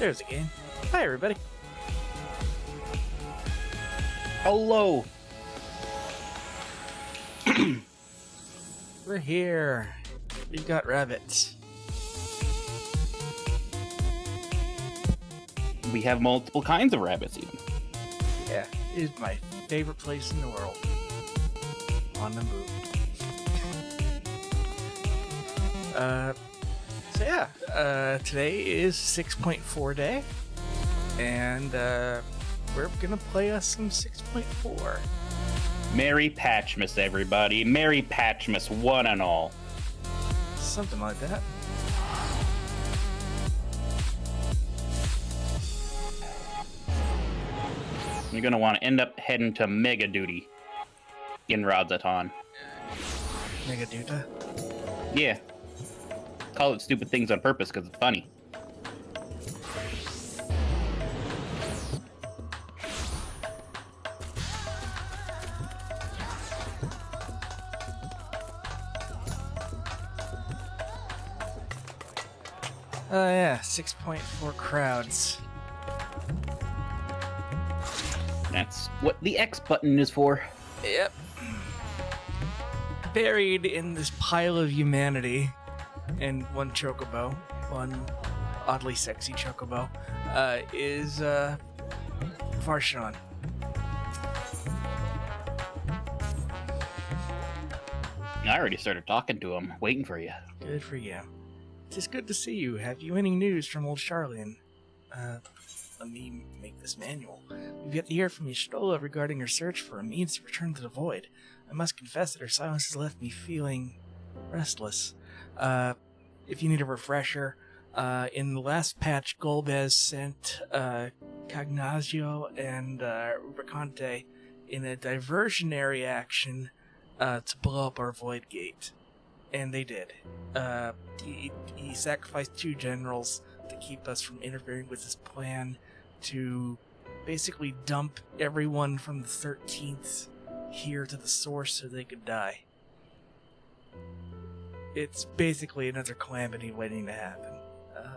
There's a game. Hi, everybody. Hello. We're here. We've got rabbits. We have multiple kinds of rabbits, even. Yeah, it is my favorite place in the world. On the move. Today is 6.4 day, and we're gonna play us some 6.4. Merry Patchmas, everybody. Merry Patchmas, one and all. Something like that. You're gonna want to end up heading to Mega Duty in Radzaton. Megaduta. Yeah. Call it stupid things on purpose because it's funny. Oh yeah, 6.4 crowds. That's what the X button is for. Yep. Buried in this pile of humanity, and one chocobo, one oddly sexy chocobo, is Varshan. I already started talking to him, waiting for you. Good for you. It's good to see you. Have you any news from old Charlene? Let me make this manual. We've yet to hear from Y'shtola regarding her search for a means to return to the void. I must confess that her silence has left me feeling restless. If you need a refresher, in the last patch, Golbez sent Cagnazio and Rubicante in a diversionary action to blow up our void gate. And they did. He sacrificed 2 generals to keep us from interfering with his plan to basically dump everyone from the 13th here to the source so they could die. It's basically another calamity waiting to happen.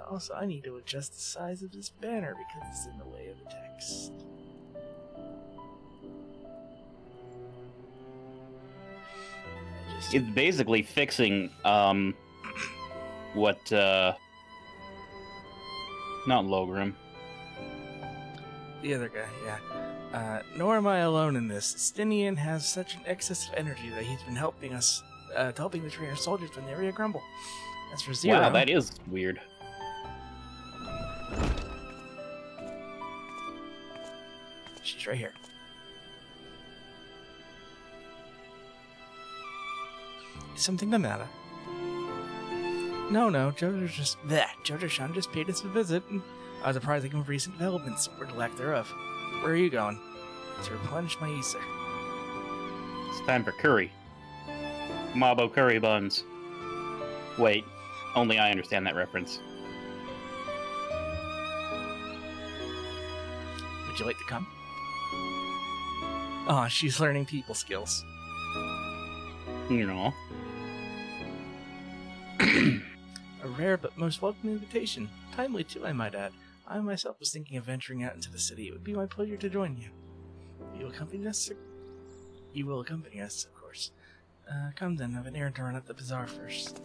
Also, I need to adjust the size of this banner because it's in the way of the text. It's basically fixing, what, not Logrim. The other guy, yeah. Nor am I alone in this. Stinian has such an excess of energy that he's been helping us, helping the trainer soldiers when the area grumble. As for Zero... Wow, that is weird. She's right here. Is something the matter? No, Jojo-san just paid us a visit, and I was apprising him of recent developments, or the lack thereof. Where are you going? To replenish my ether. It's time for curry. Mabo curry buns. Wait, only I understand that reference. Would you like to come? Oh, she's learning people skills. You know. A rare but most welcome invitation. Timely too, I might add. I myself was thinking of venturing out into the city. It would be my pleasure to join you. You will accompany us? You will accompany us, of course. Come then, I have an errand to run at the bazaar first.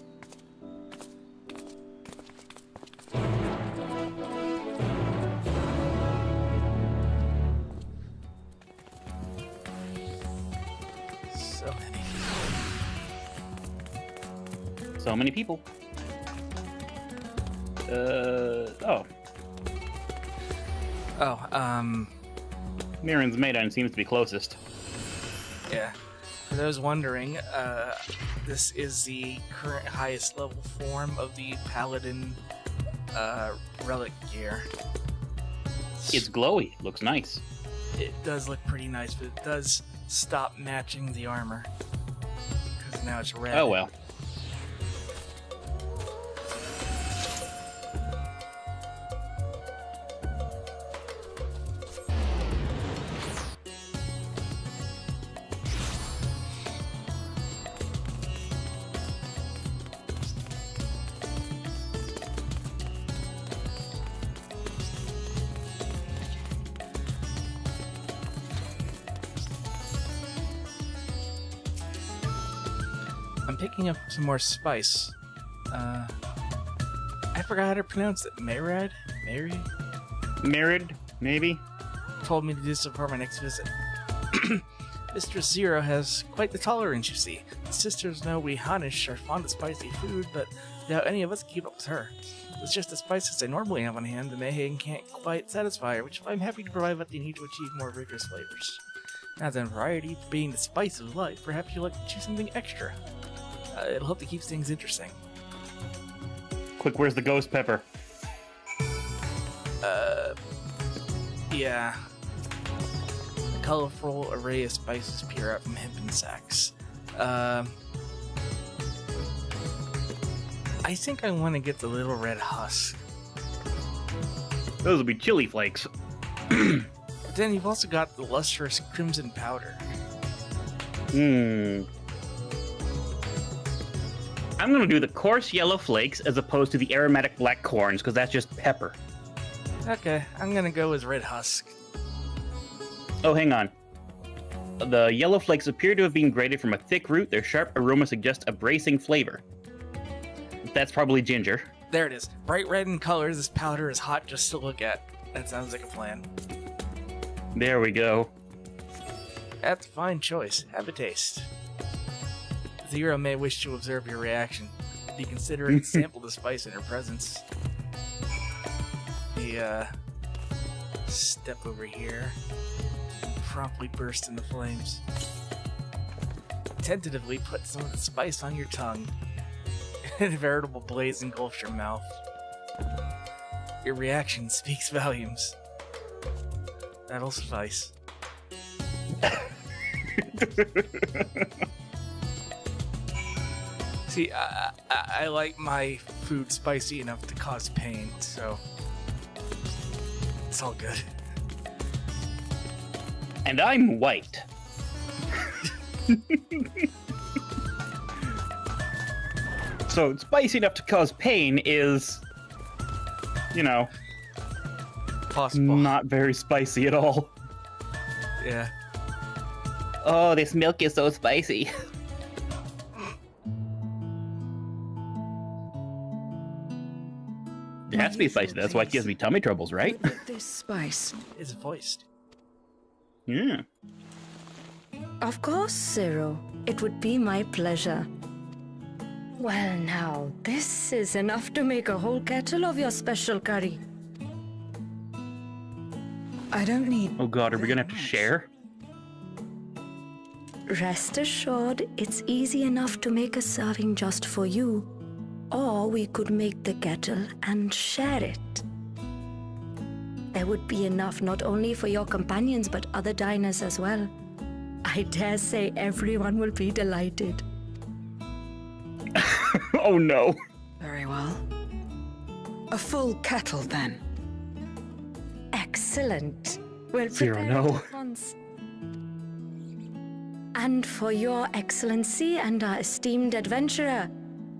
So many. So many people. Oh. Mirren's Maiden seems to be closest. Yeah. For those wondering, this is the current highest level form of the Paladin relic gear. It's glowy. Looks nice. It does look pretty nice, but it does stop matching the armor. Because now it's red. Oh well. I'm picking up some more spice. I forgot how to pronounce it. Mary? Married, maybe? Told me to do so for my next visit. Mistress Zero has quite the tolerance, you see. The sisters know we Hanish are fond of spicy food, but without any of us keep up with her. It's just the spices I normally have on hand, and they can't quite satisfy her, which I'm happy to provide what they need to achieve more vigorous flavors. Now then, variety being the spice of life, perhaps you'd like to choose something extra. It'll help to keep things interesting. Quick, where's the ghost pepper? Yeah. A colorful array of spices peer out from hempen sacks. I think I want to get the little red husk. Those will be chili flakes. But then you've also got the lustrous crimson powder. I'm gonna do the coarse yellow flakes as opposed to the aromatic black corns, because that's just pepper. Okay, I'm gonna go with red husk. Oh, hang on. The yellow flakes appear to have been grated from a thick root. Their sharp aroma suggests a bracing flavor. That's probably ginger. There it is. Bright red in color, this powder is hot just to look at. That sounds like a plan. There we go. That's a fine choice. Have a taste. Zero may wish to observe your reaction. Be considerate to sample the spice in her presence. Step over here. Promptly burst into flames. Tentatively put some of the spice on your tongue. A veritable blaze engulfs your mouth. Your reaction speaks volumes. That'll suffice. See, I like my food spicy enough to cause pain, so it's all good. And I'm white. So spicy enough to cause pain is, you know, Possible. not very spicy at all. Yeah. Oh, this milk is so spicy. It has to be spicy. That's why it gives me tummy troubles, right? With this spice. Is voiced. Yeah. Of course, Zero. It would be my pleasure. Well, now, this is enough to make a whole kettle of your special curry. I don't need... Oh god, are we gonna have to share? Rest assured, it's easy enough to make a serving just for you. Or we could make the kettle and share it. There would be enough not only for your companions but other diners as well. I dare say everyone will be delighted. Oh no. Very well. A full kettle, then. Excellent. We'll Zero, prepare no. it at once. And for your excellency and our esteemed adventurer,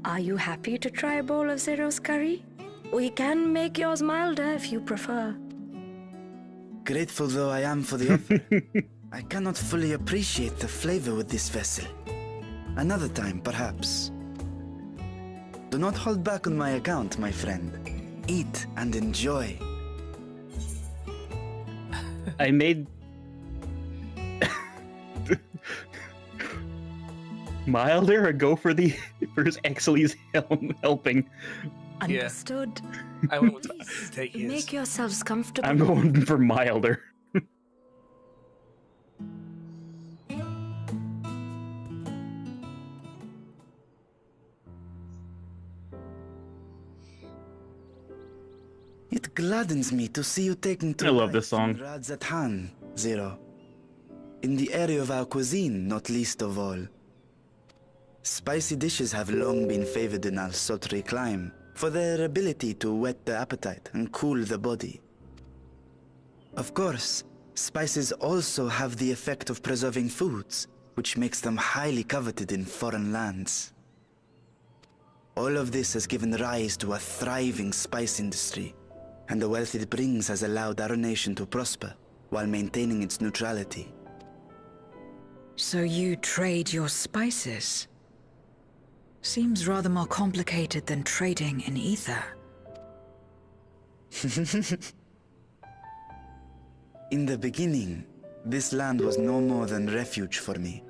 are you happy to try a bowl of Zero's curry? We can make yours milder if you prefer. Grateful though I am for the offer, I cannot fully appreciate the flavor with this vessel. Another time, perhaps. Do not hold back on my account, my friend. Eat and enjoy. I made... Milder or go for the first Exley's helping? Understood. I went with take his. Make yourselves comfortable. I'm going for milder. It gladdens me to see you taking to I love this life in song. Radzatan, Zero. In the area of our cuisine, not least of all. Spicy dishes have long been favored in our sultry clime for their ability to whet the appetite and cool the body. Of course, spices also have the effect of preserving foods, which makes them highly coveted in foreign lands. All of this has given rise to a thriving spice industry, and the wealth it brings has allowed our nation to prosper while maintaining its neutrality. So you trade your spices? Seems rather more complicated than trading in ether. In the beginning, this land was no more than refuge for me.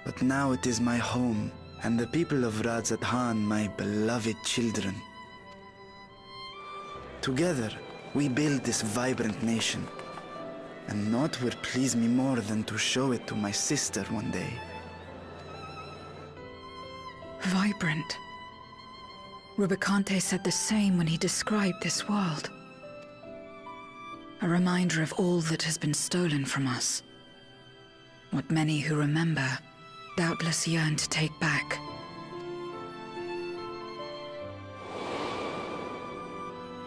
But now it is my home, and the people of Radzat-Han my beloved children. Together, we build this vibrant nation. And naught would please me more than to show it to my sister one day. Vibrant. Rubicante said the same when he described this world. A reminder of all that has been stolen from us. What many who remember doubtless yearn to take back.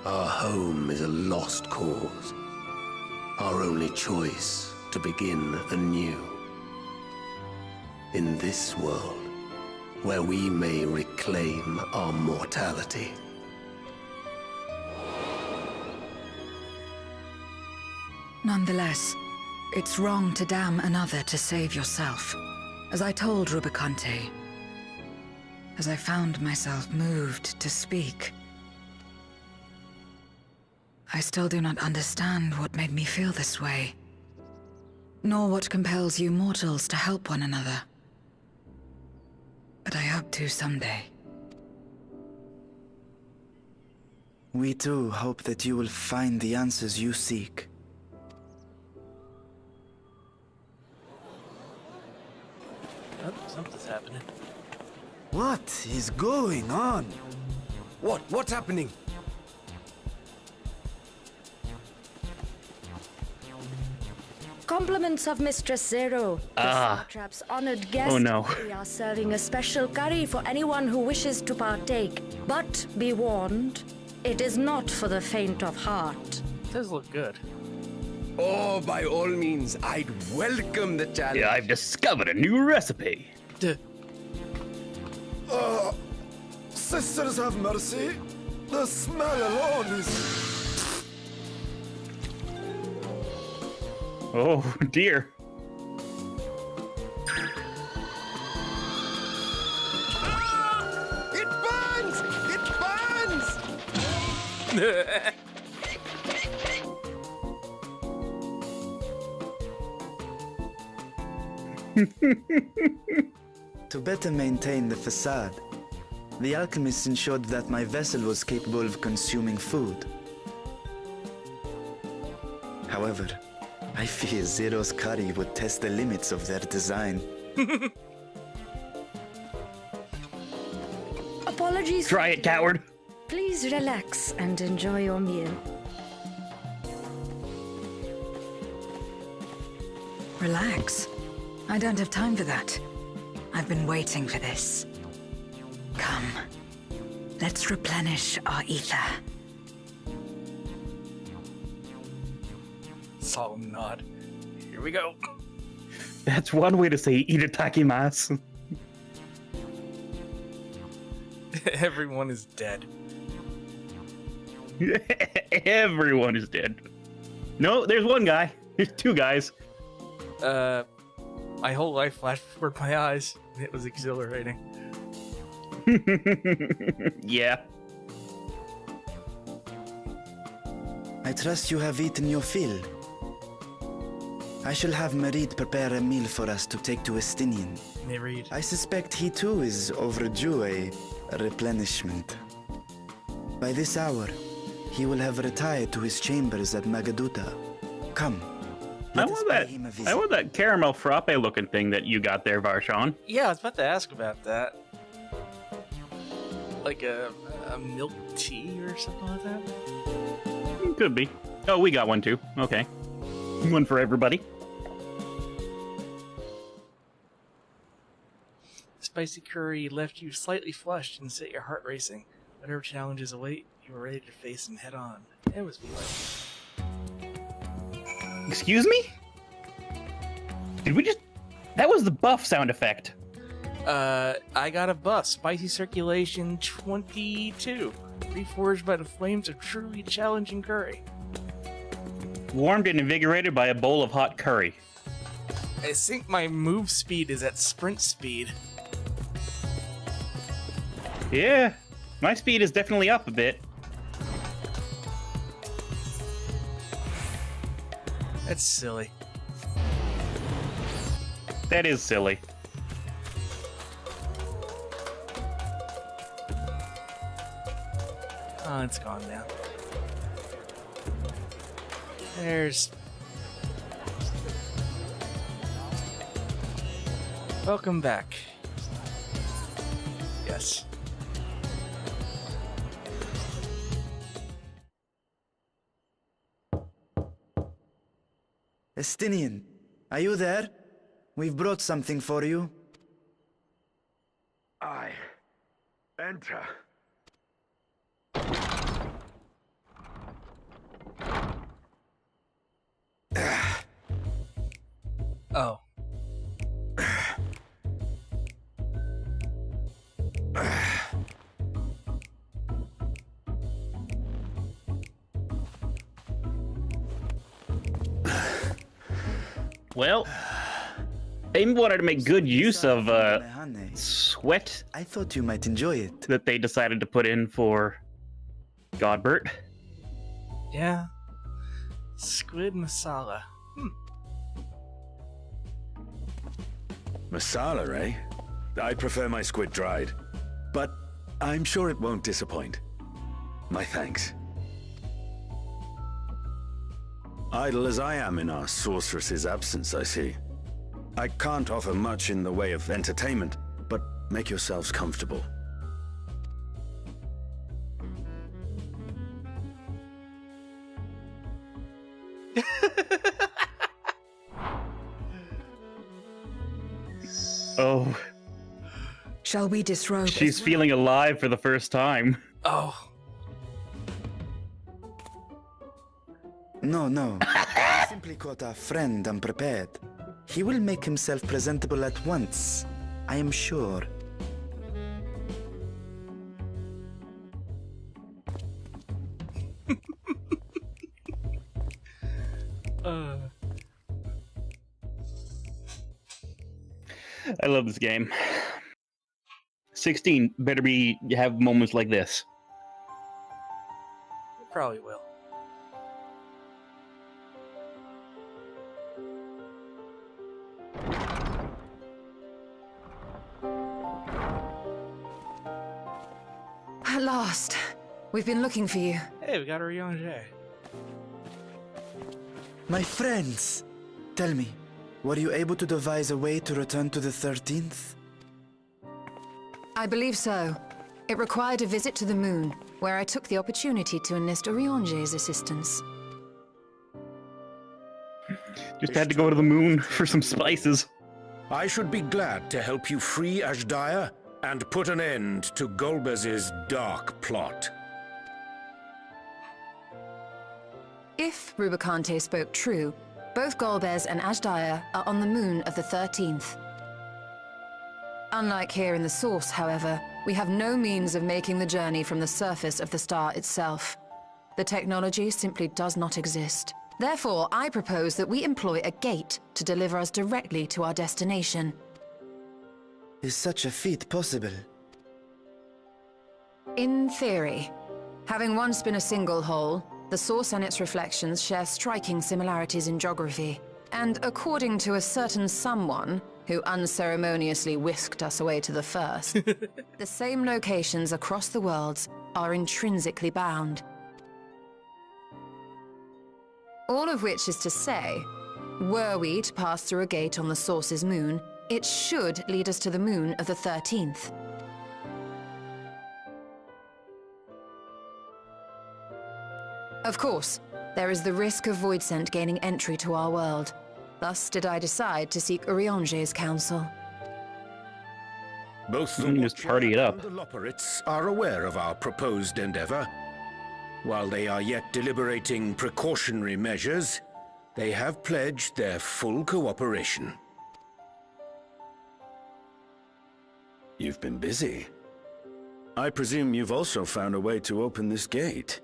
Our home is a lost cause. Our only choice to begin anew. In this world, where we may reclaim our mortality. Nonetheless, it's wrong to damn another to save yourself. As I told Rubicante, as I found myself moved to speak, I still do not understand what made me feel this way, nor what compels you mortals to help one another. But I hope to someday. We too hope that you will find the answers you seek. Oh, something's happening. What is going on? What's happening? Compliments of Mistress Zero. Ah. The Satrap's honored guest. Oh, no. We are serving a special curry for anyone who wishes to partake. But be warned, it is not for the faint of heart. It does look good. Oh, by all means, I'd welcome the challenge. Yeah, I've discovered a new recipe. Duh. Sisters have mercy. The smell alone is... Oh, dear. It burns! It burns! To better maintain the facade, the alchemist ensured that my vessel was capable of consuming food. However, I fear Zero's curry would test the limits of their design. Apologies. Try it, coward. Please relax and enjoy your meal. Relax. I don't have time for that. I've been waiting for this. Come. Let's replenish our ether. Solemn nod. Here we go. That's one way to say itadakimasu. Everyone is dead. Everyone is dead. No, there's one guy. There's two guys. My whole life flashed before my eyes. It was exhilarating. Yeah. I trust you have eaten your fill. I shall have Merid prepare a meal for us to take to Estinian. Merid. I suspect he too is overdue a replenishment. By this hour, he will have retired to his chambers at Magaduta. Come. I let us want pay that. him a I visit. want that caramel frappe looking thing that you got there, Varshawn. Yeah, I was about to ask about that. Like a milk tea or something like that? Could be. Oh, we got one too. Okay. One for everybody. Spicy curry left you slightly flushed and set your heart racing. Whatever challenges await, you were ready to face them head on. It was like... Excuse me? Did we just... That was the buff sound effect. I got a buff. Spicy circulation 22. Reforged by the flames of truly challenging curry. Warmed and invigorated by a bowl of hot curry. I think my move speed is at sprint speed. Yeah, my speed is definitely up a bit. That's silly. That is silly. Oh, it's gone now. There's... Welcome back. Yes. Estinian, are you there? We've brought something for you. Enter. Oh. Well, they wanted to make good use of sweat I thought you might enjoy it. that they decided to put in for Godbert. Yeah. Squid masala. Masala, eh? I prefer my squid dried. But I'm sure it won't disappoint. My thanks. Idle as I am in our sorceress's absence, I see. I can't offer much in the way of entertainment, but make yourselves comfortable. Oh, Shall we disrobe? she's feeling alive for the first time. Oh. No, no. I simply caught our friend unprepared. He will make himself presentable at once, I am sure. I love this game. 16 better have moments like this. Probably will. At last. We've been looking for you. Hey, we got a young Jaye. My friends, tell me, were you able to devise a way to return to the 13th? I believe so. It required a visit to the moon, where I took the opportunity to enlist Orionge's assistance. Just had to go to the moon for some spices. I should be glad to help you free Ashdaya and put an end to Golbez's dark plot. If Rubicante spoke true, both Golbez and Ashdaya are on the moon of the 13th. Unlike here in the Source, however, we have no means of making the journey from the surface of the star itself. The technology simply does not exist. Therefore, I propose that we employ a gate to deliver us directly to our destination. Is such a feat possible? In theory. Having once been a single hole, the Source and its reflections share striking similarities in geography. And according to a certain someone, who unceremoniously whisked us away to the first, the same locations across the worlds are intrinsically bound. All of which is to say, were we to pass through a gate on the Source's moon, it should lead us to the moon of the 13th. Of course, there is the risk of Voidsent gaining entry to our world. Thus did I decide to seek Orionge's counsel. Both the You can just Watcher party it up. and the Loporrits are aware of our proposed endeavor. While they are yet deliberating precautionary measures, they have pledged their full cooperation. You've been busy. I presume you've also found a way to open this gate.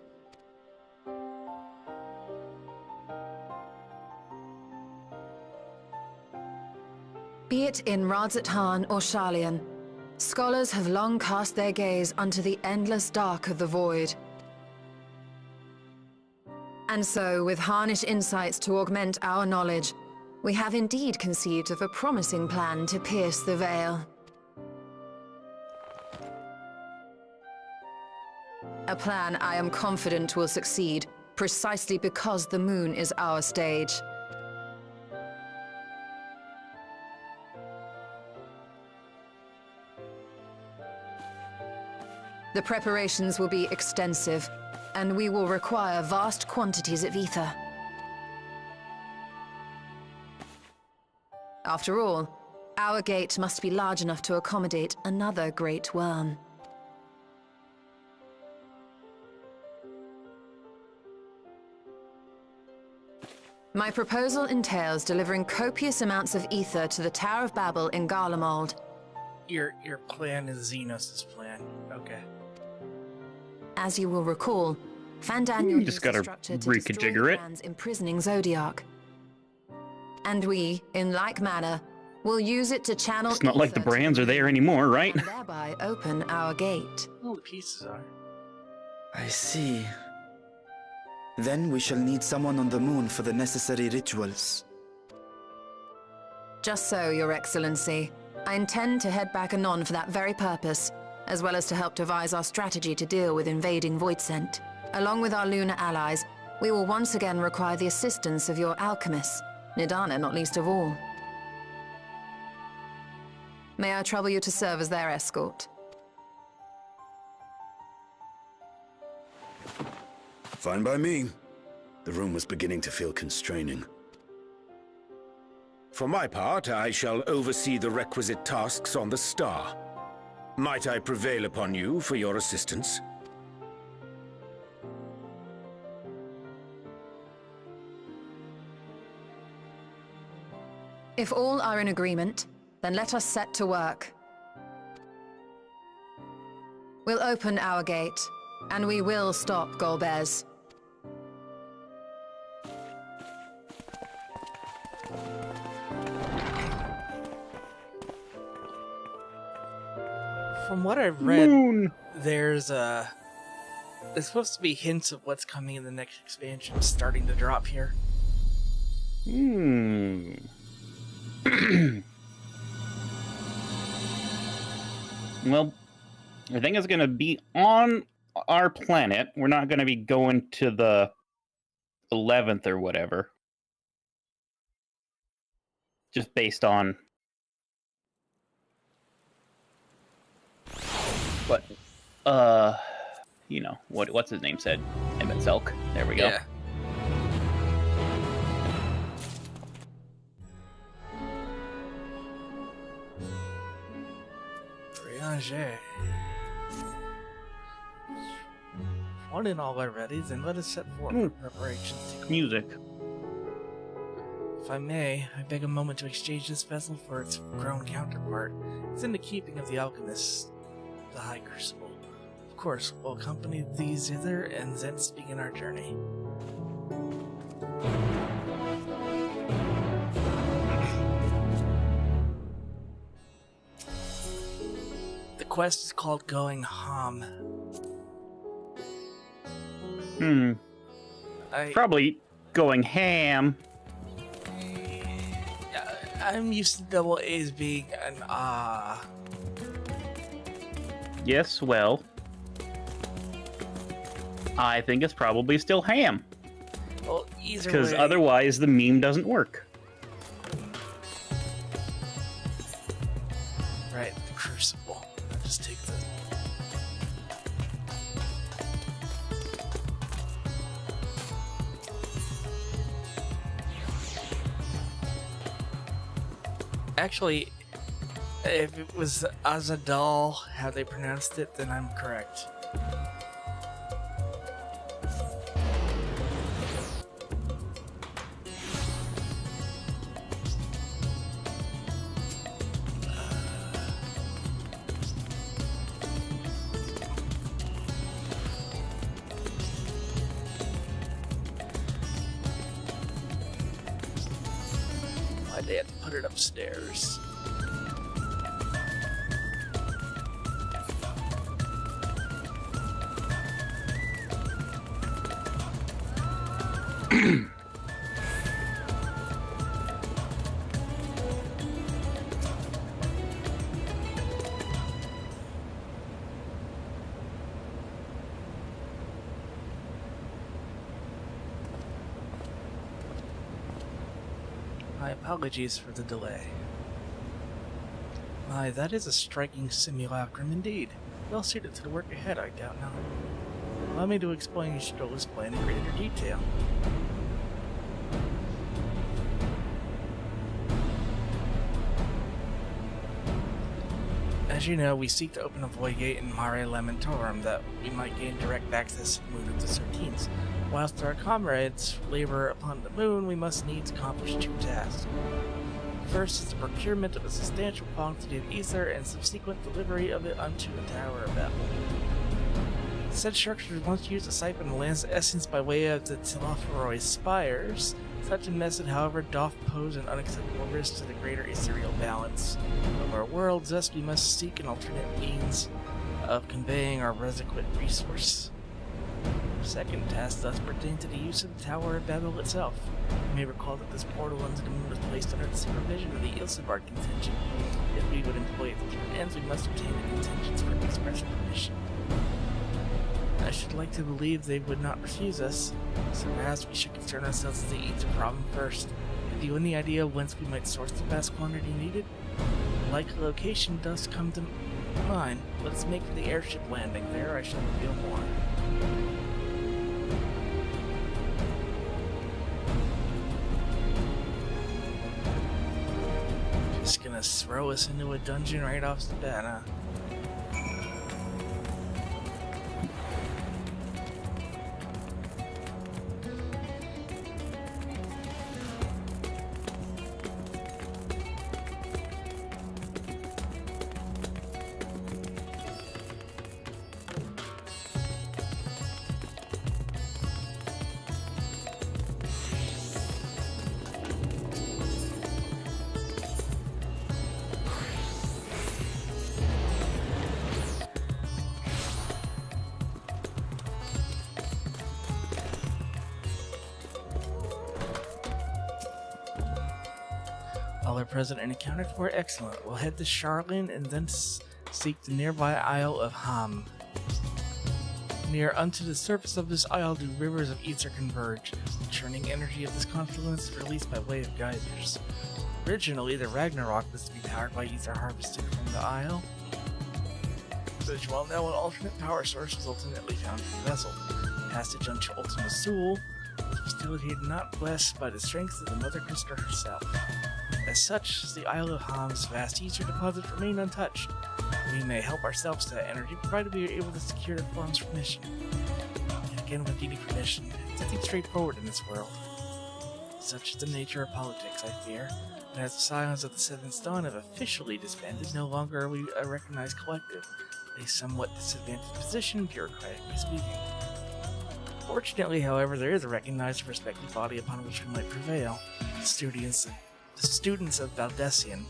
Be it in Radzat Han or Sharlayan, Scholars have long cast their gaze unto the endless dark of the void. And so, with harnish insights to augment our knowledge, we have indeed conceived of a promising plan to pierce the veil. A plan I am confident will succeed, precisely because the moon is our stage. The preparations will be extensive, and we will require vast quantities of ether. After all, our gate must be large enough to accommodate another great worm. My proposal entails delivering copious amounts of ether to the Tower of Babel in Garlemald. Your plan is Xenos' plan. Okay. As you will recall, Fandaniel just used gotta the structure to destroy reconfigure it. Rand's imprisoning Zodiac. And we, in like manner, will use it to channel It's not like the ether to brands are there anymore, right? and thereby open our gate. All the pieces are. I see. Then we shall need someone on the moon for the necessary rituals. Just so, Your Excellency. I intend to head back anon for that very purpose, as well as to help devise our strategy to deal with invading Voidsent. Along with our lunar allies, we will once again require the assistance of your alchemists, Nidana not least of all. May I trouble you to serve as their escort? Fine by me. The room was beginning to feel constraining. For my part, I shall oversee the requisite tasks on the star. Might I prevail upon you for your assistance? If all are in agreement, then let us set to work. We'll open our gate, and we will stop Golbez. From what I've read, Moon. there's supposed to be hints of what's coming in the next expansion starting to drop here. Well, I think it's going to be on our planet. We're not going to be going to the 11th or whatever. Just based on what, you know, what's his name said? Emmett Selk. There we go. Yeah. Jaye. One and all are ready, then let us set forth for preparations. Music. If I may, I beg a moment to exchange this vessel for its grown counterpart. It's in the keeping of the alchemist, the High Crucible. Of course, we'll accompany these hither and thence begin our journey. The quest is called Going Ham. Probably going ham. I'm used to double A's being an ah. Yes, well, I think it's probably still ham. Well, either Because way, otherwise the meme doesn't work. right, the Crucible. I'll just take the. Actually, if it was Azadal, how they pronounced it, then I'm correct. Why'd they have to put it upstairs? My apologies for the delay. My, that is a striking simulacrum indeed. Well suited to the work ahead, I doubt not. Allow me to explain Ystrola's plan in greater detail. As you know, we seek to open a void gate in Mare Lamentorum that we might gain direct access to the moon of the 13th. Whilst our comrades labor upon the moon, we must needs accomplish two tasks. First is the procurement of a substantial quantity of ether and subsequent delivery of it unto the Tower of Babel. Said structure once used to siphon the land's essence by way of the Telophoroi spires. Such a method, however, doth pose an unacceptable risk to the greater ethereal balance of our worlds, thus we must seek an alternate means of conveying our requisite resource. Second task thus pertains to the use of the Tower of Babel itself. You may recall that this portal into the moon was placed under the supervision of the Ilsebard contingent. If we would employ it for different ends, we must obtain the contingent's express permission. I should like to believe they would not refuse us, so perhaps we should concern ourselves with the ether problem first. Have you any idea whence we might source the vast quantity needed? A likely location does come to mind. Let's make for the airship landing. There I shall reveal more. Just gonna throw us into a dungeon right off the bat, huh? All are present and accounted for. Excellent. We'll head to Charlene and then seek the nearby Isle of Ham. Near unto the surface of this isle do rivers of ether converge. The churning energy of this confluence is released by way of geysers. Originally, the Ragnarok was to be powered by ether harvested from the isle. But as you well know, an alternate power source was ultimately found in the vessel. Passage unto Ultima Thule was facilitated not less by the strength of the Mother Crystal herself. As such, the Isle of Ham's vast ether deposits remain untouched. We may help ourselves to that energy, provided we are able to secure the form's permission. And again, with needing permission, it's nothing straightforward in this world. Such is the nature of politics, I fear, and as the Scions of the Seventh Dawn have officially disbanded, no longer are we a recognized collective, a somewhat disadvantaged position, bureaucratically speaking. Fortunately, however, there is a recognized and respected body upon which we might prevail. The students of Valdesian.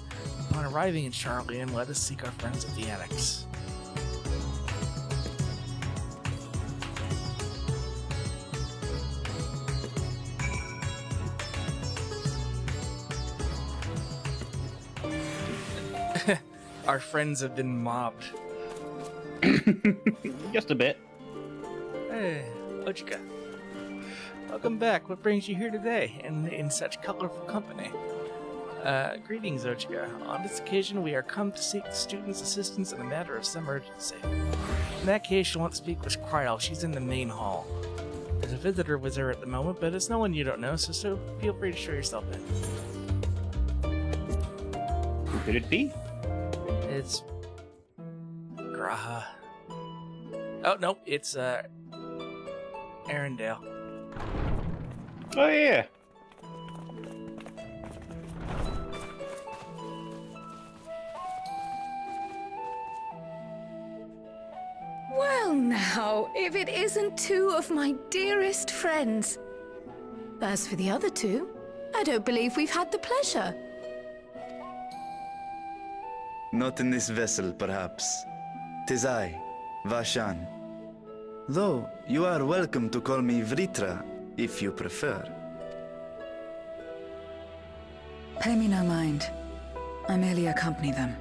Upon arriving in Charlene, let us seek our friends at the Annex. Our friends have been mobbed. Just a bit. Hey, Ochika. Welcome back. What brings you here today, and in such colorful company? Greetings, Ochika. On this occasion, we are come to seek the student's assistance in a matter of some urgency. In that case, you'll want to speak with Kryl. She's in the main hall. There's a visitor with her at the moment, but it's no one you don't know, so feel free to show yourself in. Who could it be? It's Graha. Oh, no, it's, Arendelle. Oh, yeah. Well now, if it isn't two of my dearest friends. As for the other two, I don't believe we've had the pleasure. Not in this vessel, perhaps. 'Tis I, Vashan. Though, you are welcome to call me Vritra, if you prefer. Pay me no mind. I merely accompany them.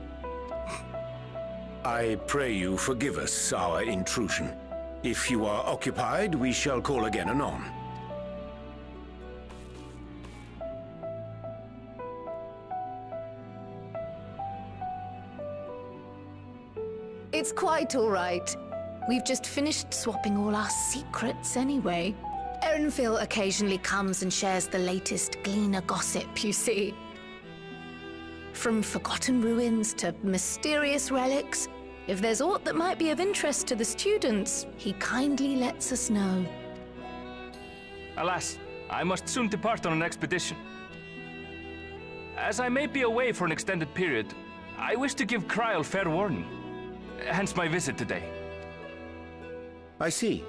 I pray you forgive us our intrusion. If you are occupied, we shall call again anon. It's quite all right. We've just finished swapping all our secrets anyway. Erenville occasionally comes and shares the latest Gleaner gossip, you see. From forgotten ruins to mysterious relics, if there's aught that might be of interest to the students, he kindly lets us know. Alas, I must soon depart on an expedition. As I may be away for an extended period, I wish to give Kryl fair warning. Hence my visit today. I see.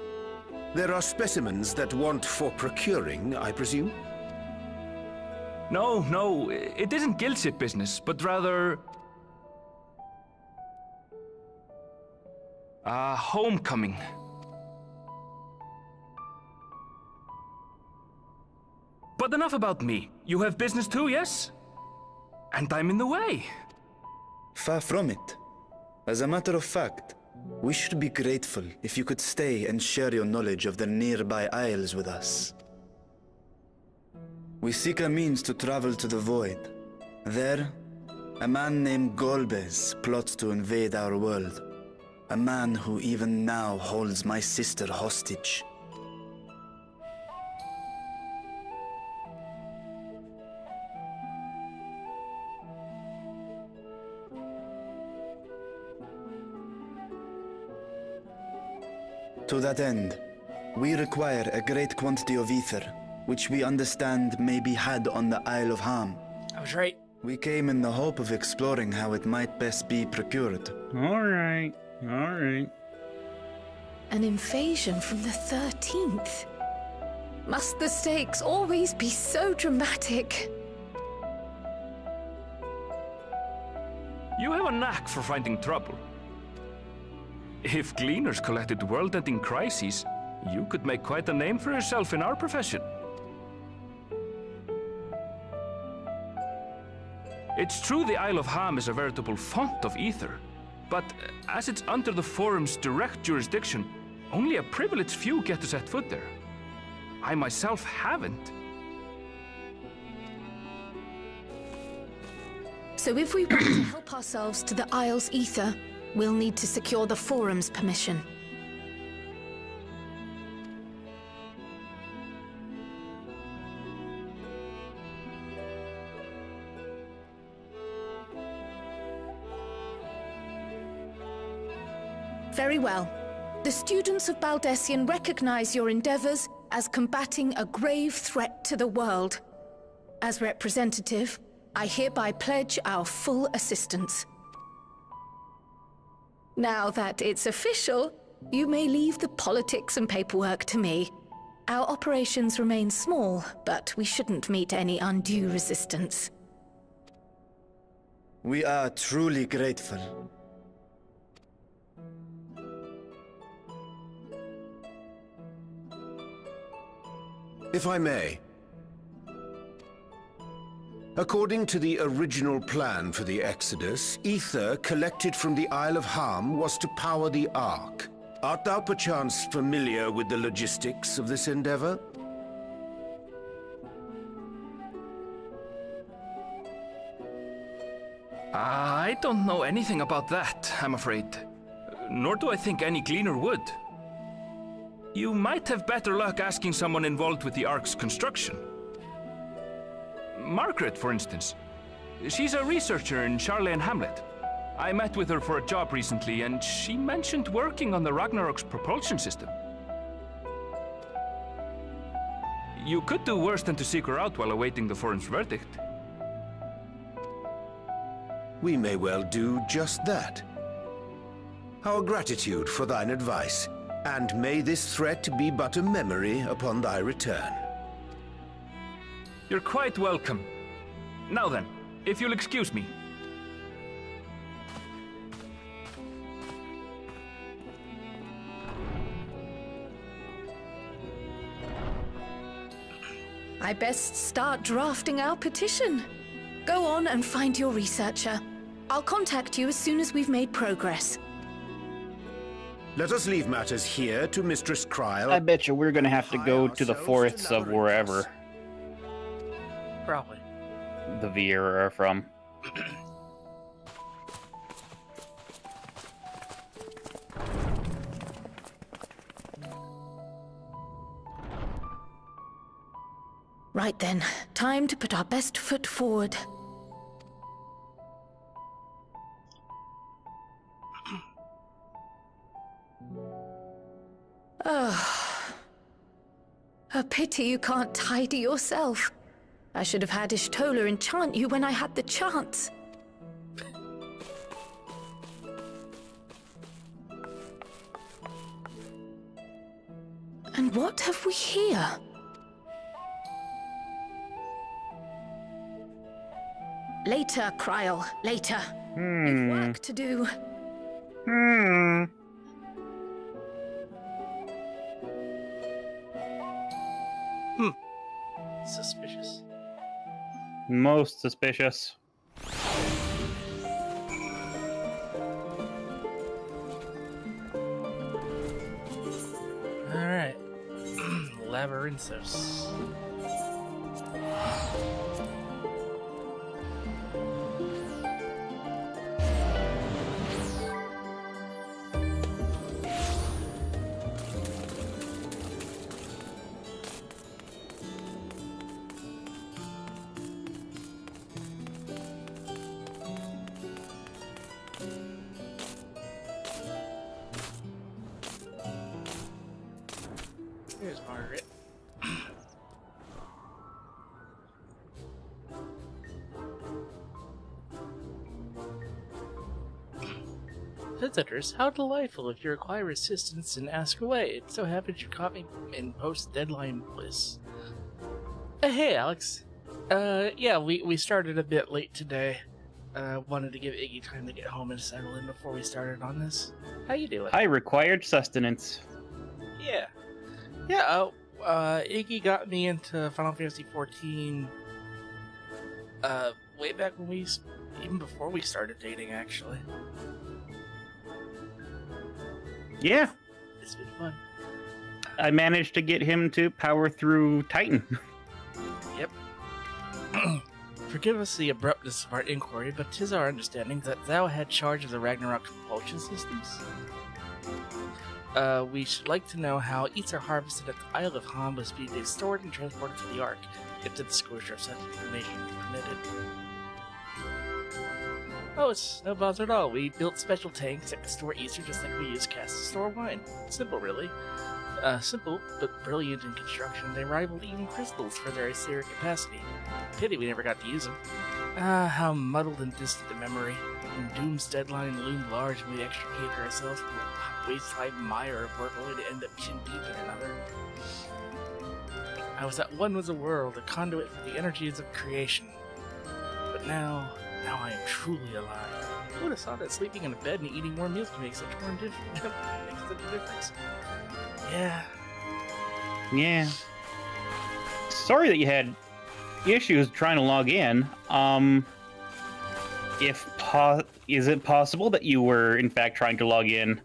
There are specimens that want for procuring, I presume? No, it isn't guildship business, but rather... homecoming. But enough about me. You have business too, yes? And I'm in the way. Far from it. As a matter of fact, we should be grateful if you could stay and share your knowledge of the nearby isles with us. We seek a means to travel to the Void. There, a man named Golbez plots to invade our world. A man who even now holds my sister hostage. To that end, we require a great quantity of ether, which we understand may be had on the Isle of Ham. I was right. We came in the hope of exploring how it might best be procured. All right. An invasion from the 13th? Must the stakes always be so dramatic? You have a knack for finding trouble. If Gleaners collected world-ending crises, you could make quite a name for yourself in our profession. It's true the Isle of Ham is a veritable font of ether, but as it's under the Forum's direct jurisdiction, only a privileged few get to set foot there. I myself haven't. So if we want to help ourselves to the Isle's ether, we'll need to secure the Forum's permission. Very well. The students of Baldessian recognize your endeavors as combating a grave threat to the world. As representative, I hereby pledge our full assistance. Now that it's official, you may leave the politics and paperwork to me. Our operations remain small, but we shouldn't meet any undue resistance. We are truly grateful. If I may. According to the original plan for the Exodus, ether collected from the Isle of Ham was to power the Ark. Art thou perchance familiar with the logistics of this endeavor? I don't know anything about that, I'm afraid. Nor do I think any Gleaner would. You might have better luck asking someone involved with the Ark's construction. Margaret, for instance. She's a researcher in Charley and Hamlet. I met with her for a job recently, and she mentioned working on the Ragnarok's propulsion system. You could do worse than to seek her out while awaiting the Forum's verdict. We may well do just that. Our gratitude for thine advice. And may this threat be but a memory upon thy return. You're quite welcome. Now then, if you'll excuse me. I best start drafting our petition. Go on and find your researcher. I'll contact you as soon as we've made progress. Let us leave matters here to Mistress Kryl. I bet you we're gonna have to go to the forests of wherever Probably. the Viera are from. Right then, time to put our best foot forward. Oh. A pity you can't tidy yourself. I should have had Ishtola enchant you when I had the chance. And what have we here? Later, Kryl, later. We've work to do. Suspicious. Most suspicious. Alright. Labyrinthos. Here's Margaret. Visitors, how delightful. If you require assistance, then ask away. It so happens you caught me in post-deadline bliss. Hey, Alex. Yeah, we started a bit late today. Wanted to give Iggy time to get home and settle in before we started on this. How you doing? I required sustenance. Yeah. Yeah, Iggy got me into Final Fantasy XIV, way back when even before we started dating, actually. Yeah, It's been fun. I managed to get him to power through Titan. Yep. Forgive us the abruptness of our inquiry, but 'tis our understanding that thou had charge of the Ragnarok propulsion systems. We should like to know how eats are harvested at the Isle of Ham was being stored and transported to the Ark, if the disclosure of such information is permitted. Oh, it's no bother at all. We built special tanks that can store ether just like we use casks to store wine. Simple, really. Simple, but brilliant in construction. They rival even crystals for their aetheric capacity. Pity we never got to use them. Ah, how muddled and distant the memory. When Doom's deadline loomed large and we extricated ourselves from the waist-high mire of work only to end up chin deep in another. I was at one with the world, a conduit for the energies of creation. But now I am truly alive. Who would have thought that sleeping in a bed and eating warm meals can make such a difference? Yeah. Yeah. Sorry that you had issues trying to log in. Is it possible that you were in fact trying to log in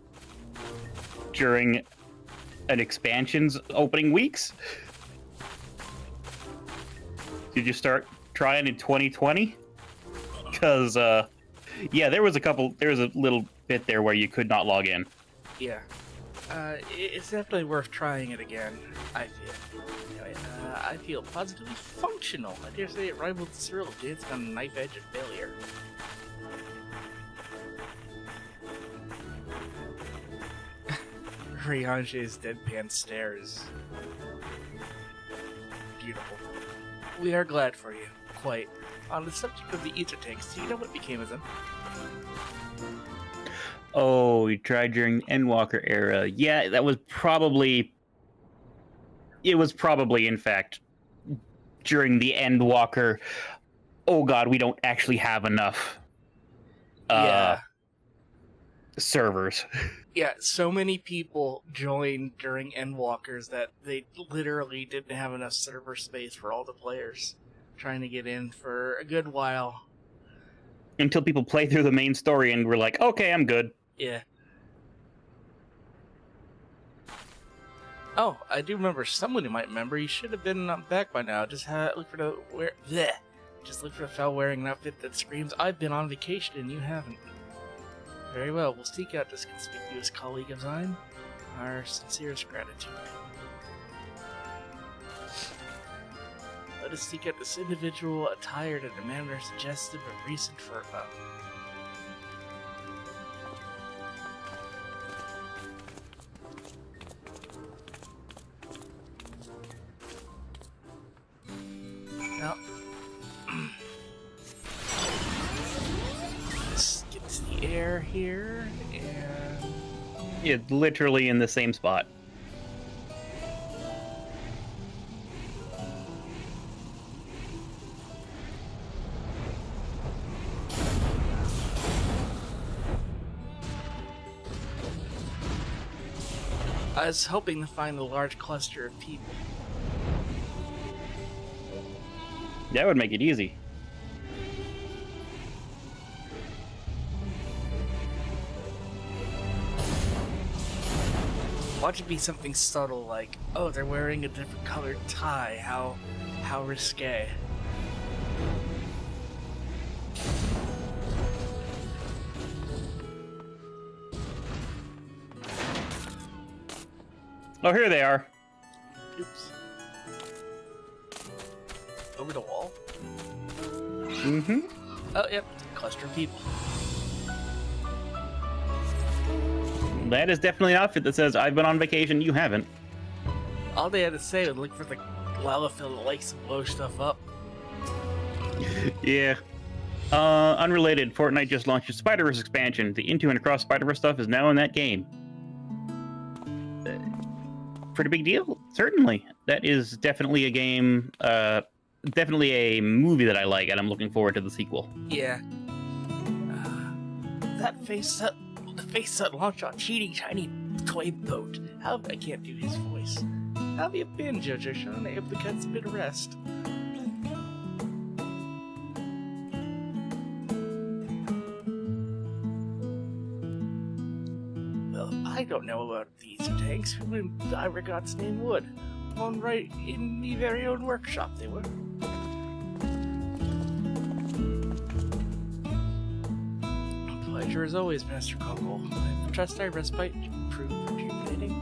during an expansion's opening weeks? Did you start trying in 2020? Because yeah, there was a little bit there where you could not log in. Yeah. It's definitely worth trying it again, I feel. Anyway, I feel positively functional. I dare say it rivals the thrill of dancing on the knife edge of failure. Riange's deadpan stares. Beautiful. We are glad for you. Quite. On the subject of the ether tanks, do you know what became of them? Oh, you tried during the Endwalker era. Yeah, that was probably... It was probably, in fact, during the Endwalker... Oh god, we don't actually have enough... Yeah. servers. Yeah, so many people joined during Endwalkers that they literally didn't have enough server space for all the players. trying to get in for a good while. Until people play through the main story and we're like, okay, I'm good. Yeah. Oh, I do remember. Someone you might remember. You should have been back by now. Just look for the Just look for a fellow wearing an outfit that screams, "I've been on vacation," and you haven't. Very well. We'll seek out this conspicuous colleague of thine. Our sincerest gratitude. Let us seek out this individual attired in a manner suggestive of recent furlough. Now, let's get to the air here, and Yeah, literally in the same spot. I was hoping to find a large cluster of people. That would make it easy. Watch it be something subtle like, oh, they're wearing a different colored tie. How risque. Oh, here they are. Oops. Over the wall? Mm-hmm. Oh, yep. Cluster of people. That is definitely an outfit that says, I've been on vacation, you haven't. All they had to say was look for the lava fill that likes to blow stuff up. Yeah. Unrelated, Fortnite just launched its Spider-Verse expansion. The Into and Across Spider-Verse stuff is now in that game. Pretty big deal, certainly. That is definitely a game, definitely a movie that I like, and I'm looking forward to the sequel. Yeah. The face that launched our cheating tiny toy boat. I can't do his voice. How have you been, Jojo Sean? I hope the cat's a bit of rest. Well, I don't know about these tanks. Who in God's name would? On right in the very own workshop they were. Pleasure as always, Master Coco. I trust our respite prove rejuvenating.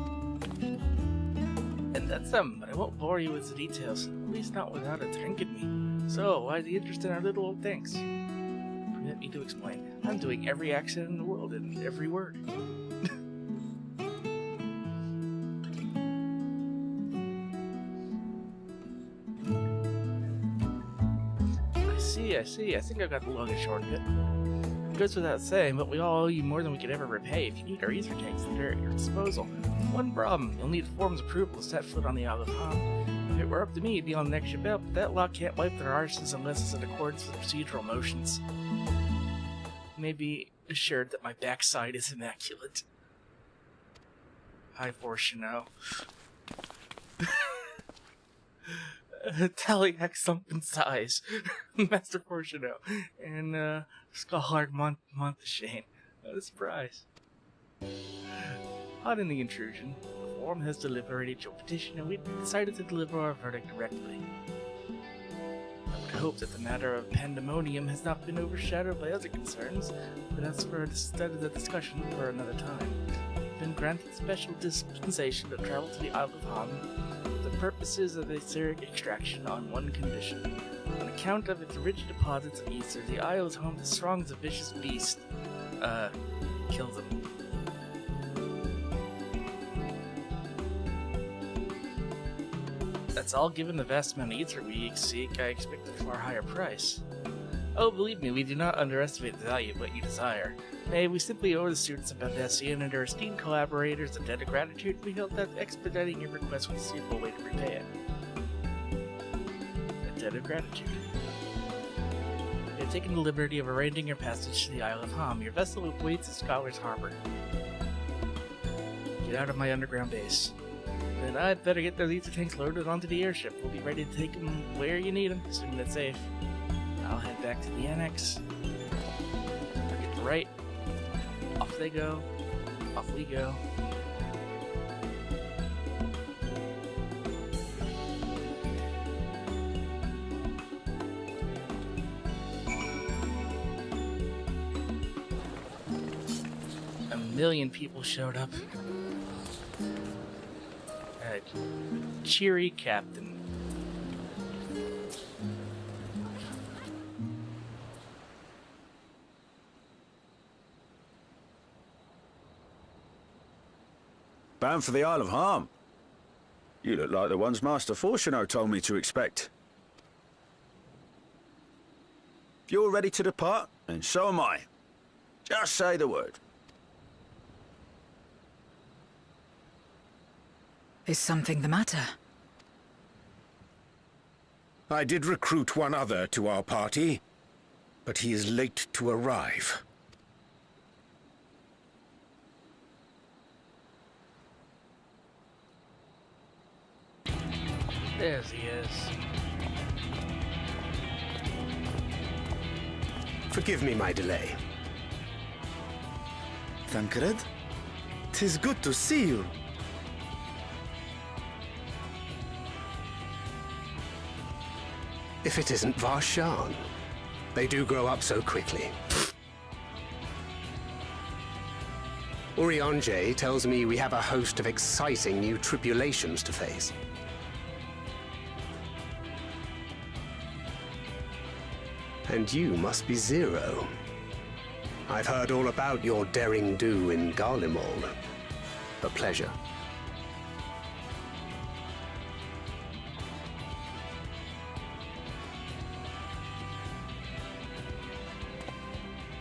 And that's them, but I won't bore you with the details, at least not without it thanking me. So, why the interest in our little old things? Permit me to explain. I'm doing every accent in the world and every word. I see. I think I got the long and short of it. It goes without saying, but we all owe you more than we could ever repay. If you need our ether tanks, they're at your disposal. One problem, you'll need Form's approval to set foot on the Isle of Ham. If it were up to me, it'd be on the next ship out, but that law can't wipe their arses unless it's in accordance with procedural motions. You may be assured that my backside is immaculate. High Force, you know. Taliac Something Size, Master Fortuno, and Skullhard Monteshane. What a surprise. Hot in the intrusion, the Forum has deliberated your petition and we decided to deliver our verdict directly. I would hope that the matter of pandemonium has not been overshadowed by other concerns, but that's for a discussion for another time. You've been granted special dispensation to travel to the Isle of Ham for the purposes of etheric extraction on one condition. On account of its rich deposits of ether, the isle is home to strong as a vicious beast. Kill them. That's all. Given the vast amount of ether we seek, I expect a far higher price. Oh, believe me, we do not underestimate the value of what you desire. Nay, we simply owe the students of Bethesda and our esteemed collaborators a debt of gratitude. We felt that expediting your request was a suitable way to repay it. A debt of gratitude. We have taken the liberty of arranging your passage to the Isle of Ham. Your vessel awaits at Scholar's Harbor. Get out of my underground base. Then I'd better get those ether tanks loaded onto the airship. We'll be ready to take them where you need them, assuming that's safe. I'll head back to the annex. Get to right. Off they go. Off we go. A million people showed up. A cheery captain. Bound for the Isle of Harm. You look like the ones Master Fortuno told me to expect. If you're ready to depart, and so am I. Just say the word. Is something the matter? I did recruit one other to our party, but he is late to arrive. There he is. Forgive me my delay. Thancred? 'Tis good to see you. If it isn't Varshan. They do grow up so quickly. Jaye tells me we have a host of exciting new tribulations to face. And you must be Zero. I've heard all about your daring do in Garlemald. A pleasure.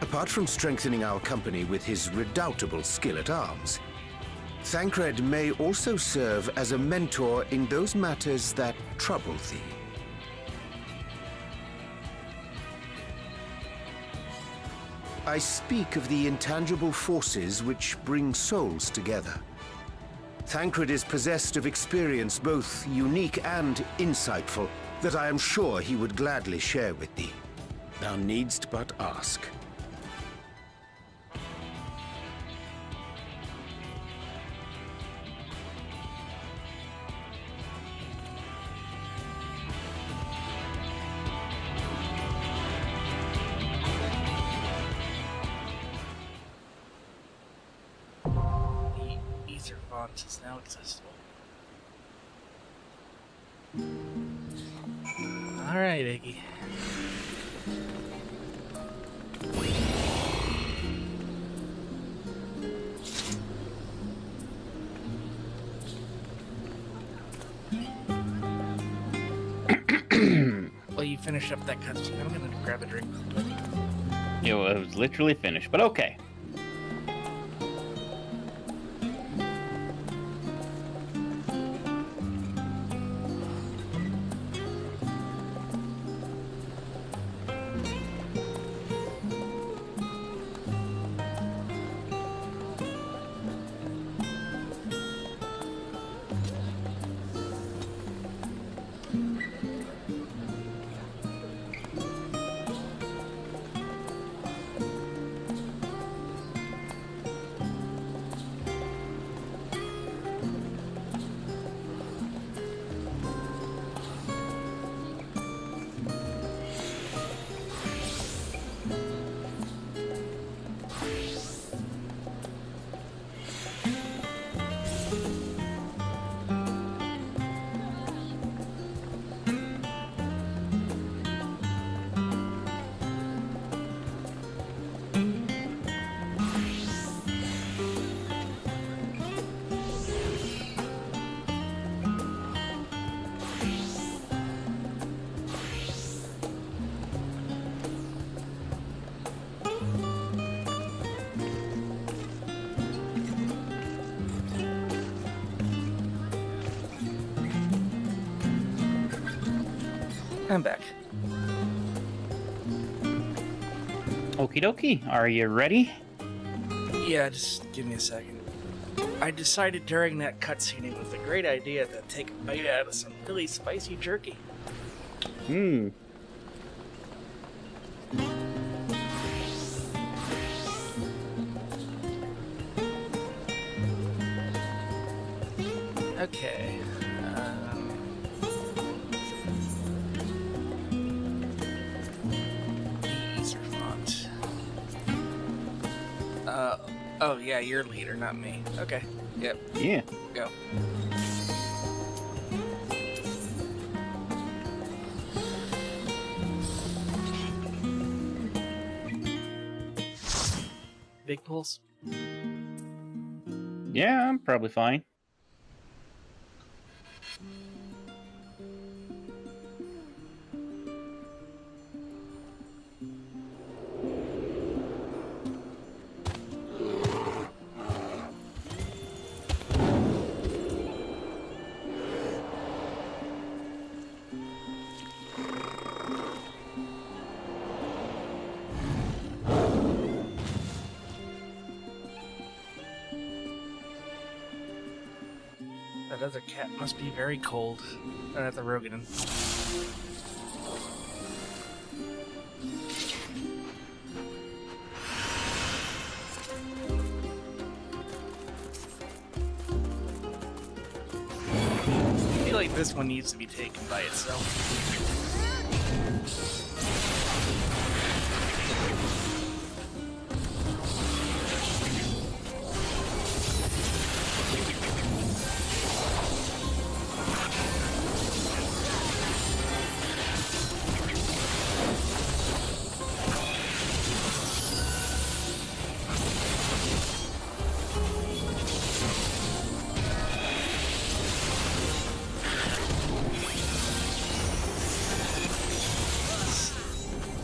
Apart from strengthening our company with his redoubtable skill at arms, Thancred may also serve as a mentor in those matters that trouble thee. I speak of the intangible forces which bring souls together. Thancred is possessed of experience both unique and insightful that I am sure he would gladly share with thee. Thou needst but ask. Is now accessible. Alright, Iggy. Well, you finish up that cutscene. I'm gonna grab a drink. It was literally finished, but okay. I'm back. Okie dokie, are you ready? Yeah, just give me a second. I decided during that cutscene it was a great idea to take a bite out of some really spicy jerky. Okay. Ease or font. Oh yeah, you're leader, not me. Okay. Yep. Yeah. Go. Big pulls? Yeah, I'm probably fine. That other cat must be very cold. At the Rogan. I feel like this one needs to be taken by itself.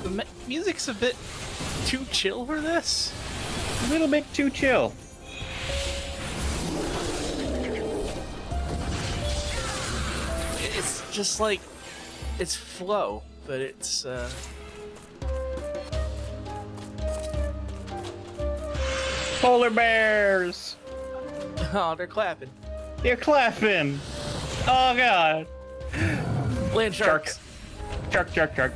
The music's a bit too chill for this. A little bit too chill. It's just like, it's flow, but it's, Polar bears! oh, they're clapping. They're clapping! Oh god! Land sharks. Shark.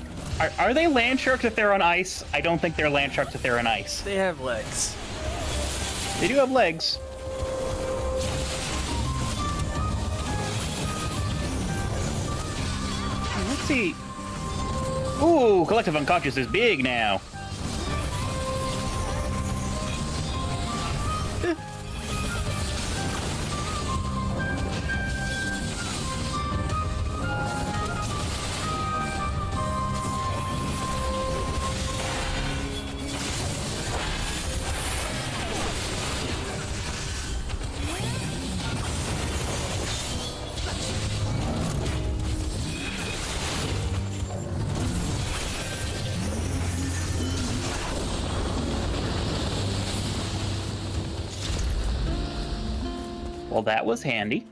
Are they land sharks if they're on ice? I don't think they're land sharks if they're on ice. They have legs. They do have legs. Let's see. Ooh, collective unconscious is big now. Well, that was handy.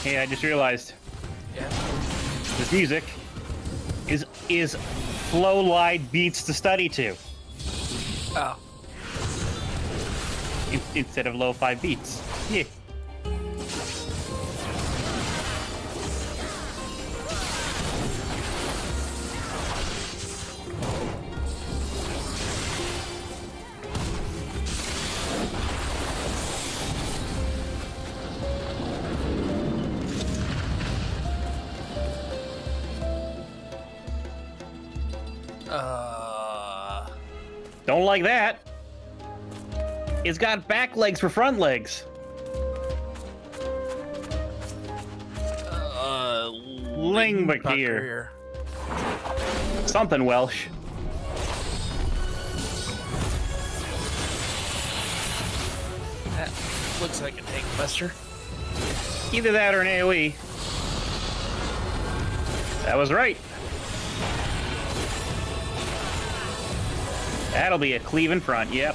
Hey, I just realized Yeah. this music is flow light beats to study to Oh. instead of lo-fi beats. Yeah. Don't like that. It's got back legs for front legs. Lingbakir. Something Welsh. That looks like a tank buster. Either that or an AoE. That was right. That'll be a cleave in front, yep.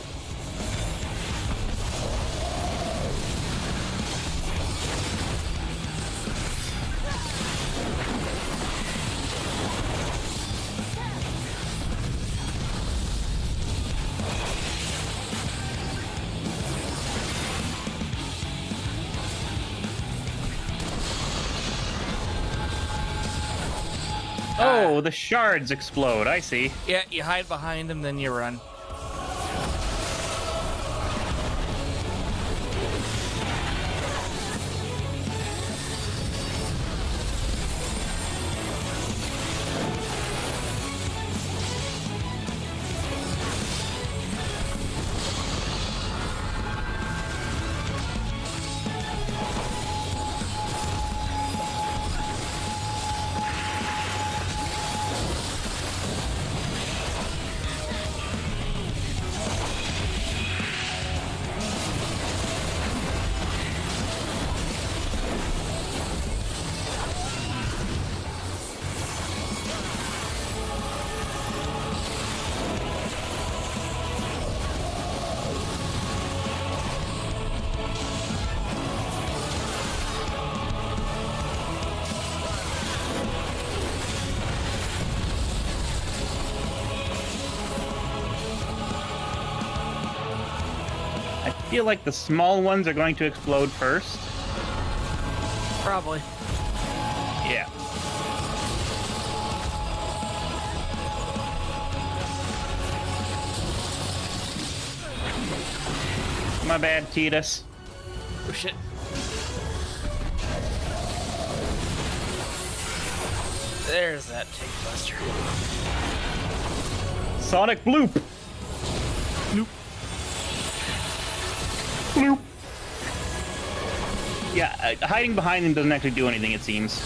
Oh, the shards explode, I see. Yeah, you hide behind him, then you run. I feel like the small ones are going to explode first. Probably. Yeah. My bad, Titus. Oh shit. There's that tank buster. Sonic bloop. Nope. Bloop. Yeah, hiding behind them doesn't actually do anything, it seems.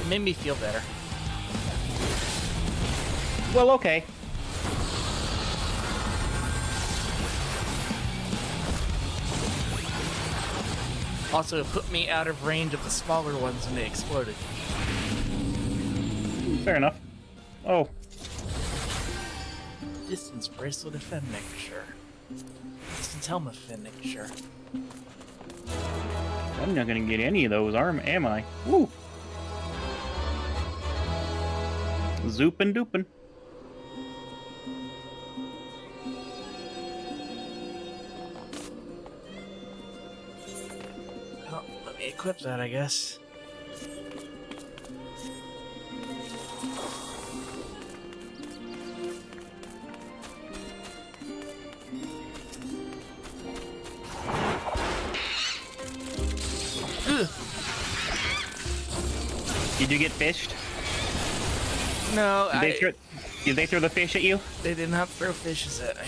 It made me feel better. Well, okay. Also, it put me out of range of the smaller ones when they exploded. Fair enough. Oh. Distance bracelet defending, sure. Distance helmet defending, sure. I'm not gonna get any of those, am I? Woo! Zoopin' doopin'. Oh, let me equip that, I guess. Did you get fished? No, Did they throw the fish at you? they did not throw fishes at me.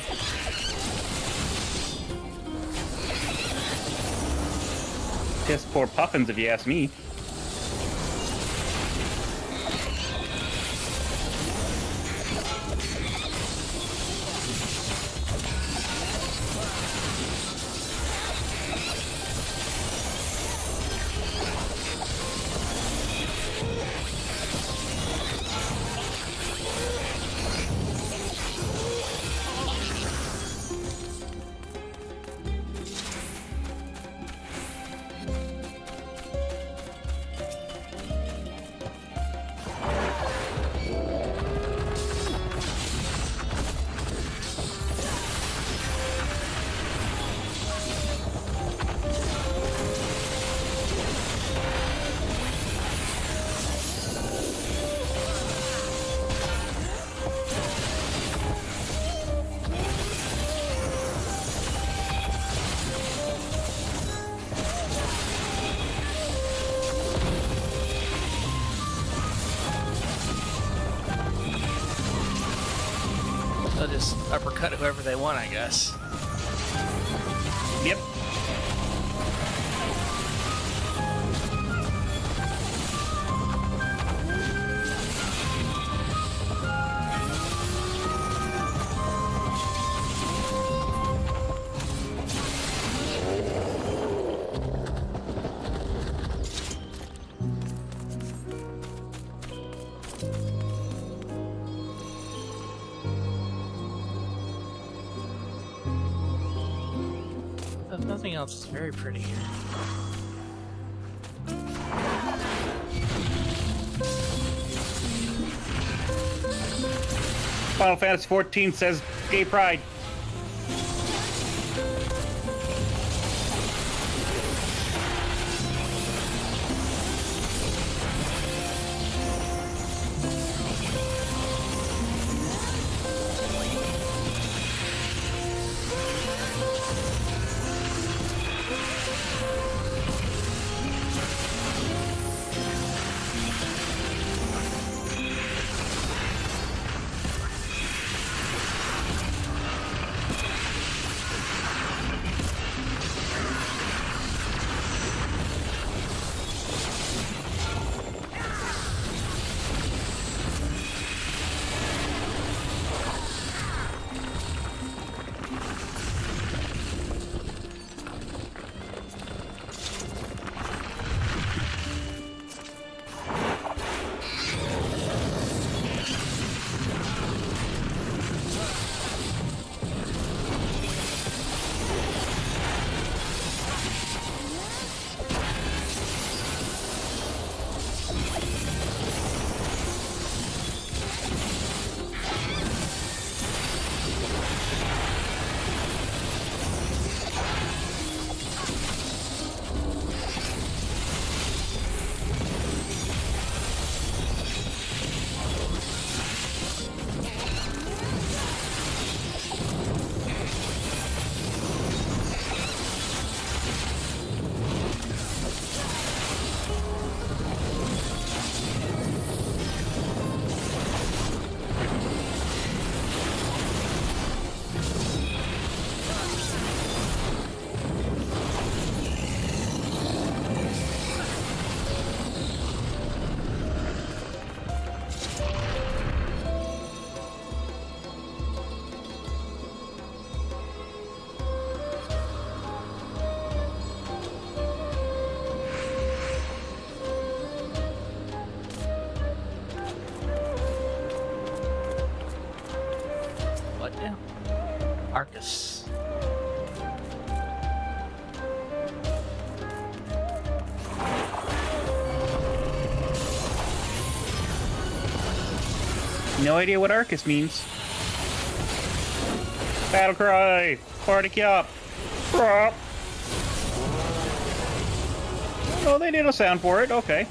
Piss poor puffins, if you ask me. They'll just uppercut whoever they want, I guess. Yep. If nothing else, it's very pretty here. Final Fantasy 14 says gay pride. What now? Arcus. No idea what Arcus means. Battle cry! Party up! Oh, they did a sound for it. Okay.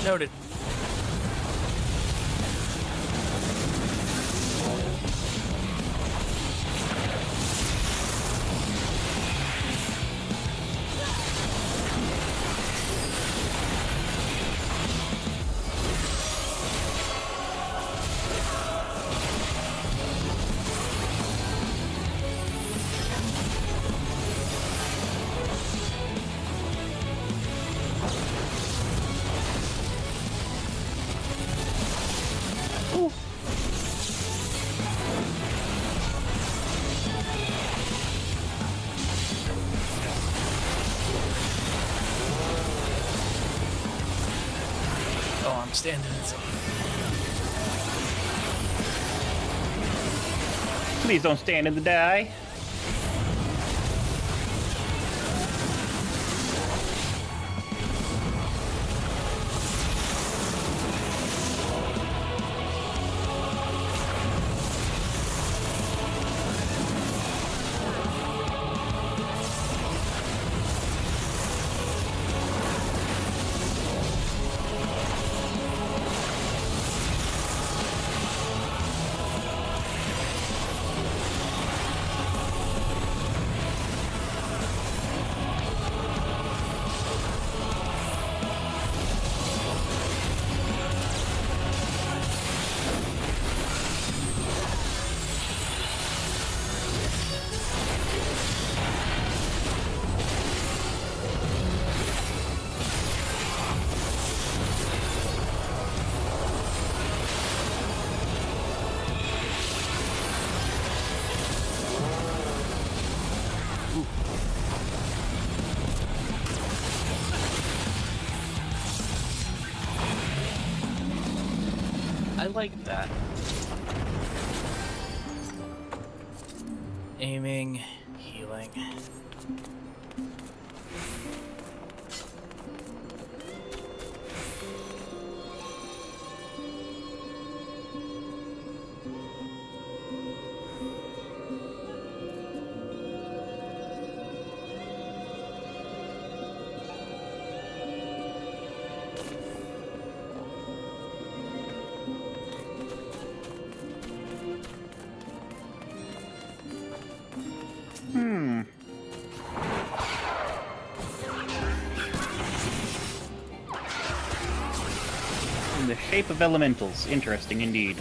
Noted. Oh, I'm standing inside. Please don't stand in the die. like that. Aiming, healing. In the shape of elementals. Interesting indeed.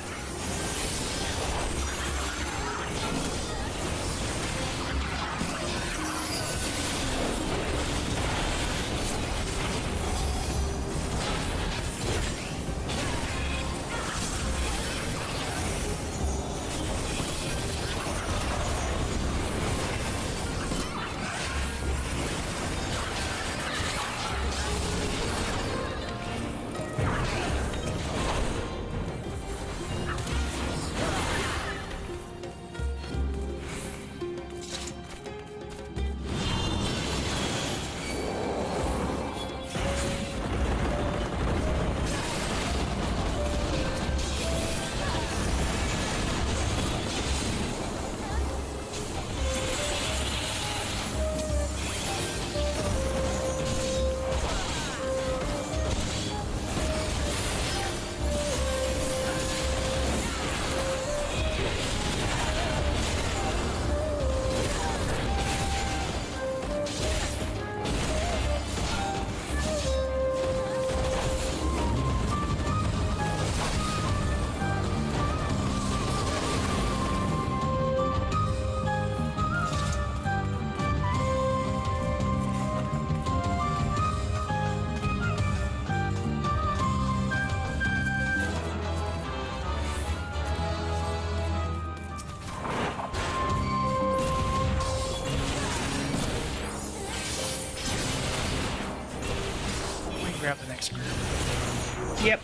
Grab the next group. Yep.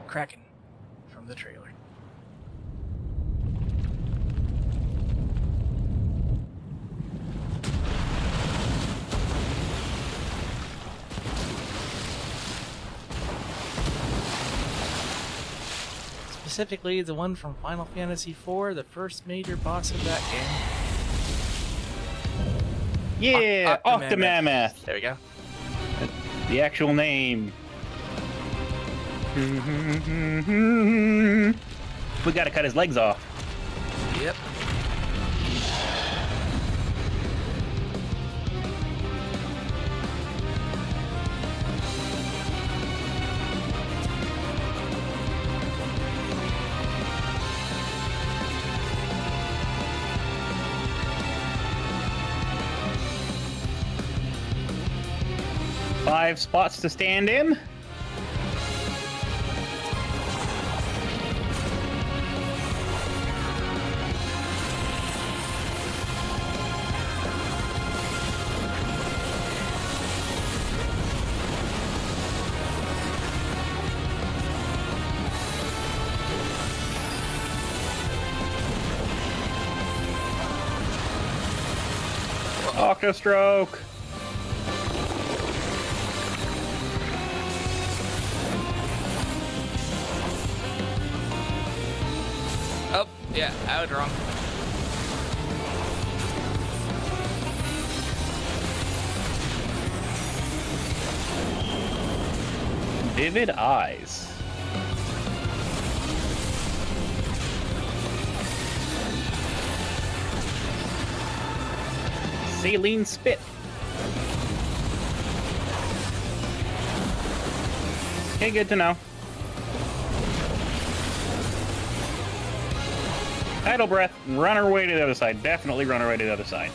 Kraken from the trailer. Specifically, the one from Final Fantasy IV, the first major boss of that game. Yeah, Octomammoth. There we go. The actual name. We gotta cut his legs off. Yep. Five spots to stand in. Octostroke! Oh, yeah, I was wrong. Vivid eyes. Saline spit. Okay, good to know. Tidal breath, run our way to the other side. Definitely run our way to the other side.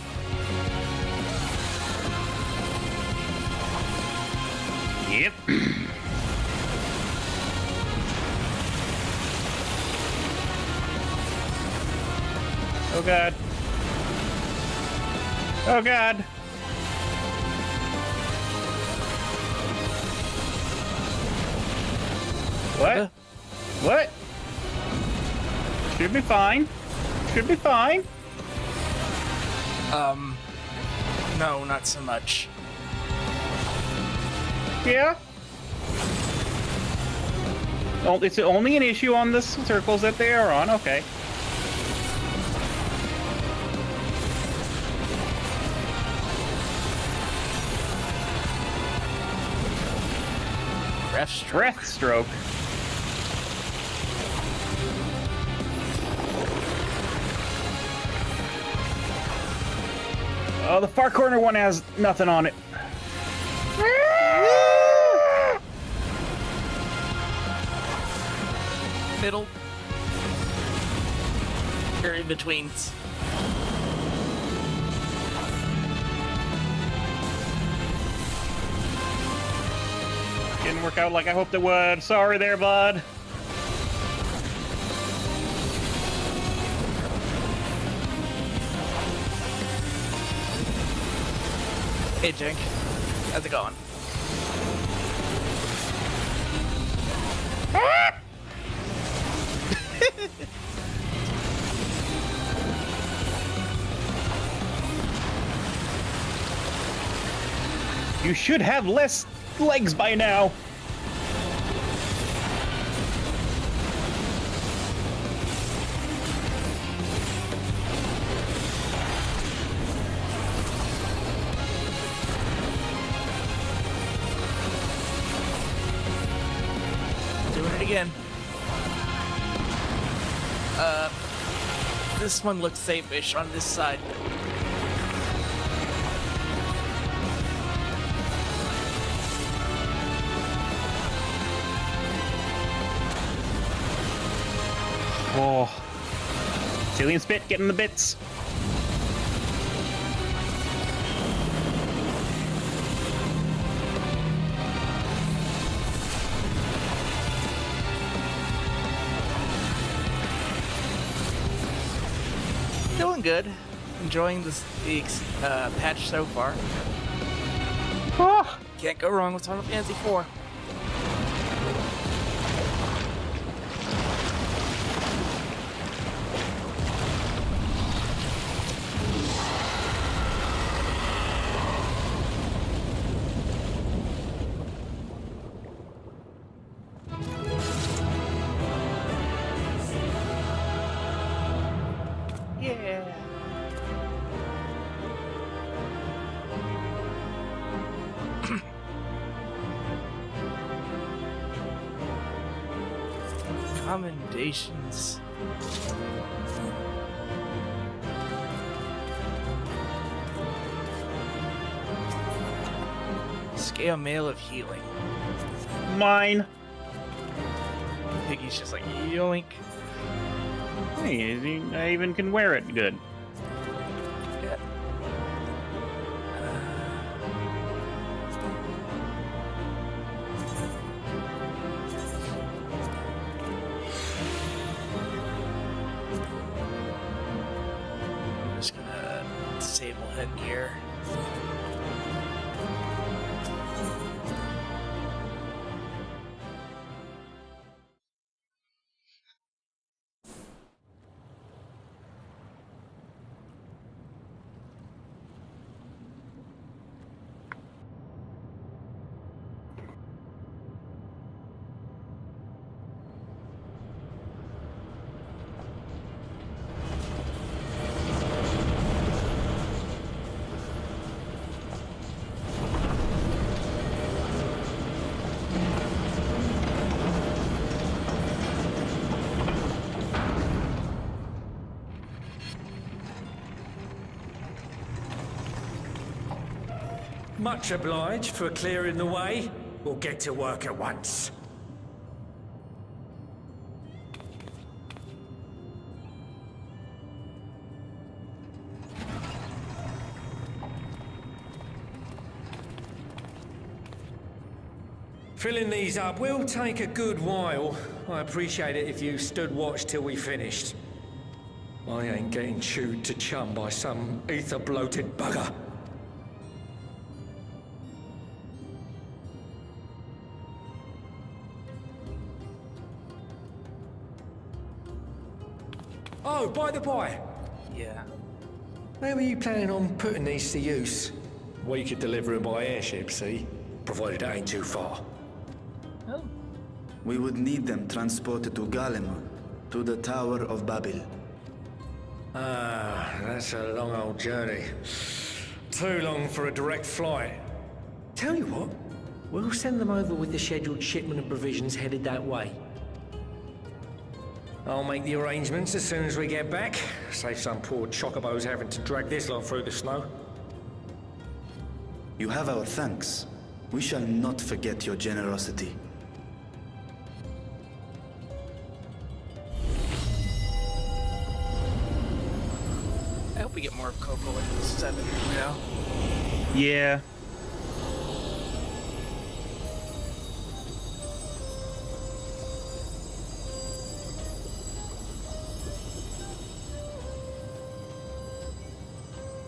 Yep. Oh god. Oh god. What? What? Should be fine. Should be fine. No, not so much. Yeah? Oh, it's only an issue on the circles that they are on, okay. Breath stroke. Oh, the far corner one has nothing on it. Middle. Or in betweens. Didn't work out like I hoped it would. Sorry there, bud. Hey, Jink. How's it going? You should have less legs by now. Doing it again. This one looks safe-ish on this side. Oh. Cillian Spit getting the bits. Doing good. Enjoying the patch so far. Oh. Can't go wrong with Final Fantasy IV. Yeah. Commendations. Scale mail of healing. Mine. Iggy's just like, yoink. Hey, I even can wear it good. Yeah. I'm just gonna disable headgear. Much obliged for clearing the way. We'll get to work at once. Filling these up will take a good while. I appreciate it if you stood watch till we finished. I ain't getting chewed to chum by some ether-bloated bugger. Oh, by the by, Yeah. where were you planning on putting these to use? We could deliver them by airship, see? Provided it ain't too far. Oh. We would need them transported to Garlemald, to the Tower of Babel. Ah, that's a long old journey. Too long for a direct flight. Tell you what, we'll send them over with the scheduled shipment of provisions headed that way. I'll make the arrangements as soon as we get back. Save some poor chocobos having to drag this lot through the snow. You have our thanks. We shall not forget your generosity. I hope we get more of Coco into the 7, you know? Yeah.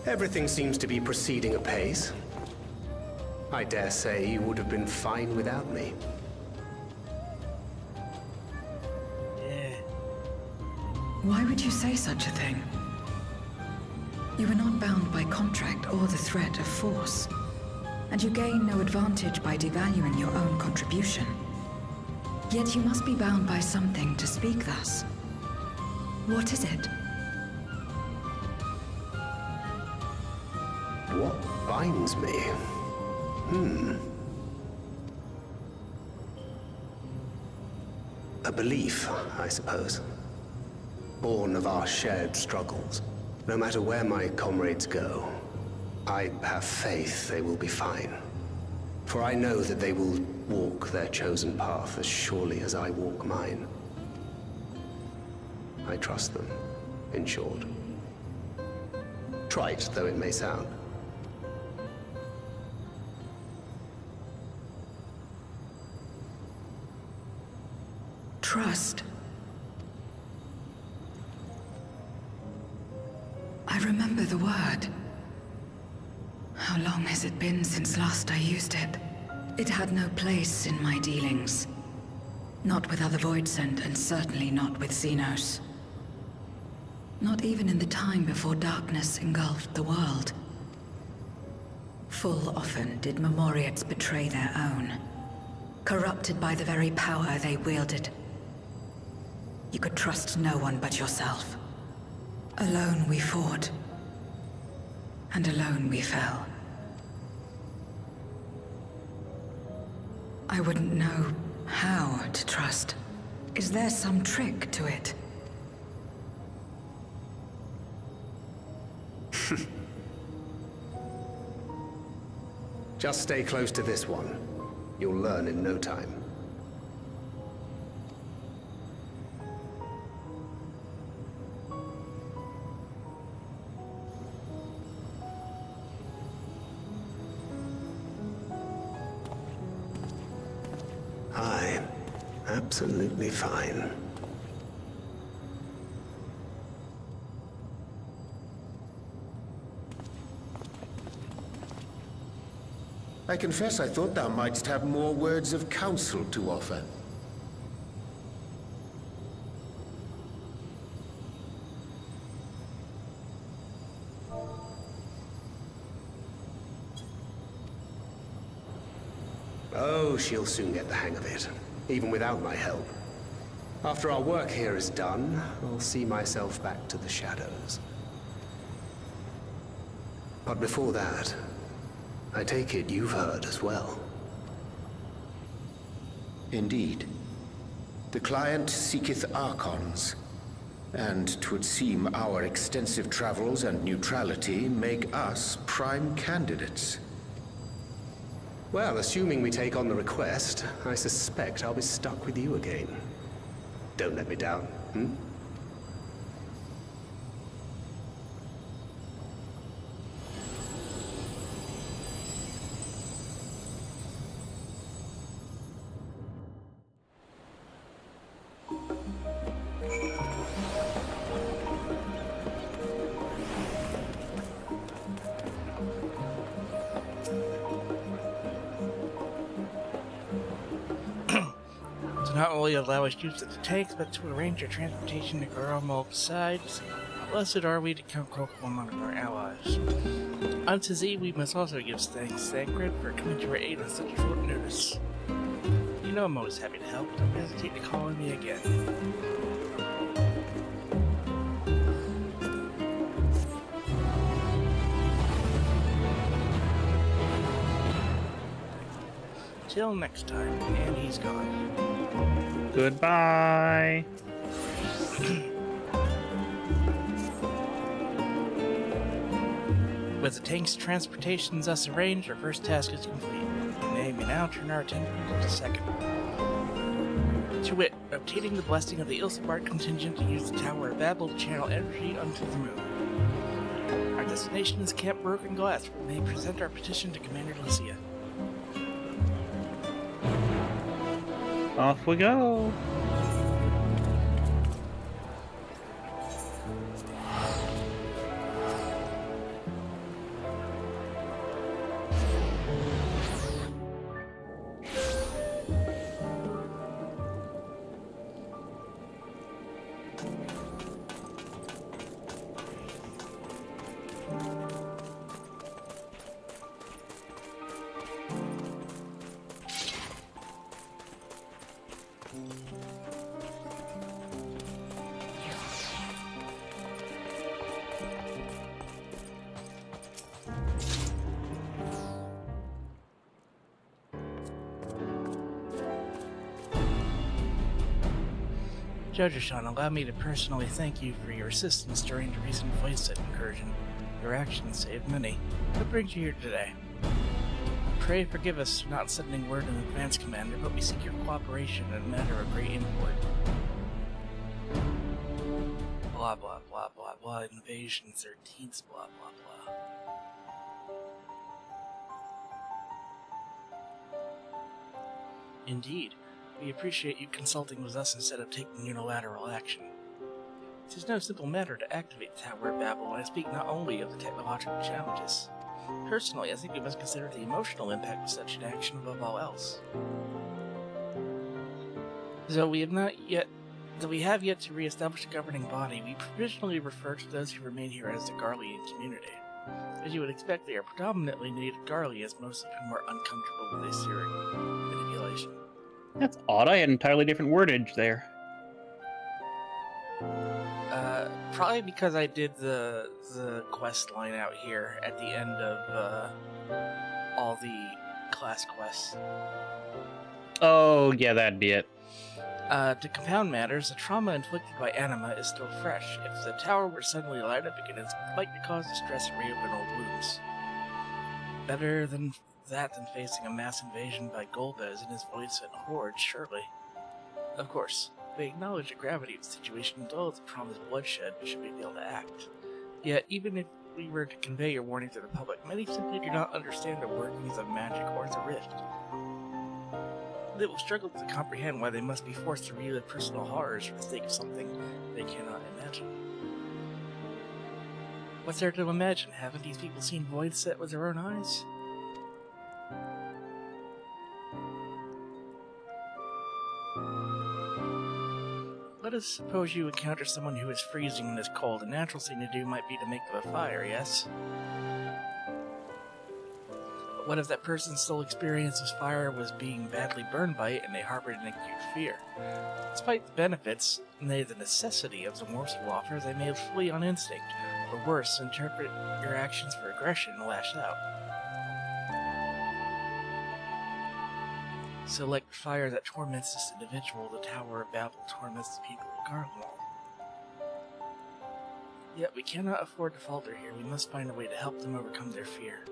Everything seems to be proceeding apace. I dare say you would have been fine without me. Yeah. Why would you say such a thing? You are not bound by contract or the threat of force, and you gain no advantage by devaluing your own contribution. Yet you must be bound by something to speak thus. What is it? What binds me? A belief, I suppose. Born of our shared struggles. No matter where my comrades go, I have faith they will be fine. For I know that they will walk their chosen path as surely as I walk mine. I trust them, in short. Trite though it may sound. Trust. I remember the word. How long has it been since last I used it? It had no place in my dealings. Not with other Voidsent, and certainly not with Xenos. Not even in the time before darkness engulfed the world. Full often did Memoriates betray their own, corrupted by the very power they wielded. You could trust no one but yourself. Alone we fought, and alone we fell. I wouldn't know how to trust. Is there some trick to it? Just stay close to this one. You'll learn in no time. Aye, absolutely fine. I confess I thought thou mightst have more words of counsel to offer. Oh, she'll soon get the hang of it, even without my help. After our work here is done, I'll see myself back to the shadows. But before that, I take it you've heard as well. Indeed. The client seeketh Archons, and 'twould seem our extensive travels and neutrality make us prime candidates. Well, assuming we take on the request, I suspect I'll be stuck with you again. Don't let me down, hmm? Not only allow us use of the tanks, but to arrange our transportation to Garamo. Besides, blessed are we to count Kokomo among our allies. Unto thee we must also give thanks, Sacred, for coming to our aid on such short notice. You know I'm always happy to help. Don't hesitate to call on me again. Till next time, and he's gone. Goodbye. With the tank's transportation thus arranged, our first task is complete. We may now turn our attention to the second. To wit, obtaining the blessing of the Ilsabard contingent to use the Tower of Babel to channel energy onto the moon. Our destination is Camp Broken Glass, where we may present our petition to Commander Lucia. Off we go. Judge Sean, allow me to personally thank you for your assistance during the recent Voice-Set incursion. Your actions saved many. What brings you here today? Pray forgive us for not sending word in advance, Commander, but we seek your cooperation in a matter of great import. Blah blah blah blah blah, Invasion 13th, blah blah blah. Indeed. We appreciate you consulting with us instead of taking unilateral action. It is no simple matter to activate the Tower of Babel, and I speak not only of the technological challenges. Personally, I think we must consider the emotional impact of such an action above all else. Though we have yet to re-establish a governing body, we provisionally refer to those who remain here as the Garlean community. As you would expect, they are predominantly native Garleans, most of whom are uncomfortable with Assyrian manipulation. That's odd. I had entirely different wordage there. Probably because I did the quest line out here at the end of all the class quests. Oh, yeah, that'd be it. To compound matters, the trauma inflicted by anima is still fresh. If the tower were suddenly light up again, it's likely to cause distress and reopen old wounds. Better than that than facing a mass invasion by Golbez and his Voice-Set horde, surely. Of course, we acknowledge the gravity of the situation and all the promised bloodshed should we be able to act. Yet, even if we were to convey your warning to the public, many simply do not understand the workings of magic or the rift. They will struggle to comprehend why they must be forced to relive personal horrors for the sake of something they cannot imagine. What's there to imagine? Haven't these people seen Voice-Set with their own eyes? Let us suppose you encounter someone who is freezing in this cold. The natural thing to do might be to make them a fire, yes? But what if that person's sole experience with fire was being badly burned by it and they harbored an acute fear? Despite the benefits, nay, the necessity of the warmth you offer, they may flee on instinct, or worse, interpret your actions for aggression and lash out. So like the fire that torments this individual, the Tower of Babel torments the people of Garlemald. Yet we cannot afford to falter here. We must find a way to help them overcome their fear.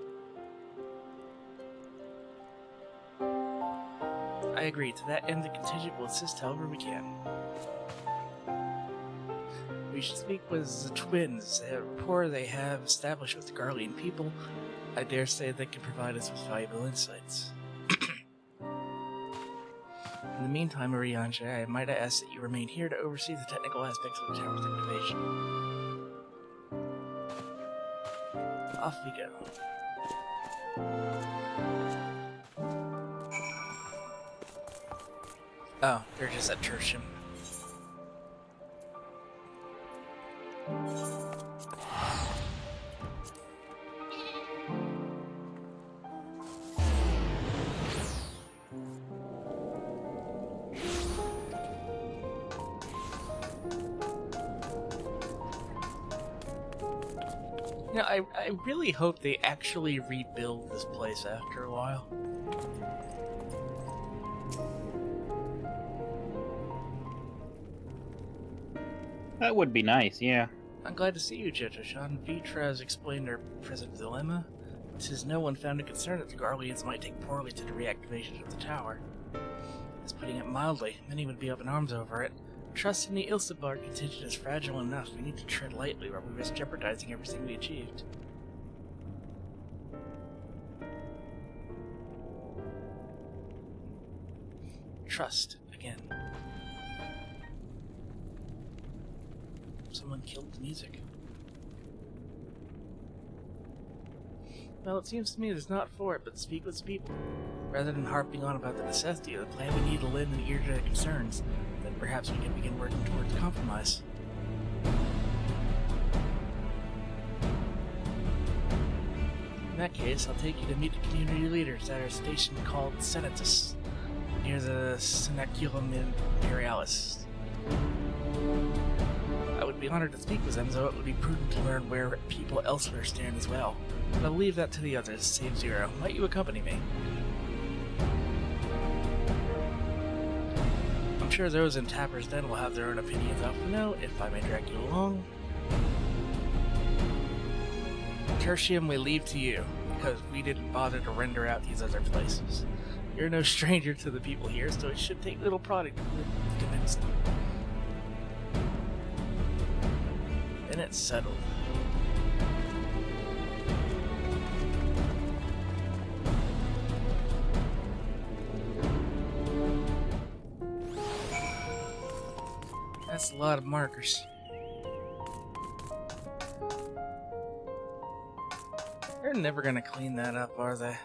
agree. To that end, the contingent will assist however we can. We should speak with the twins. A rapport they have established with the Garlean people. I dare say they can provide us with valuable insights. In the meantime, Maria and Jaye, I might ask that you remain here to oversee the technical aspects of the tower's activation. Off we go. Oh, they're just at Tertium. You know, I really hope they actually rebuild this place after a while. That would be nice, yeah. I'm glad to see you, Jetoshan. Vitra has explained our present dilemma. It says no one found it concerned that the Garleans might take poorly to the reactivation of the tower. As putting it mildly, many would be up in arms over it. Trust in the Ilsabard contingent is fragile enough. We need to tread lightly or we risk jeopardizing everything we achieved. Trust, again. Someone killed the music. Well, it seems to me there's not for it, but speak with people. Rather than harping on about the necessity of the plan, we need to lend an ear to their concerns. Then perhaps we can begin working towards a compromise. In that case, I'll take you to meet the community leaders at our station called Senatus, near the Senaculum Imperialis. I would be honored to speak with them, though it would be prudent to learn where people elsewhere stand as well. But I'll leave that to the others, save Zero. Might you accompany me? I'm sure those in Tapper's Den will have their own opinions of now, if I may drag you along. Tertium we leave to you, because we didn't bother to render out these other places. You're no stranger to the people here, so it should take little prodding to convince them. Then it's settled. That's a lot of markers. They're never gonna clean that up, are they?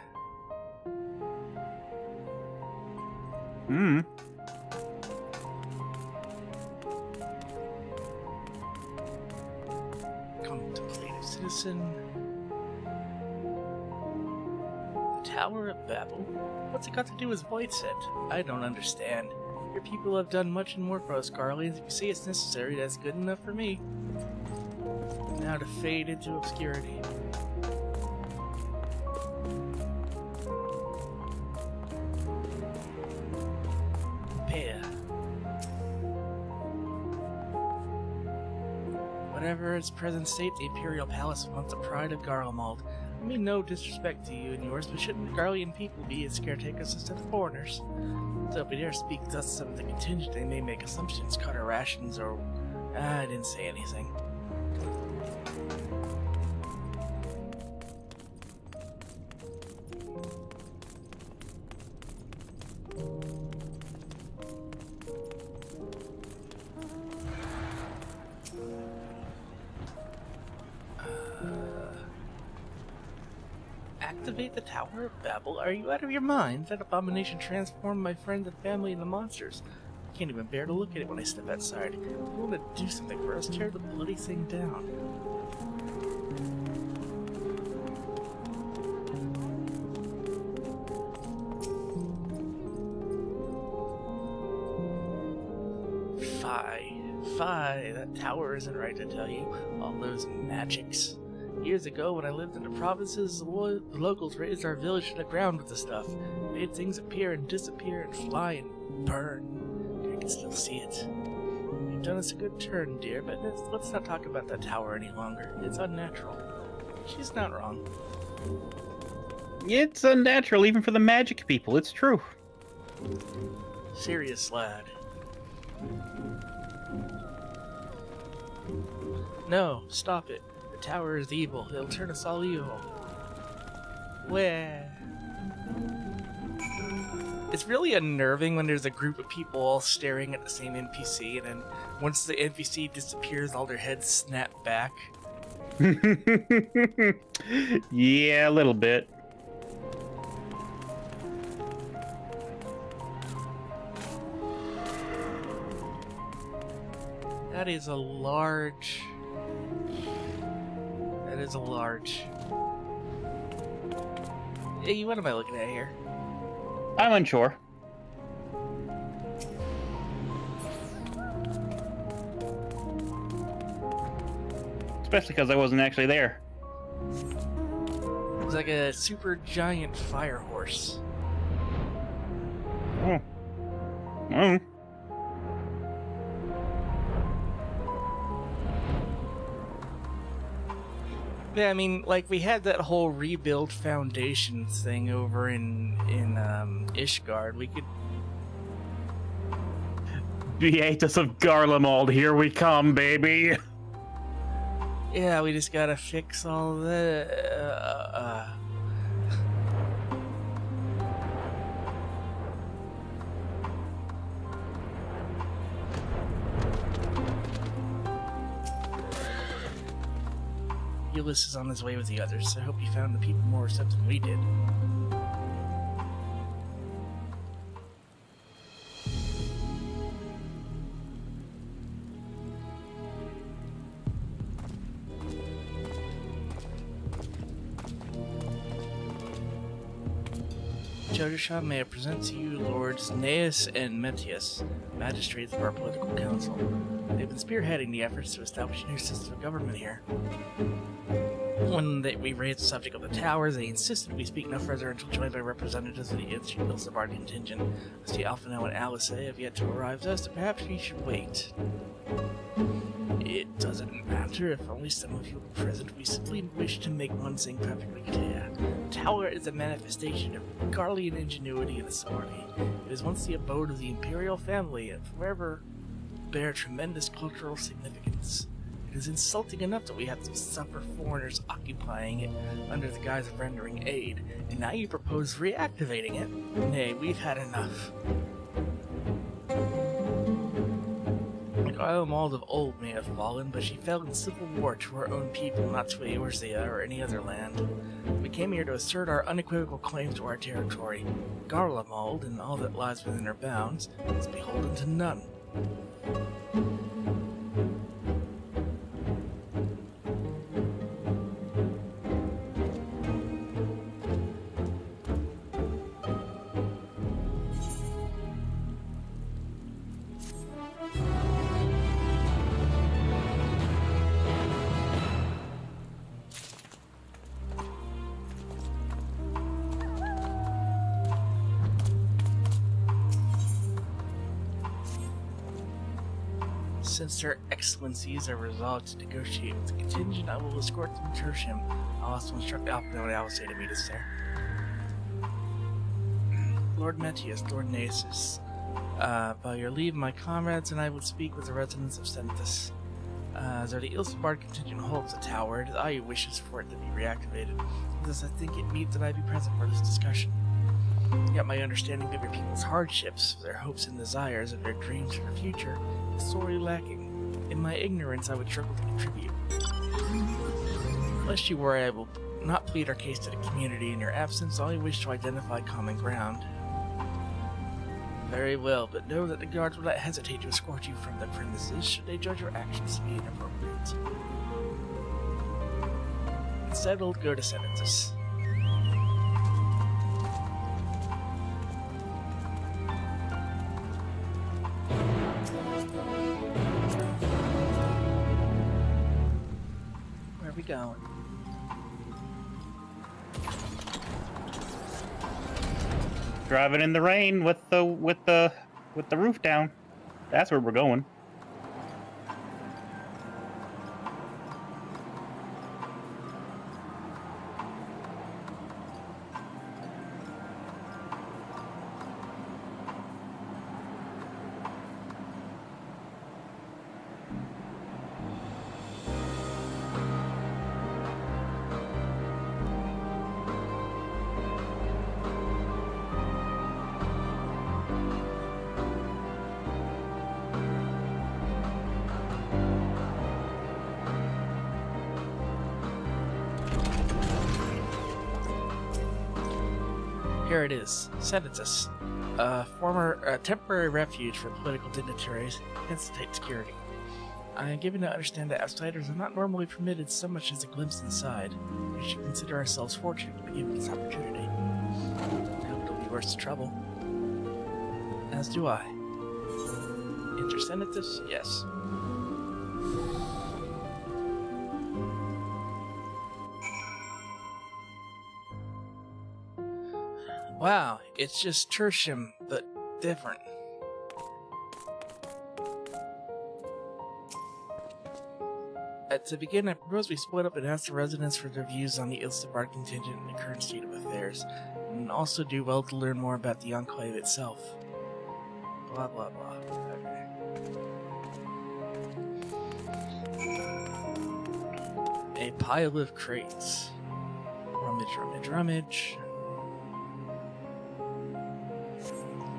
Contemplative citizen. The Tower of Babel? What's it got to do with Voidset? I don't understand. Your people have done much and more for us, Garleans. If you say it's necessary, that's good enough for me. Now to fade into obscurity. Pair. Whatever its present state, the Imperial Palace was once the pride of Garlemald. I mean no disrespect to you and yours, but shouldn't the Garlean people be its caretakers instead of foreigners? So if we dare speak thus of the contingent, they may make assumptions, cut our rations, or... I didn't say anything. Activate the Tower of Babel? Are you out of your mind? That abomination transformed my friends and family into monsters. I can't even bear to look at it when I step outside. If you want to do something for us, tear the bloody thing down. Fie, that tower isn't right to tell you. All those magics. Years ago, when I lived in the provinces, the locals raised our village to the ground with the stuff. Made things appear and disappear and fly and burn. I can still see it. You've done us a good turn, dear, but let's not talk about that tower any longer. It's unnatural. She's not wrong. It's unnatural even for the magic people, it's true. Serious lad. No, stop it. The tower is evil. It'll turn us all evil. Wah. It's really unnerving when there's a group of people all staring at the same NPC, and then once the NPC disappears, all their heads snap back. Yeah, a little bit. That is a large... That is a large... Hey, what am I looking at here? I'm unsure. Especially because I wasn't actually there. It's like a super giant fire horse. Oh. Oh. Yeah, I mean, like, we had that whole rebuild foundation thing over in Ishgard. We could... Beatus of Garlemald, here we come, baby! Yeah, we just gotta fix all the... Ulysses is on his way with the others, so I hope he found the people more receptive than we did. Jodisha, may I present to you Lords Naeus and Metius, magistrates of our political council. They've been spearheading the efforts to establish a new system of government here. When we raised the subject of the towers, they insisted we speak no further until joined by representatives of the XIV contingent. As the Alphano and Alice have yet to arrive to us, so perhaps we should wait. It doesn't matter if only some of you are present. We simply wish to make one thing perfectly clear. The tower is a manifestation of Garlean ingenuity and authority. It is once the abode of the imperial family and forever bear tremendous cultural significance. It is insulting enough that we have to suffer foreigners occupying it under the guise of rendering aid, and now you propose reactivating it? Nay, we've had enough. Garlemald of old may have fallen, but she fell in civil war to her own people, not to Eorzea or any other land. We came here to assert our unequivocal claim to our territory. Garlemald, and all that lies within her bounds, is beholden to none. Since their excellencies are resolved to negotiate with the contingent, I will escort them to Tertium. I'll also instruct Alphino and Alice to meet us there. Lord Metius, Lord Nasus, by your leave, my comrades and I would speak with the residents of Senthus. As the Ilsebard contingent holds the tower, it is I who wishes for it to be reactivated. Thus, I think it meet that I be present for this discussion. Yet my understanding of your people's hardships, their hopes and desires, of their dreams for the future, is sorely lacking. In my ignorance, I would struggle to contribute. Lest you worry, I will not plead our case to the community in your absence. I only wish to identify common ground. Very well, but know that the guards will not hesitate to escort you from the premises should they judge your actions to be inappropriate. Instead, we'll go to Senthus. Where are we going? Driving in the rain with the roof down. That's where we're going. Here it is. Senatus, a temporary refuge for political dignitaries and state security. I am given to understand that outsiders are not normally permitted so much as a glimpse inside. We should consider ourselves fortunate to be given this opportunity. I hope it'll be worth the trouble. As do I. Enter Senatus? Yes. Wow, it's just tertium, but different. To begin, I propose we split up and ask the residents for their views on the Ilstibard contingent and the current state of affairs, and also do well to learn more about the Enclave itself. Blah blah blah. Okay. A pile of crates. Rummage, rummage, rummage.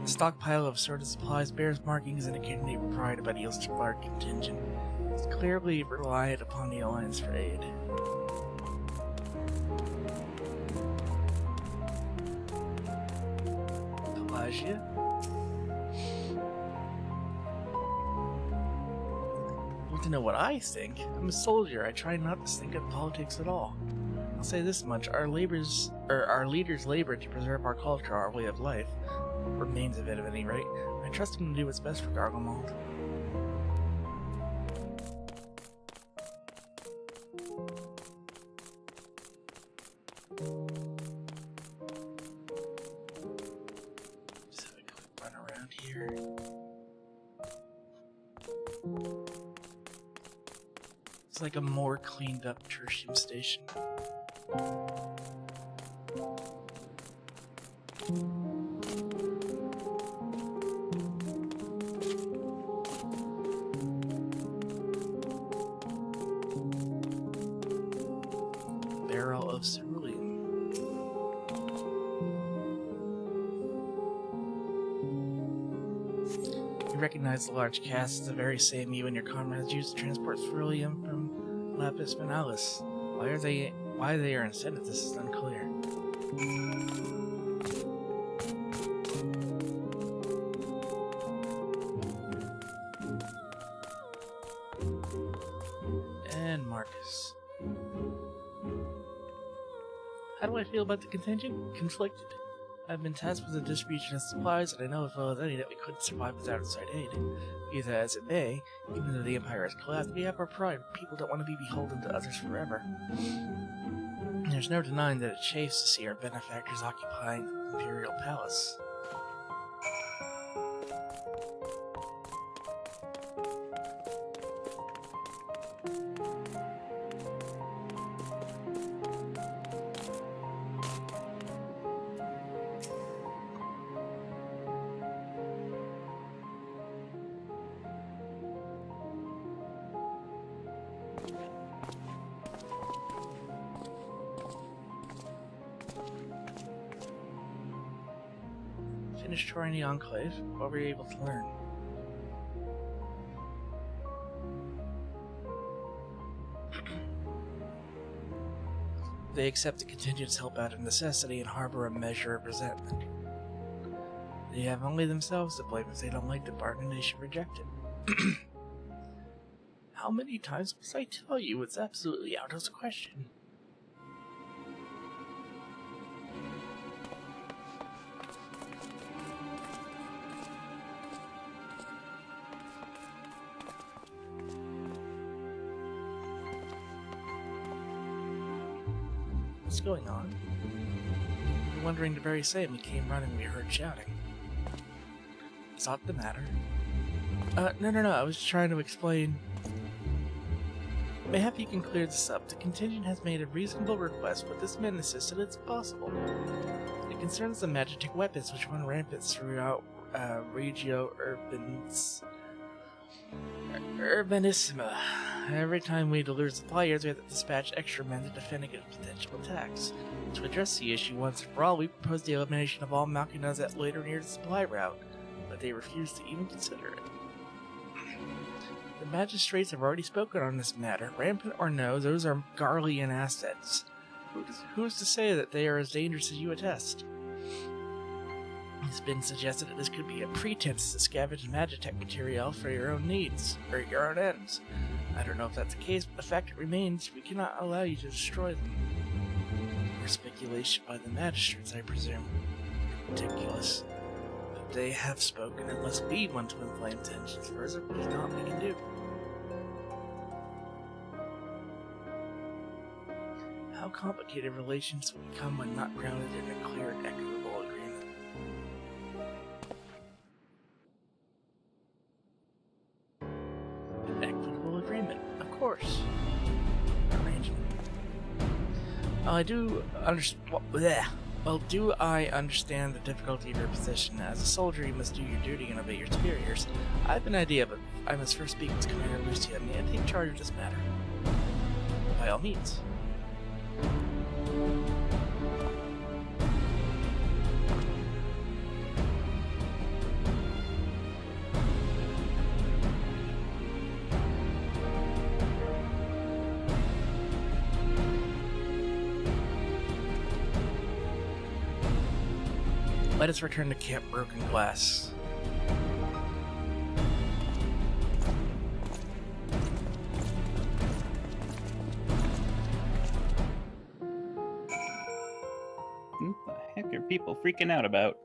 A stockpile of assorted supplies bears markings indicating they were provided by the Ilstibard contingent. It's clearly reliant upon the Alliance for aid. Pelagia? Want to know what I think? I'm a soldier. I try not to think of politics at all. I'll say this much: our leaders labor to preserve our culture, our way of life. Remains of it, at any rate. I trust them to do what's best for Garlemald. Just have a quick run around here. It's like a more cleaned up tertium station. Barrel of cerulean. You recognize the large cast as the very same you and your comrades used to transport cerulean from Lapis Finalis. Why they are in Senatus is unclear. And Marcus. How do I feel about the contingent? Conflicted. I've been tasked with the distribution of supplies, and I know as well as any that we couldn't survive without outside aid. Be that as it may, even though the Empire has collapsed, we have our pride. People don't want to be beholden to others forever. There's no denying that it chafes to see our benefactors occupying the Imperial Palace. Finished touring the Enclave. What were you able to learn? They accept the contingent's help out of necessity and harbor a measure of resentment. They have only themselves to blame if they don't like the bargain. They should reject it. How many times must I tell you it's absolutely out of the question? What's going on? We were wondering the very same. We came running, we heard shouting. Is that the matter? No, I was just trying to explain. Mayhap you can clear this up. The contingent has made a reasonable request, but this man insisted it's impossible. It concerns the magic weapons which run rampant throughout Regio Urbanissima. Every time we deliver supplies, we have to dispatch extra men to defend against potential attacks. To address the issue once and for all, we propose the elimination of all Malkinas that later near the supply route, but they refuse to even consider it. The magistrates have already spoken on this matter. Rampant or no, those are Garlean assets. Who's to say that they are as dangerous as you attest? It's been suggested that this could be a pretense to scavenge magitech material for your own needs, or your own ends. I don't know if that's the case, but the fact remains we cannot allow you to destroy them. More speculation by the magistrates, I presume. Ridiculous. But they have spoken, and must be one to inflame tensions. Further, there's not we can do. How complicated relations will become when not grounded in a clear and equitable agreement. An equitable agreement, of course. Arrangement. I do understand. Well, do I understand the difficulty of your position? As a soldier, you must do your duty and obey your superiors. I have an idea, but I must first speak with Commander Lucia. May I take charge of this matter? By all means. Let us return to Camp Broken Glass. What the heck are people freaking out about?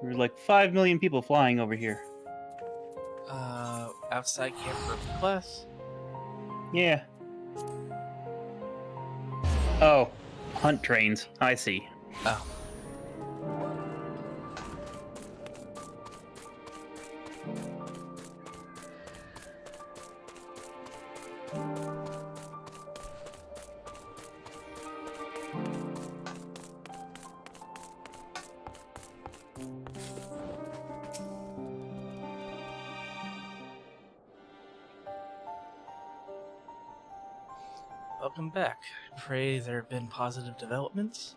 There's like 5 million people flying over here. Outside Camp Broken Glass? Yeah. Oh, hunt trains. I see. Oh. Welcome back. Pray there have been positive developments?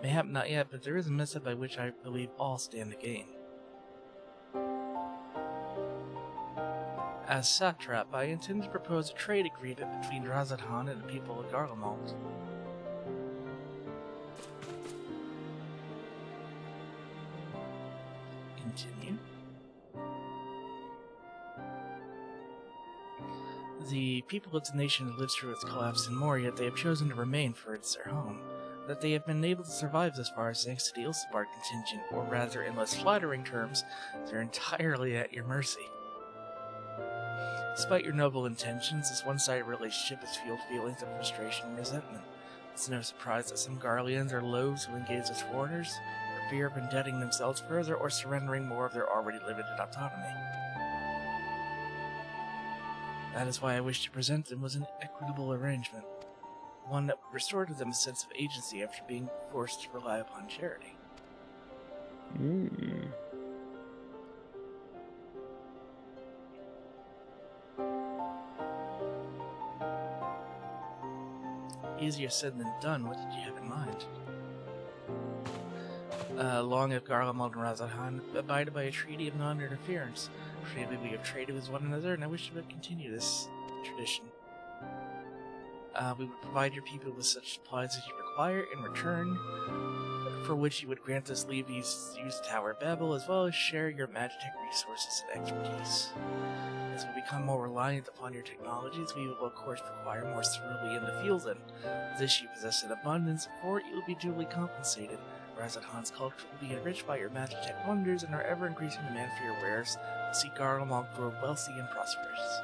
Mayhap not yet, but there is a method by which I believe all stand to gain. As satrap, I intend to propose a trade agreement between Razadhan and the people of Garlemald. Continue. The people of the nation have lived through its collapse and more, yet they have chosen to remain, for it's their home. That they have been able to survive this far is thanks to the Ilsebard contingent, or rather, in less flattering terms, they're entirely at your mercy. Despite your noble intentions, this one-sided relationship has fueled feelings of frustration and resentment. It's no surprise that some Garleans are loath to engage with foreigners, for fear of indebting themselves further or surrendering more of their already limited autonomy. That is why I wish to present them with an equitable arrangement. One that would restore to them a sense of agency after being forced to rely upon charity. Easier said than done. What did you have in mind? Long have Garlemald and Razadhan abided by a treaty of non-interference. Freely we have traded with one another, and I wish to continue this tradition. We would provide your people with such supplies as you require in return, for which you would grant us leave to use Tower Babel, as well as share your magitech resources and expertise. As we become more reliant upon your technologies, we will of course require more cerulean to fuel them. This you possess in abundance, for you will be duly compensated. Razadhan's culture will be enriched by your magitech wonders, and our ever-increasing demand for your wares will see Garlemald grow wealthy and prosperous.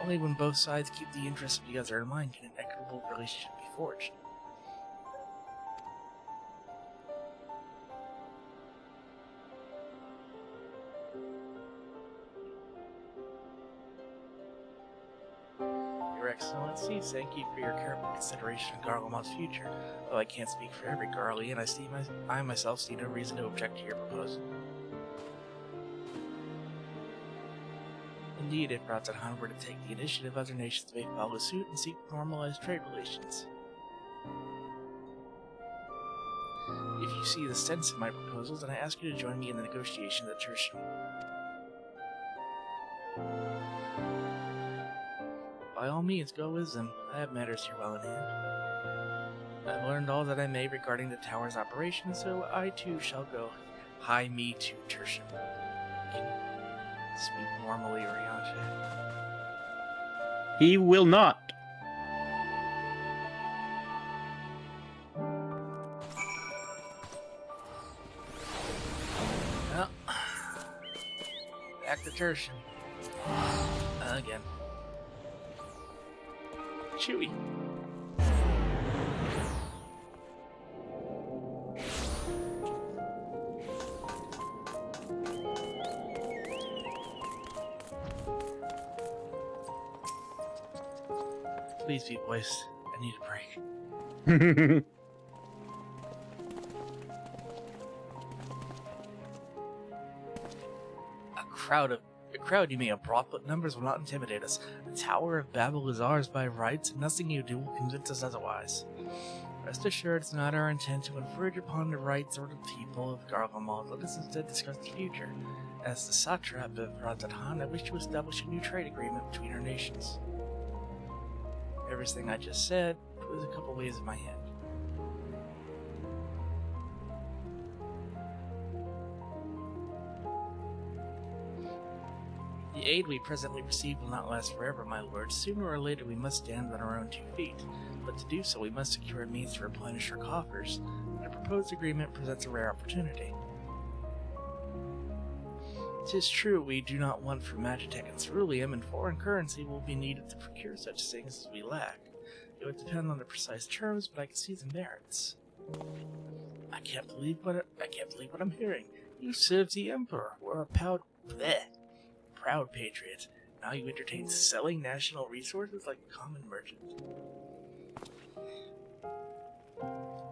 Only when both sides keep the interests of the other in mind can an equitable relationship be forged. Your Excellency, thank you for your careful consideration of Garlemald's future. Though I can't speak for every Garlean, I myself see no reason to object to your proposal. Indeed, if Razadhan were to take the initiative, other nations may follow suit and seek normalized trade relations. If you see the sense of my proposals, then I ask you to join me in the negotiations at Tertium. By all means, go with them. I have matters here well in hand. I've learned all that I may regarding the tower's operation, so I too shall go. Hie me to Tertium. Can you speak normally, Orianche? He will not. Well, back to Tertium. Again. Chewy. Please be voiced. I need a break. A crowd you may have brought, but numbers will not intimidate us. The Tower of Babel is ours by rights, and nothing you do will convince us otherwise. Rest assured, it's not our intent to infringe upon the rights of the people of Garlemald. Let us instead discuss the future. As the satrap of Radhan, I wish to establish a new trade agreement between our nations. Everything I just said was a couple ways in my hand. The aid we presently receive will not last forever, my lord. Sooner or later we must stand on our own 2 feet, but to do so we must secure a means to replenish our coffers. The proposed agreement presents a rare opportunity. 'Tis true we do not want for Magitech and Ceruleum, and foreign currency will be needed to procure such things as we lack. It would depend on the precise terms, but I can see the merits. I can't believe what I'm hearing. You served the Emperor, were a proud patriot. Now you entertain selling national resources like a common merchant.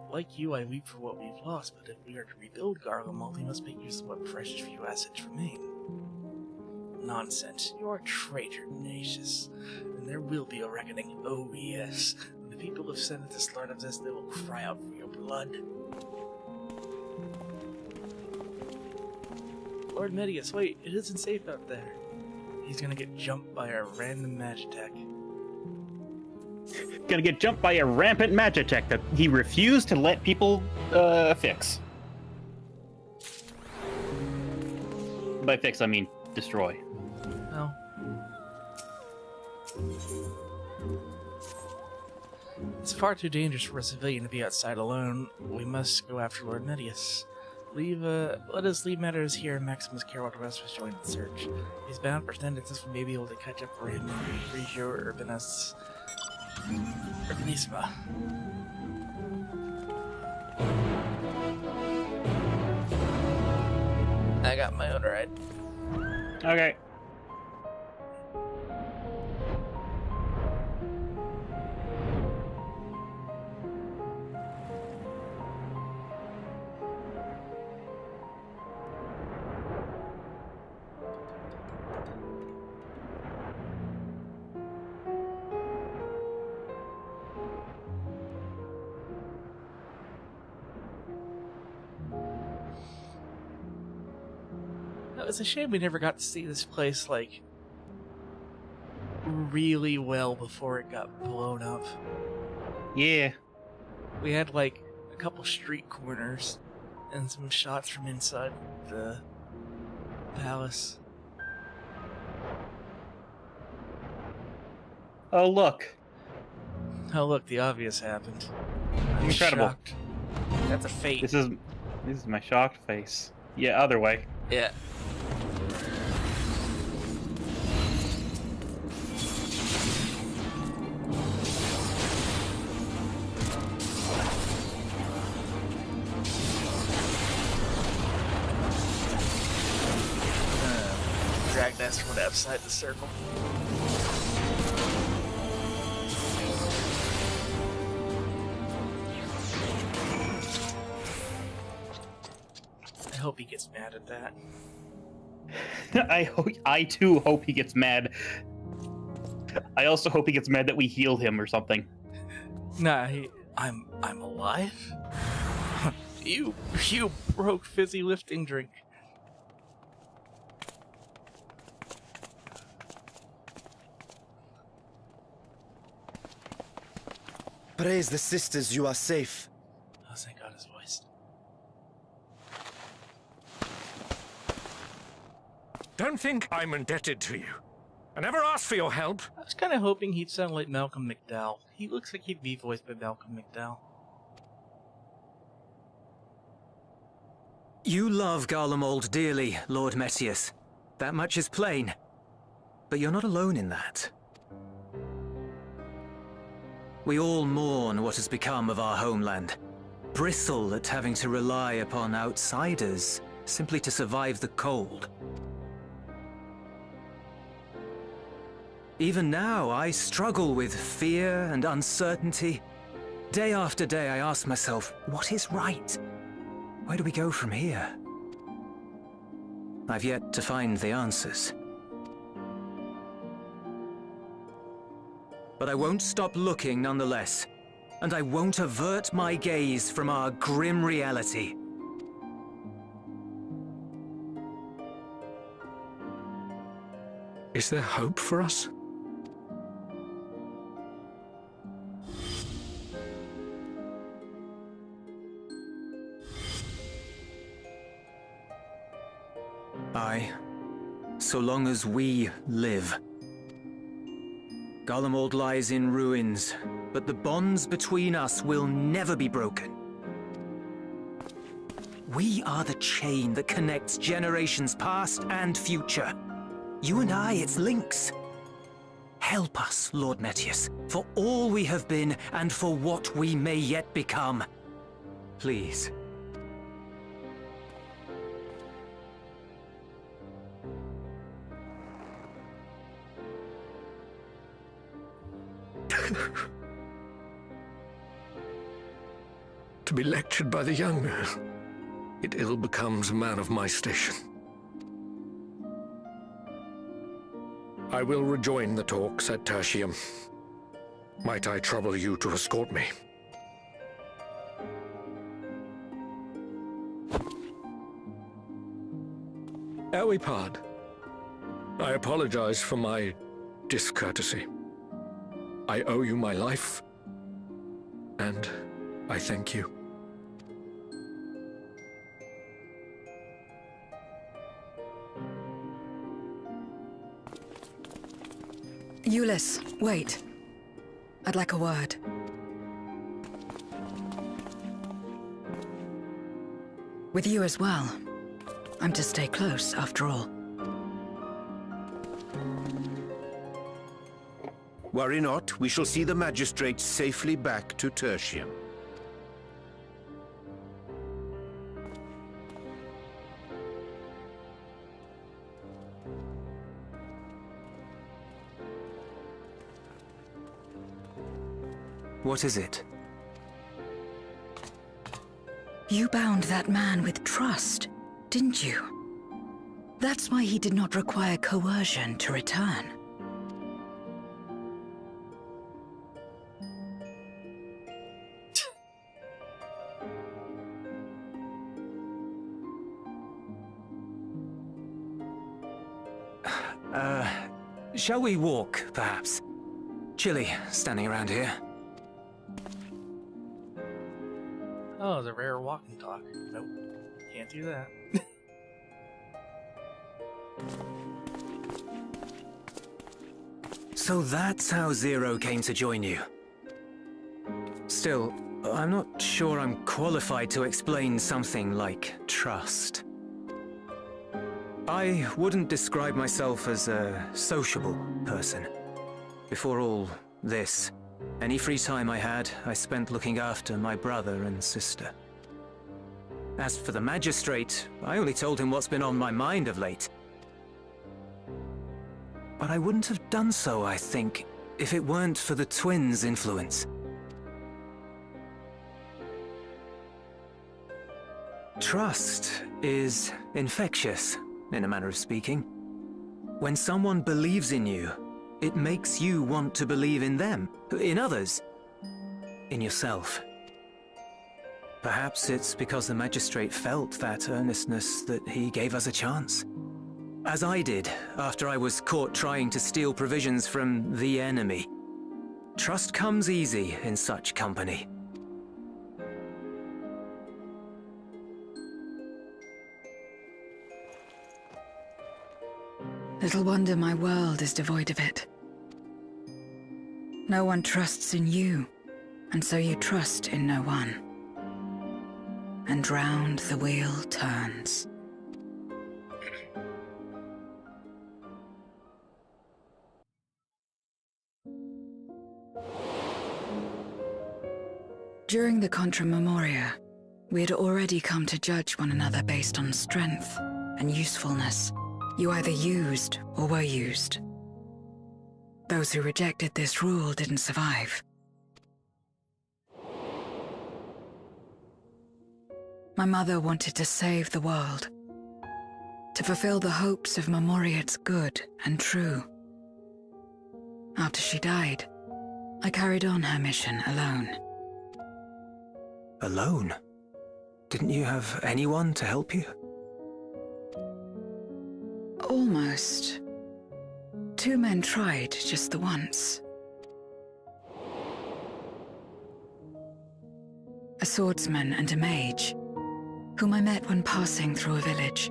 Like you, I weep for what we've lost, but if we are to rebuild Garlemald, we must make use of what precious few assets remain. Nonsense. You are a traitor, Ignatius, and there will be a reckoning. Oh yes. When the people of Senatus learn of this, they will cry out for your blood. Lord Medius, wait, it isn't safe out there. He's gonna get jumped by a random Magitech. Gonna get jumped by a rampant Magitech that he refused to let people fix. By fix, I mean destroy. No. It's far too dangerous for a civilian to be outside alone. We must go after Lord Medius. Let us leave matters here and Maximus care while the rest of us join the search. He's bound for attendance, we may be able to catch up for him in Regio Urbanisma. I got my own ride. Okay. It's a shame we never got to see this place, like, really well before it got blown up. Yeah. We had, like, a couple street corners and some shots from inside the palace. Oh, look. Oh, look, the obvious happened. I'm Incredible. shocked. That's a fate. This is my shocked face. Yeah, other way. Yeah. Drag that one outside the circle. I hope he gets mad at that. I too hope he gets mad. I also hope he gets mad that we healed him or something. Nah, I'm alive? You broke fizzy lifting drink. Praise the sisters, you are safe. Oh, thank God, his voice. Don't think I'm indebted to you. I never asked for your help. I was kind of hoping he'd sound like Malcolm McDowell. He looks like he'd be voiced by Malcolm McDowell. You love Garlemald dearly, Lord Metius. That much is plain. But you're not alone in that. We all mourn what has become of our homeland. Bristle at having to rely upon outsiders simply to survive the cold. Even now, I struggle with fear and uncertainty. Day after day, I ask myself, what is right? Where do we go from here? I've yet to find the answers. But I won't stop looking nonetheless, and I won't avert my gaze from our grim reality. Is there hope for us? Aye, so long as we live. Garlemald lies in ruins, but the bonds between us will never be broken. We are the chain that connects generations past and future. You and I, it's links. Help us, Lord Metius, for all we have been and for what we may yet become. Please. To be lectured by the young man, it ill becomes a man of my station. I will rejoin the talks at Tertium. Might I trouble you to escort me? Ere we part, I apologize for my discourtesy. I owe you my life, and I thank you. Ulyss, wait. I'd like a word. With you as well. I'm to stay close, after all. Worry not, we shall see the magistrate safely back to Tertium. What is it? You bound that man with trust, didn't you? That's why he did not require coercion to return. Shall we walk, perhaps? Chilly, standing around here. Oh, the rare walk and talk. Nope. Can't do that. So that's how Zero came to join you. Still, I'm not sure I'm qualified to explain something like trust. I wouldn't describe myself as a sociable person. Before all this, any free time I had, I spent looking after my brother and sister. As for the magistrate, I only told him what's been on my mind of late. But I wouldn't have done so, I think, if it weren't for the twins' influence. Trust is infectious, in a manner of speaking. When someone believes in you, it makes you want to believe in them, in others, in yourself. Perhaps it's because the magistrate felt that earnestness that he gave us a chance. As I did, after I was caught trying to steal provisions from the enemy. Trust comes easy in such company. Little wonder my world is devoid of it. No one trusts in you, and so you trust in no one. And round the wheel turns. During the Contra Memoria, we had already come to judge one another based on strength and usefulness. You either used or were used. Those who rejected this rule didn't survive. My mother wanted to save the world, to fulfill the hopes of Memoria's good and true. After she died, I carried on her mission alone. Alone? Didn't you have anyone to help you? Almost. 2 men tried just the once. A swordsman and a mage, whom I met when passing through a village.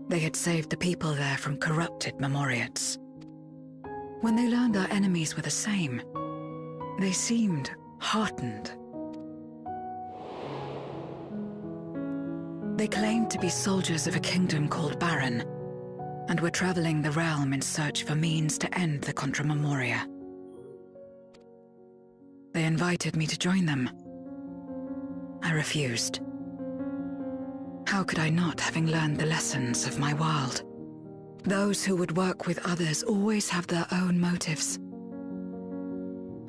They had saved the people there from corrupted Memoriates. When they learned our enemies were the same, they seemed heartened. They claimed to be soldiers of a kingdom called Baron, and were traveling the realm in search for means to end the Contra Memoria. They invited me to join them. I refused. How could I not, having learned the lessons of my world? Those who would work with others always have their own motives.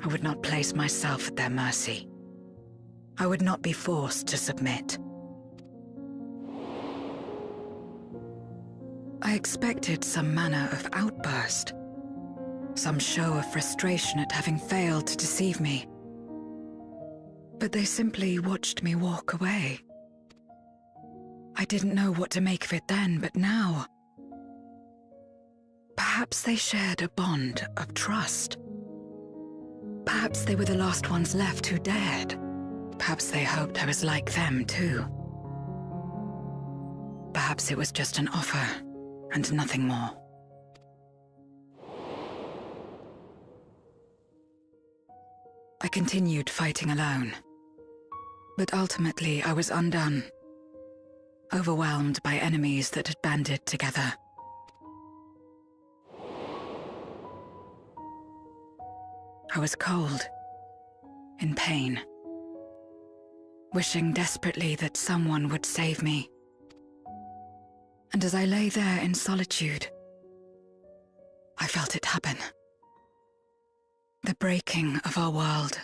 I would not place myself at their mercy. I would not be forced to submit. I expected some manner of outburst, some show of frustration at having failed to deceive me. But they simply watched me walk away. I didn't know what to make of it then, but now... Perhaps they shared a bond of trust. Perhaps they were the last ones left who dared. Perhaps they hoped I was like them too. Perhaps it was just an offer, and nothing more. I continued fighting alone. But ultimately I was undone, overwhelmed by enemies that had banded together. I was cold, in pain, wishing desperately that someone would save me. And as I lay there in solitude, I felt it happen. The breaking of our world.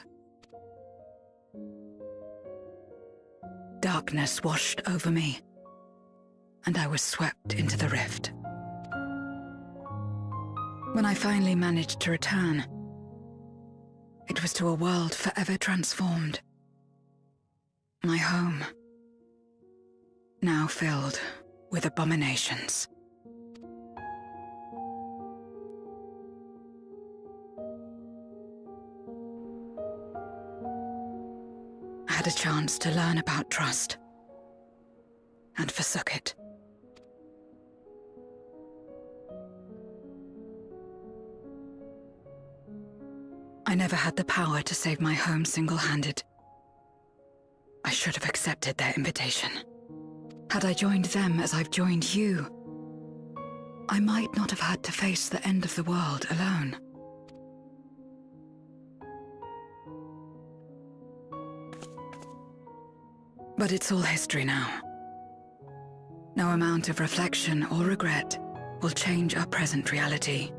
Darkness washed over me, and I was swept into the rift. When I finally managed to return, it was to a world forever transformed. My home, now filled with abominations. I had a chance to learn about trust, and forsook it. I never had the power to save my home single-handed. I should have accepted their invitation. Had I joined them as I've joined you, I might not have had to face the end of the world alone. But it's all history now. No amount of reflection or regret will change our present reality.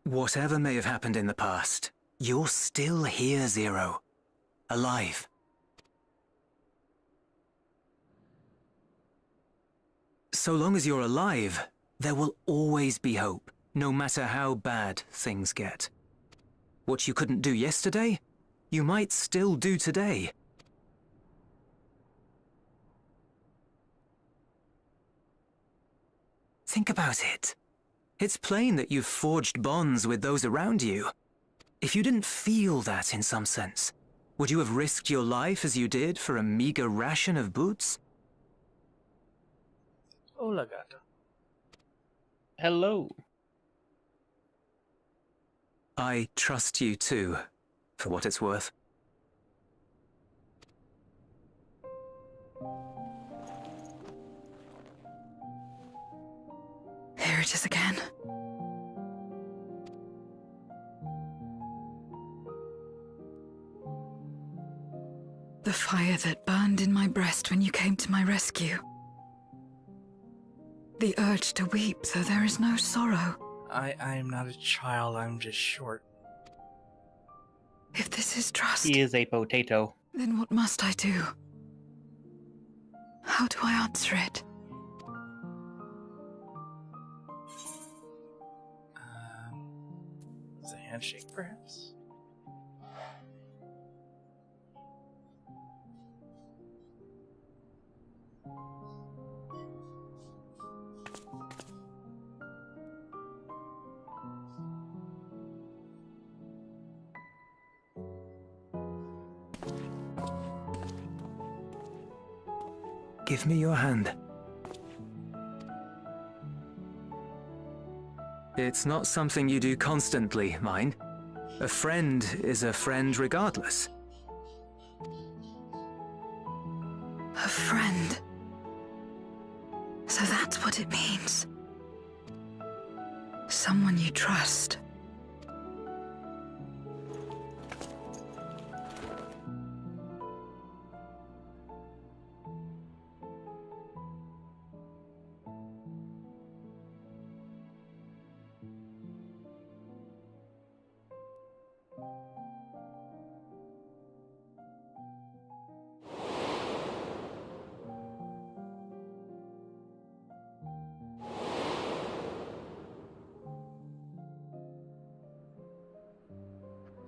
Whatever may have happened in the past, you're still here, Zero. Alive. So long as you're alive, there will always be hope, no matter how bad things get. What you couldn't do yesterday, you might still do today. Think about it. It's plain that you've forged bonds with those around you. If you didn't feel that in some sense, would you have risked your life as you did for a meager ration of boots? Hola, gato. Hello. I trust you too, for what it's worth. Here it is again. The fire that burned in my breast when you came to my rescue. The urge to weep, though there is no sorrow. I am not a child, I'm just short. If this is trust, He is a potato. then what must I do? How do I answer it? Is a handshake, perhaps? Give me your hand. It's not something you do constantly, mind. A friend is a friend regardless. A friend. So that's what it means. Someone you trust.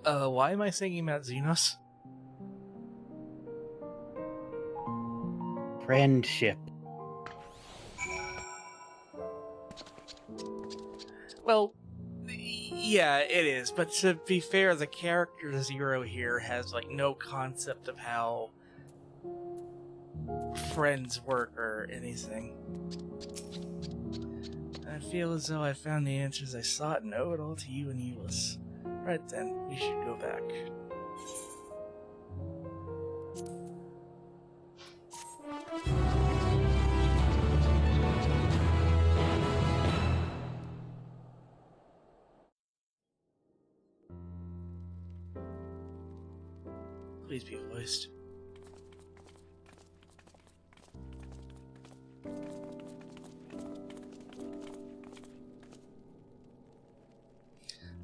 Why am I thinking about Xenos? Friendship. Well, yeah, it is, but to be fair, the character Zero here has, like, no concept of how friends work or anything. I feel as though I found the answers I sought and owe it all to you and Euless. Right then, we should go back. Please be voiced.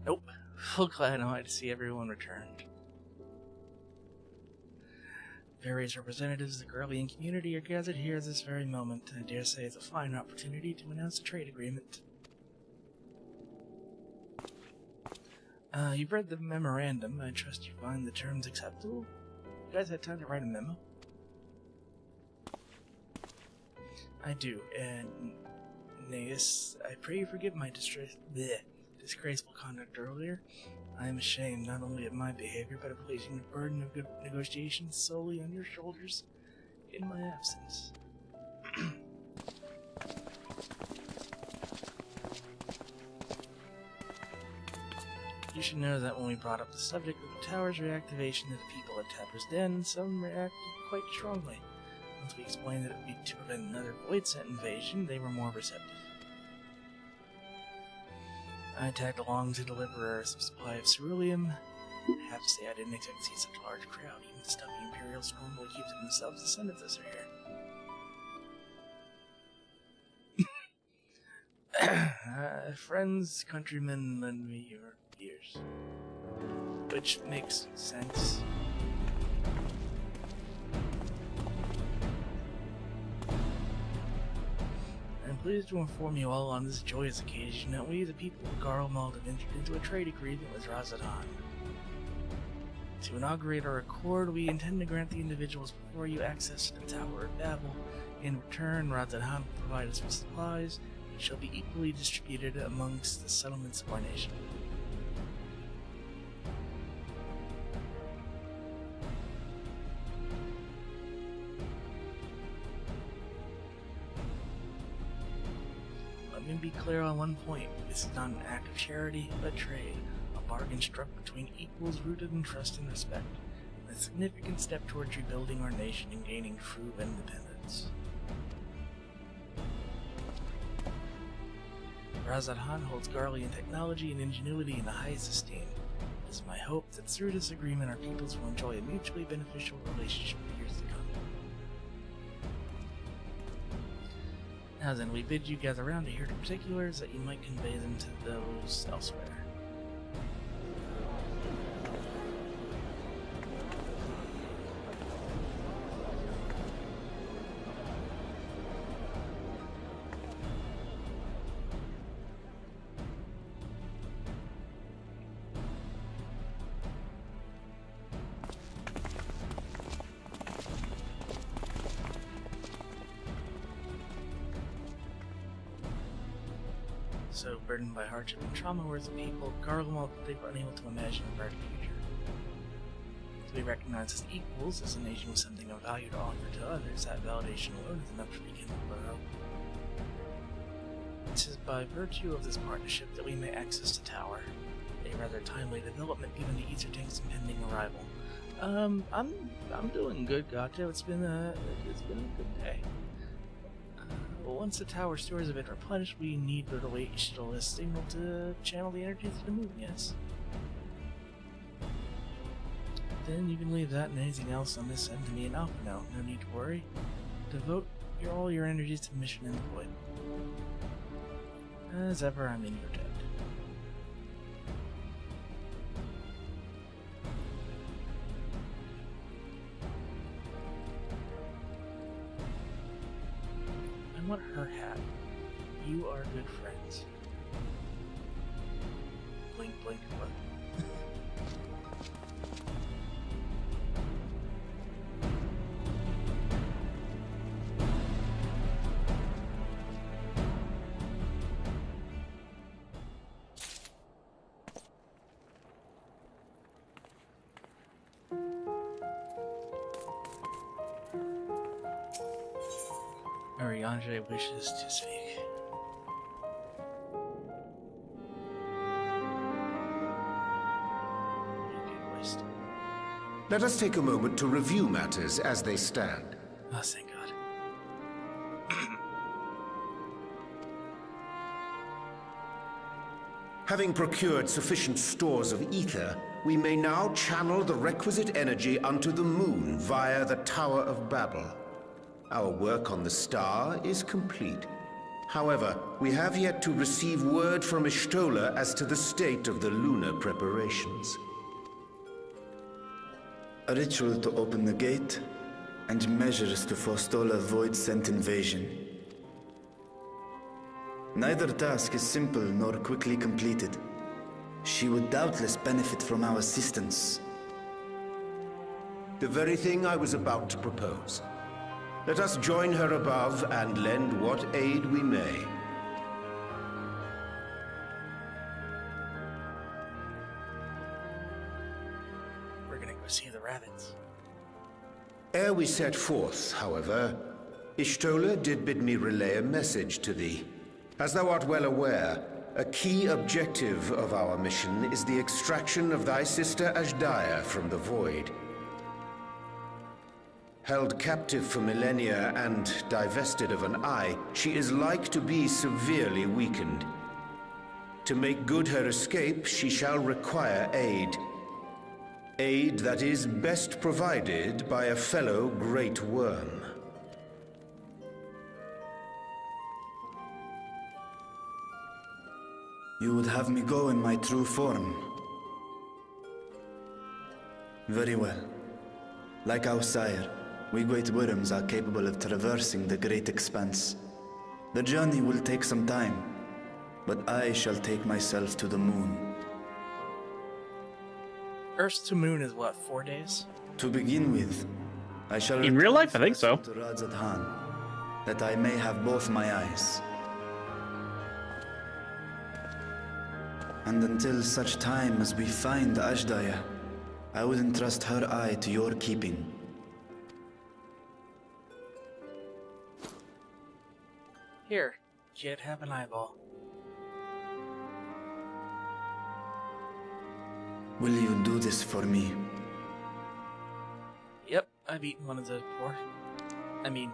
Nope. Full glad now to see everyone returned. Various representatives of the Garlean community are gathered here at this very moment, and I dare say it's a fine opportunity to announce a trade agreement. You've read the memorandum. I trust you find the terms acceptable? You guys had time to write a memo? I do, and Naeus, I pray you forgive my disgraceful conduct earlier. I am ashamed not only of my behavior, but of placing the burden of good negotiations solely on your shoulders in my absence. You should know that when we brought up the subject of the tower's reactivation to the people at Tapper's Den, some reacted quite strongly. Once we explained that it would be to prevent another Void-Set invasion, they were more receptive. I tagged along to deliver a supply of ceruleum. I have to say I didn't expect to see such a large crowd. Even the stuffy Imperials normally keep to themselves. The Senators are here. Friends, countrymen, lend me your ears. Which makes sense. I'm pleased to inform you all on this joyous occasion that we, the people of Garlemald, have entered into a trade agreement with Razadhan. To inaugurate our accord, we intend to grant the individuals before you access to the Tower of Babel. In return, Razadhan will provide us with supplies, shall be equally distributed amongst the settlements of our nation. Let me be clear on one point. This is not an act of charity, but trade. A bargain struck between equals rooted in trust and respect. A significant step towards rebuilding our nation and gaining true independence. Razat Han holds Garlean technology and ingenuity in the highest esteem. It is my hope that through this agreement our peoples will enjoy a mutually beneficial relationship for years to come. Now then, we bid you gather round to hear the particulars that you might convey them to those elsewhere. So burdened by hardship and trauma were the people of Garlemald that they were unable to imagine a brighter future. To be recognized as equals, as a nation with something of value to offer to others, that validation alone is enough to begin with our hope. It is by virtue of this partnership that we may access the tower, a rather timely development given the Ether Tank's impending arrival. I'm doing good, Gato. It's been a good day. But once the tower stores have been replenished, we need but await Ishtola's signal to channel the energy to the moon, yes? Then you can leave that and anything else on this end to me and Alpha now. No need to worry. Devote all your energies to the mission and the void. As ever, I'm in your debt. I want her hat. You are good friends. Blink, blink, blink. Jaye wishes to speak. Let us take a moment to review matters as they stand. Oh, thank God. Having procured sufficient stores of ether, we may now channel the requisite energy unto the moon via the Tower of Babel. Our work on the star is complete. However, we have yet to receive word from Ishtola as to the state of the lunar preparations. A ritual to open the gate, and measures to forestall a void-sent invasion. Neither task is simple nor quickly completed. She would doubtless benefit from our assistance. The very thing I was about to propose. Let us join her above and lend what aid we may. We're gonna go see the rabbits. Ere we set forth, however, Ishtola did bid me relay a message to thee. As thou art well aware, a key objective of our mission is the extraction of thy sister Ajdaya from the Void. Held captive for millennia and divested of an eye, she is like to be severely weakened. To make good her escape, she shall require aid. Aid that is best provided by a fellow Great Worm. You would have me go in my true form. Very well. Like our sire, we great worms are capable of traversing the great expanse. The journey will take some time, but I shall take myself to the moon. Earth to moon is what, 4 days? To begin with, I shall... In real life, I think so. ...to Razat Han, that I may have both my eyes. And until such time as we find Ashdaya, I would entrust her eye to your keeping. Here, kid, have an eyeball. Will you do this for me? Yep, I've eaten one of those before. I mean...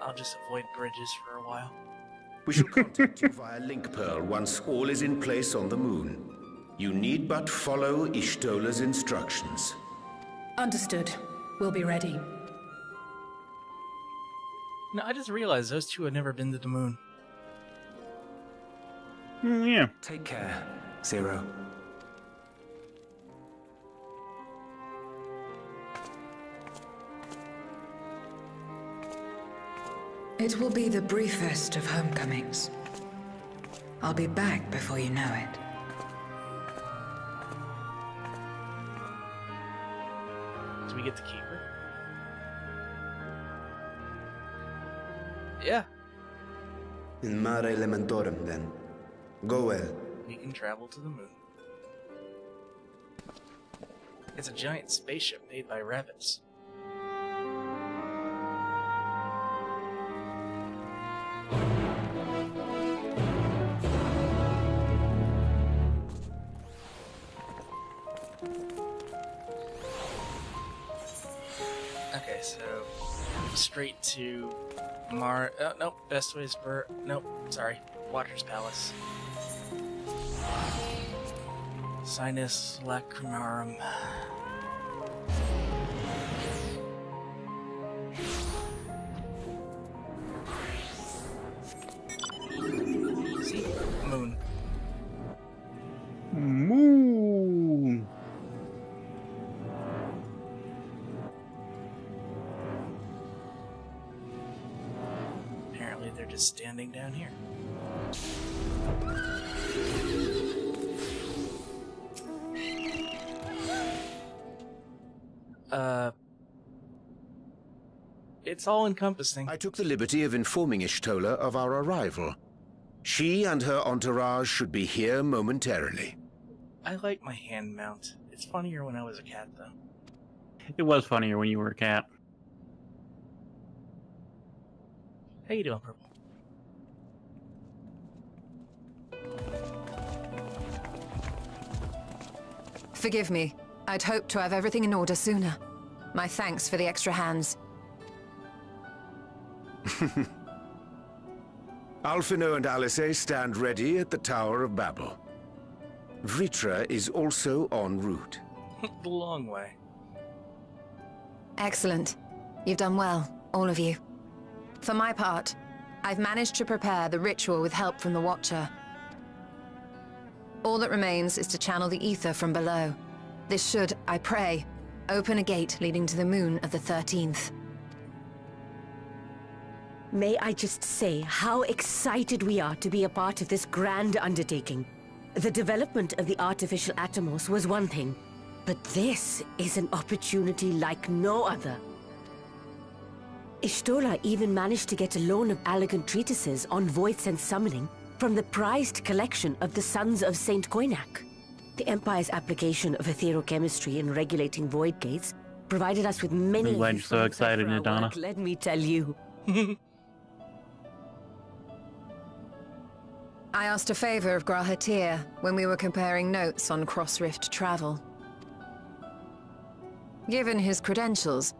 I'll just avoid bridges for a while. We shall contact you via link pearl once all is in place on the moon. You need but follow Ishtola's instructions. Understood. We'll be ready. No, I just realized those two had never been to the moon. Yeah. Take care, Zero. It will be the briefest of homecomings. I'll be back before you know it. Do we get to keep her? Yeah, In Mare Elementorum, then. Go well. we can travel to the moon. It's a giant spaceship made by rabbits. Okay, so straight to oh, nope, best way is nope, sorry, Water's Palace. Sinus Lacrimarum. See? Moon. Moon. Apparently they're just standing down here. It's all encompassing. I took the liberty of informing Ishtola of our arrival. She and her entourage should be here momentarily. I like my hand mount. It's funnier when I was a cat, though. It was funnier when you were a cat. How you doing, Purple? Forgive me. I'd hoped to have everything in order sooner. My thanks for the extra hands. Alphino and Alice stand ready at the Tower of Babel. Vritra is also en route. The long way. Excellent. You've done well, all of you. For my part, I've managed to prepare the ritual with help from the Watcher. All that remains is to channel the ether from below. This should, I pray, open a gate leading to the moon of the 13th. May I just say how excited we are to be a part of this grand undertaking. The development of the artificial Atomos was one thing, but this is an opportunity like no other. Ishtola even managed to get a loan of elegant treatises on voice and summoning from the prized collection of the Sons of Saint Koinak. The Empire's application of etherochemistry in regulating void gates provided us with many... I'm glad you're so excited, Nadana. Let me tell you. I asked a favor of Grahatir when we were comparing notes on cross-rift travel. Given his credentials,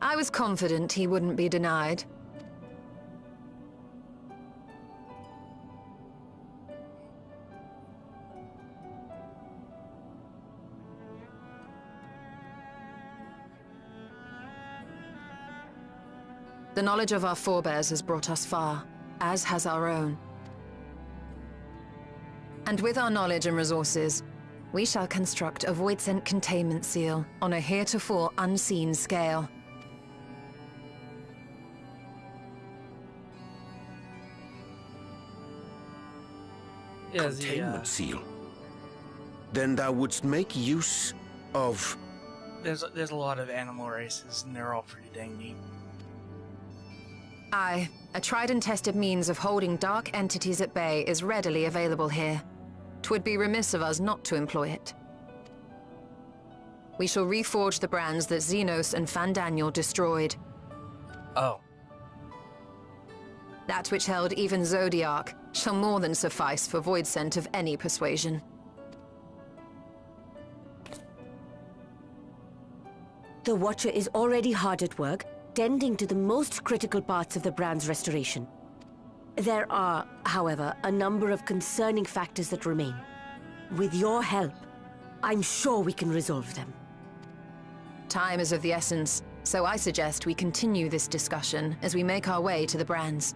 I was confident he wouldn't be denied. The knowledge of our forebears has brought us far, as has our own. And with our knowledge and resources, we shall construct a void-sent containment seal on a heretofore unseen scale. Yeah, Containment seal? Then thou wouldst make use of... There's a lot of animal races, and they're all pretty dang neat. Aye. A tried and tested means of holding dark entities at bay is readily available here. 'Twould be remiss of us not to employ it. We shall reforge the brands that Xenos and Fandaniel destroyed. Oh. That which held even Zodiac shall more than suffice for Voidsent of any persuasion. The Watcher is already hard at work, tending to the most critical parts of the brand's restoration. There are, however, a number of concerning factors that remain. With your help, I'm sure we can resolve them. Time is of the essence, so I suggest we continue this discussion as we make our way to the brands.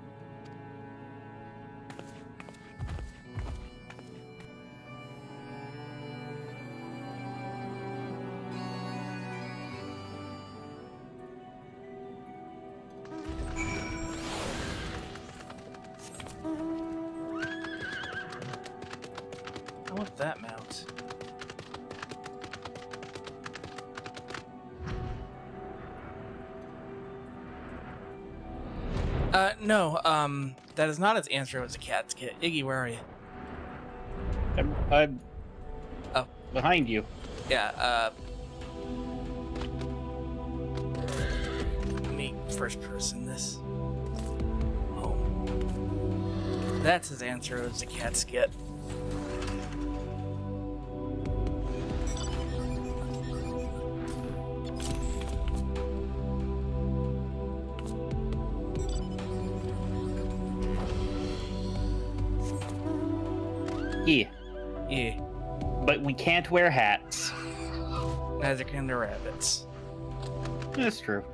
I want that mount. No, that is not its answer. It was a cat's kit. Iggy, where are you? I'm oh, behind you. Yeah, let me first person this. Oh. That's his answer. It was a cat's kit. Yeah. Yeah. But we can't wear hats. Neither can the rabbits. That's true.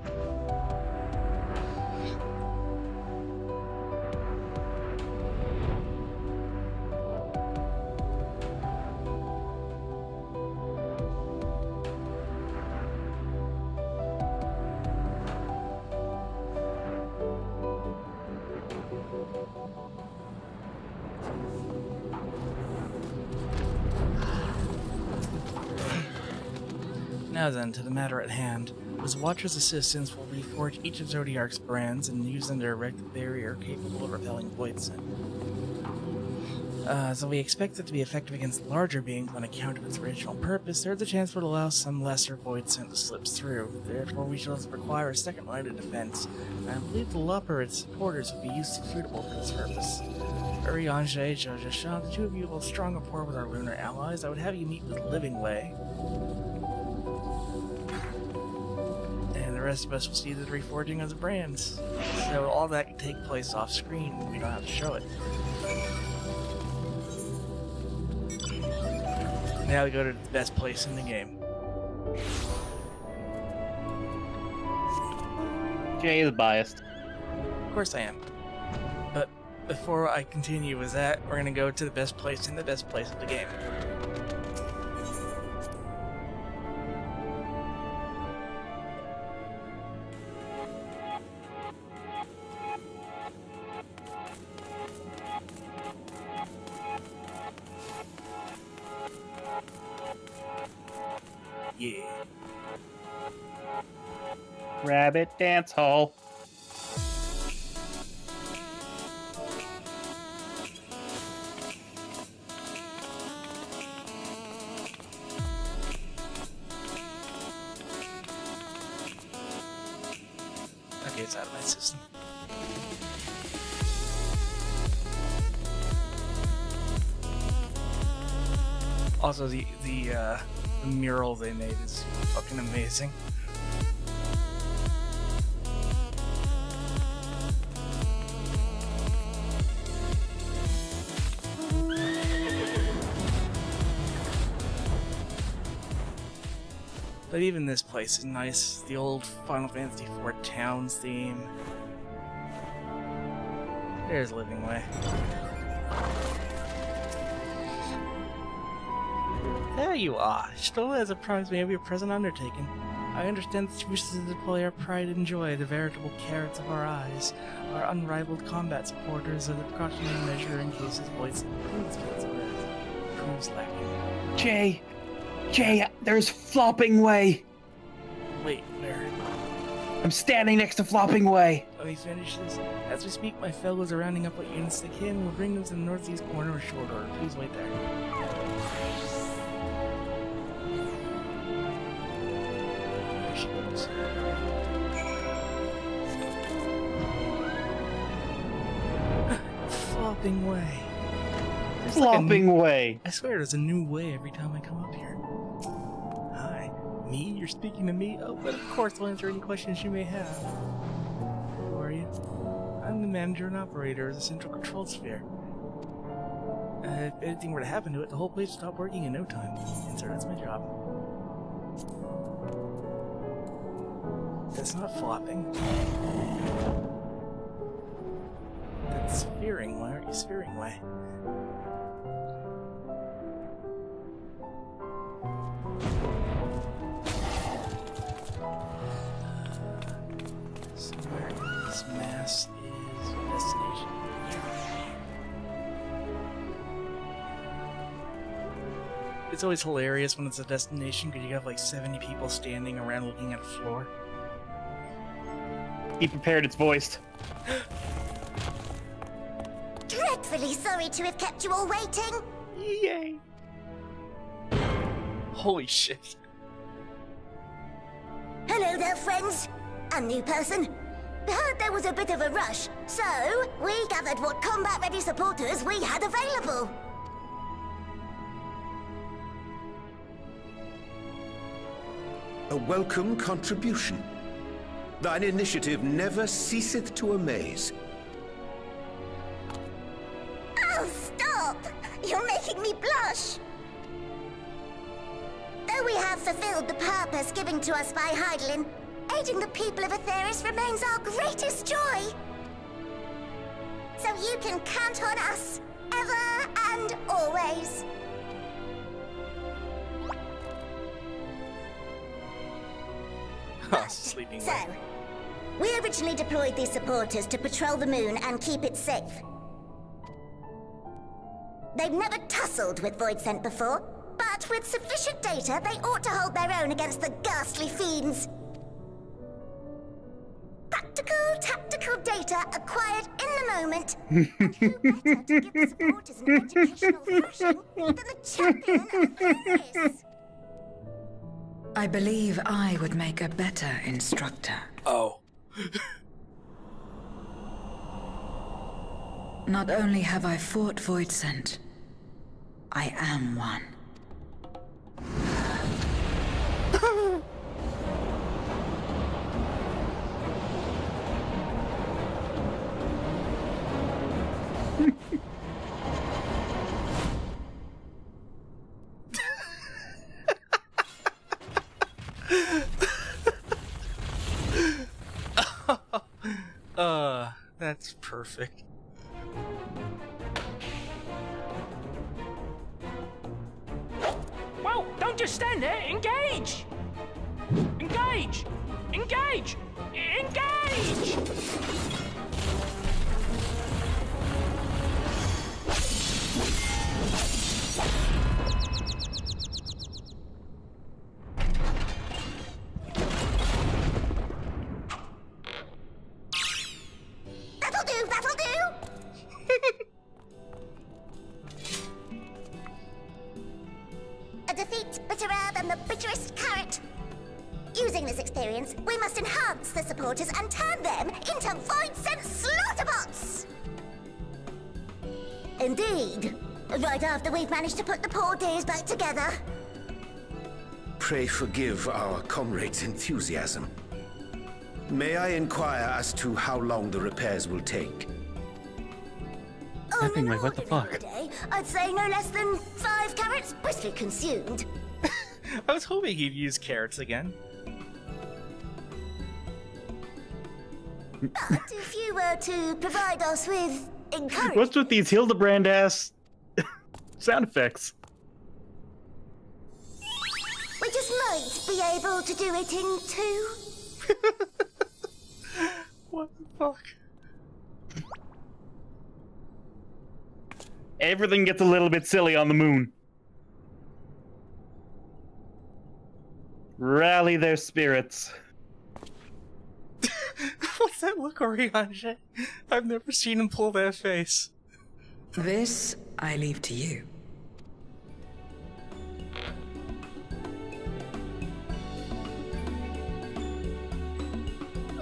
Now then, to the matter at hand. As Watcher's assistants will reforge each of Zodiac's brands and use them to erect a barrier capable of repelling Voidsent. So we expect it to be effective against larger beings on account of its original purpose. There's a chance it would allow some lesser Voidsent to slip through. Therefore, we shall require a second line of defense. I believe the Lupper and its supporters would be suitable for this purpose. Hurry on, Jaye, Jojo, the two of you will strong rapport with our lunar allies. I would have you meet with Living Way. The rest of us will see the reforging of the brands. So all that can take place off screen. We don't have to show it. Now we go to the best place in the game. Jay is biased. Of course I am. But before I continue with that, we're gonna go to the best place in the best place of the game. Yeah. Rabbit Dance Hall. Okay, it's out of my system. Also, the mural they made is fucking amazing. But even this place is nice. The old Final Fantasy IV Towns theme. There's Living Way. There you are. Stola has apprised me of your present undertaking. I understand that you wish to deploy our pride and joy, the veritable carrots of our eyes, our unrivaled combat supporters, as a precautionary measure in case his voice proves lacking. Jay, there's Flopping Way. Wait, where? I'm standing next to Flopping Way. Oh When he finishes, as we speak, my fellows are rounding up what units they can. We'll bring them to the northeast corner of short order. Please wait there. There she goes. Flopping way. Flopping way. I swear there's a new way every time I come up here. Hi. Me? You're speaking to me? Oh, but of course I'll answer any questions you may have. Who are you? I'm the manager and operator of the Central Control Sphere. If anything were to happen to it, the whole place would stop working in no time. And so that's my job. That's not flopping. That's sphering. Why aren't you sphering way? Somewhere in this mass is a destination. It's always hilarious when it's a destination because you have like 70 people standing around looking at a floor. Be prepared, it's voiced. Dreadfully sorry to have kept you all waiting. Yay! Holy shit. Hello there, friends. A new person. Heard there was a bit of a rush, so we gathered what combat-ready supporters we had available. A welcome contribution. Thine initiative never ceaseth to amaze. Oh, stop! You're making me blush! Though we have fulfilled the purpose given to us by Heidelin, aiding the people of Aetheris remains our greatest joy. So you can count on us, ever and always. Sleeping So, we originally deployed these supporters to patrol the moon and keep it safe. They've never tussled with Voidsent before, but with sufficient data, they ought to hold their own against the ghastly fiends. Practical, tactical data acquired in the moment. And who better to give the supporters an educational thrashing than the champion of Aetheris? I believe I would make a better instructor. Oh. Not only have I fought Voidsent, I am one. That's perfect. Whoa! Don't just stand there! Engage! Engage! Engage! Engage! That'll do, that'll do! A defeat bitterer than the bitterest carrot. Using this experience, we must enhance the supporters and turn them into Voidsent slaughterbots! Indeed. Right after we've managed to put the poor dears back together. Pray forgive our comrade's enthusiasm. May I inquire as to how long the repairs will take? Nothing like what the fuck? Day, I'd say no less than 5 carrots briskly consumed. I was hoping he'd use carrots again. But if you were to provide us with encouragement... What's with these Hildebrand ass sound effects? We just might be able to do it in 2. What the fuck? Everything gets a little bit silly on the moon. Rally their spirits. What's that look, Oriange? I've never seen him pull that face. This I leave to you.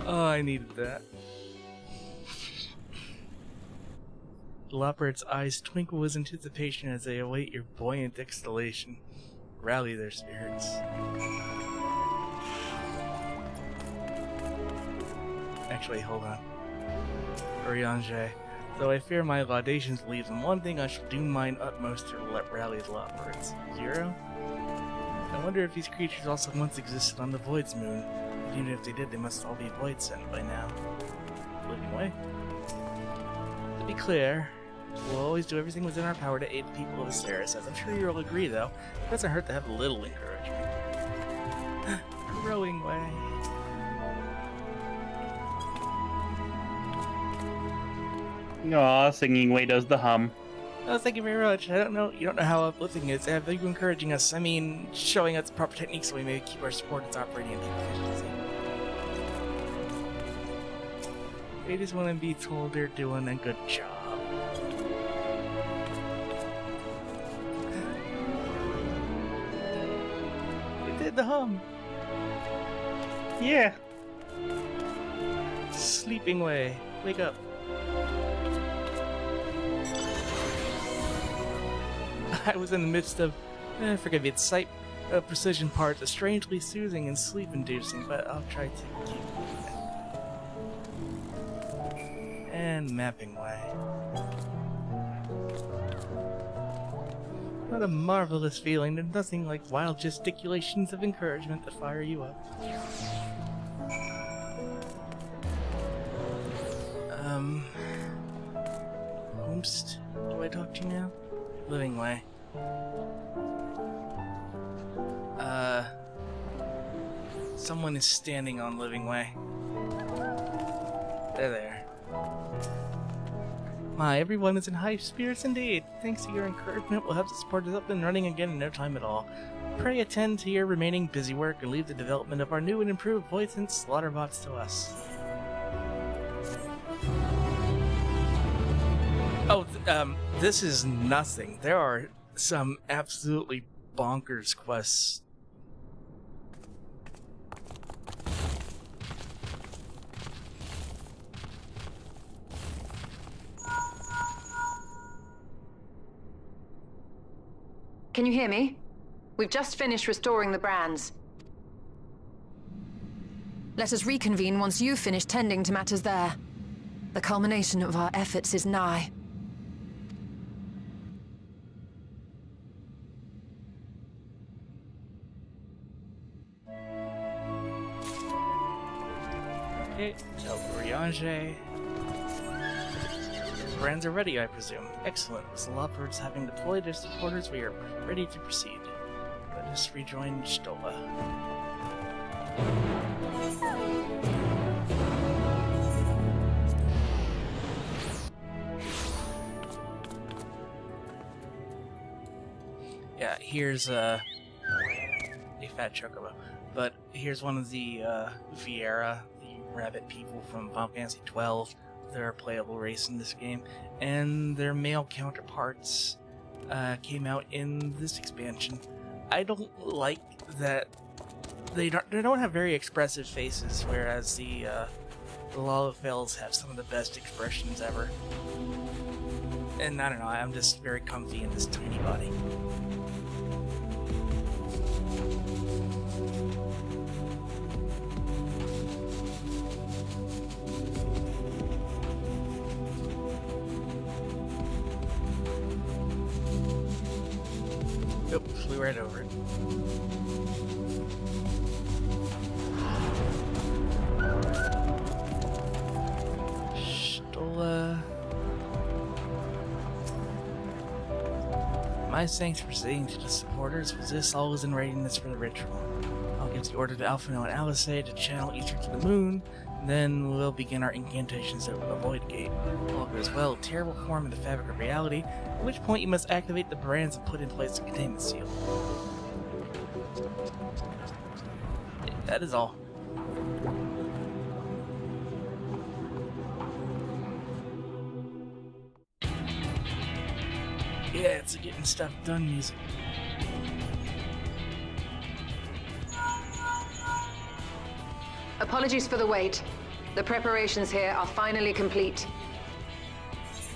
Oh, I needed that. Loppard's eyes twinkle with anticipation as they await your buoyant exhalation. Rally their spirits. Actually, hold on. Oriange, though I fear my laudations leave them one thing, I shall do mine utmost to rally the Loppards. 0? I wonder if these creatures also once existed on the Void's moon. Even if they did, they must all be Void sent by now. Living way. To be clear, we'll always do everything within our power to aid the people of Asteris, as I'm sure you'll agree, though. It doesn't hurt to have a little encouragement. Rowing way. Aw, singing way does the hum. Oh, thank you very much. I don't know, you don't know how uplifting it is. Have you encouraging us? I mean, showing us the proper techniques so we may keep our supporters operating at peak efficiency. They just want to be told they're doing a good job. It did the hum. Yeah. Sleeping way. Wake up. I was in the midst of, forgive me, it's sight precision parts, are strangely soothing and sleep-inducing, but I'll try to keep moving. And mapping way. What a marvelous feeling. There's nothing like wild gesticulations of encouragement that fire you up. Homest, do I talk to you now? Living way. Someone is standing on Living Way. There. My, everyone is in high spirits indeed. Thanks to your encouragement, we'll have the support up and running again in no time at all. Pray attend to your remaining busy work and leave the development of our new and improved voice and slaughterbots to us. Oh, this is nothing. There are some absolutely bonkers quests. Can you hear me? We've just finished restoring the brands. Let us reconvene once you've finished tending to matters there. The culmination of our efforts is nigh. Okay, so Oriange. Brands are ready, I presume. Excellent. With the Loppards having deployed their supporters, we are ready to proceed. Let us rejoin Stola. Yeah, here's a fat chocobo. But here's one of the Viera, the rabbit people from Final Fantasy XII. They're a playable race in this game, and their male counterparts came out in this expansion. I don't like that they don't have very expressive faces, whereas the Lalafels have some of the best expressions ever. And I don't know, I'm just very comfy in this tiny body. Nope, flew right over it. Stola. My thanks for saying to the supporters, was this all is in readiness for the ritual. I'll give the order to Alphino and Alice to channel Ether to the moon, then we'll begin our incantations of the Void Gate. All goes well, terrible form in the fabric of reality, at which point you must activate the brands and put in place the containment seal. That is all. Yeah, it's a getting stuff done music. Apologies for the wait. The preparations here are finally complete.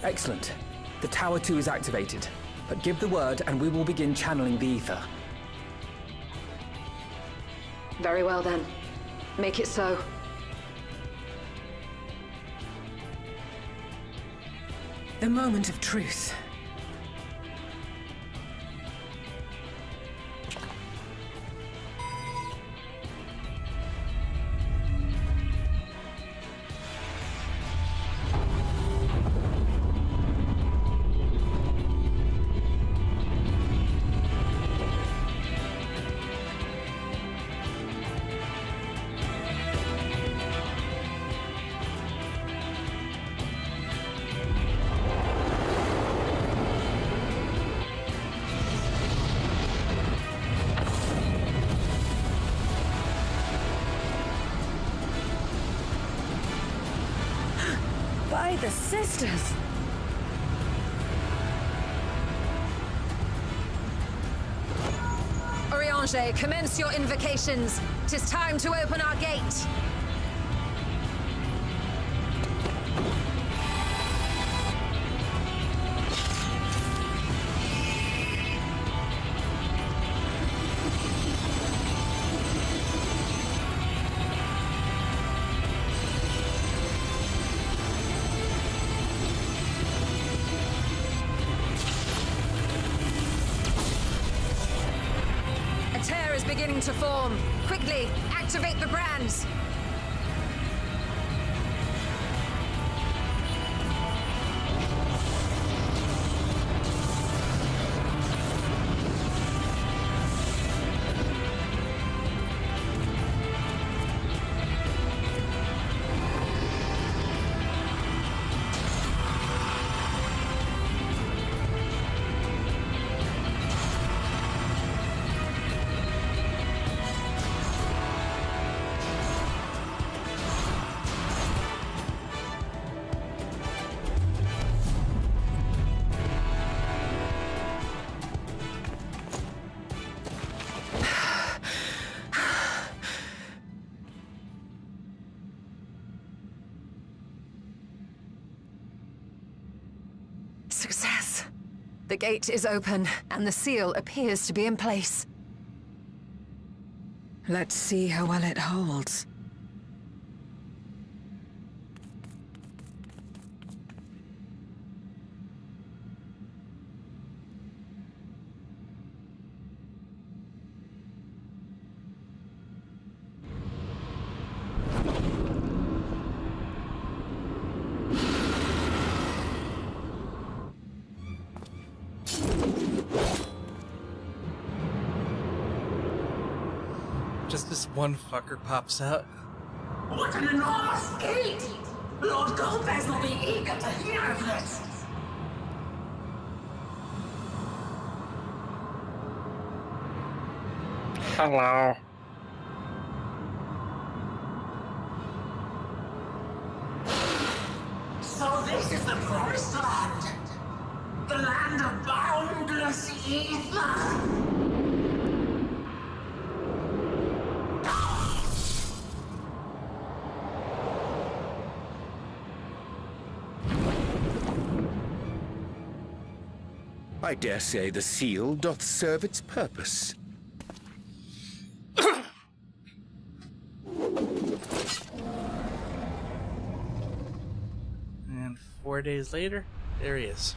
Excellent. The Tower 2 is activated, but give the word and we will begin channeling the ether. Very well then. Make it so. The moment of truth. By the sisters! Oriange, commence your invocations. 'Tis time to open our gate. Beginning to form. Quickly, activate the brands. Success. The gate is open, and the seal appears to be in place. Let's see how well it holds. Just this one fucker pops out. What an enormous gate! Lord Golbez will be eager to hear of this. Hello. So this is the promised land. The land of boundless ether. I dare say the seal doth serve its purpose. And 4 days later, there he is.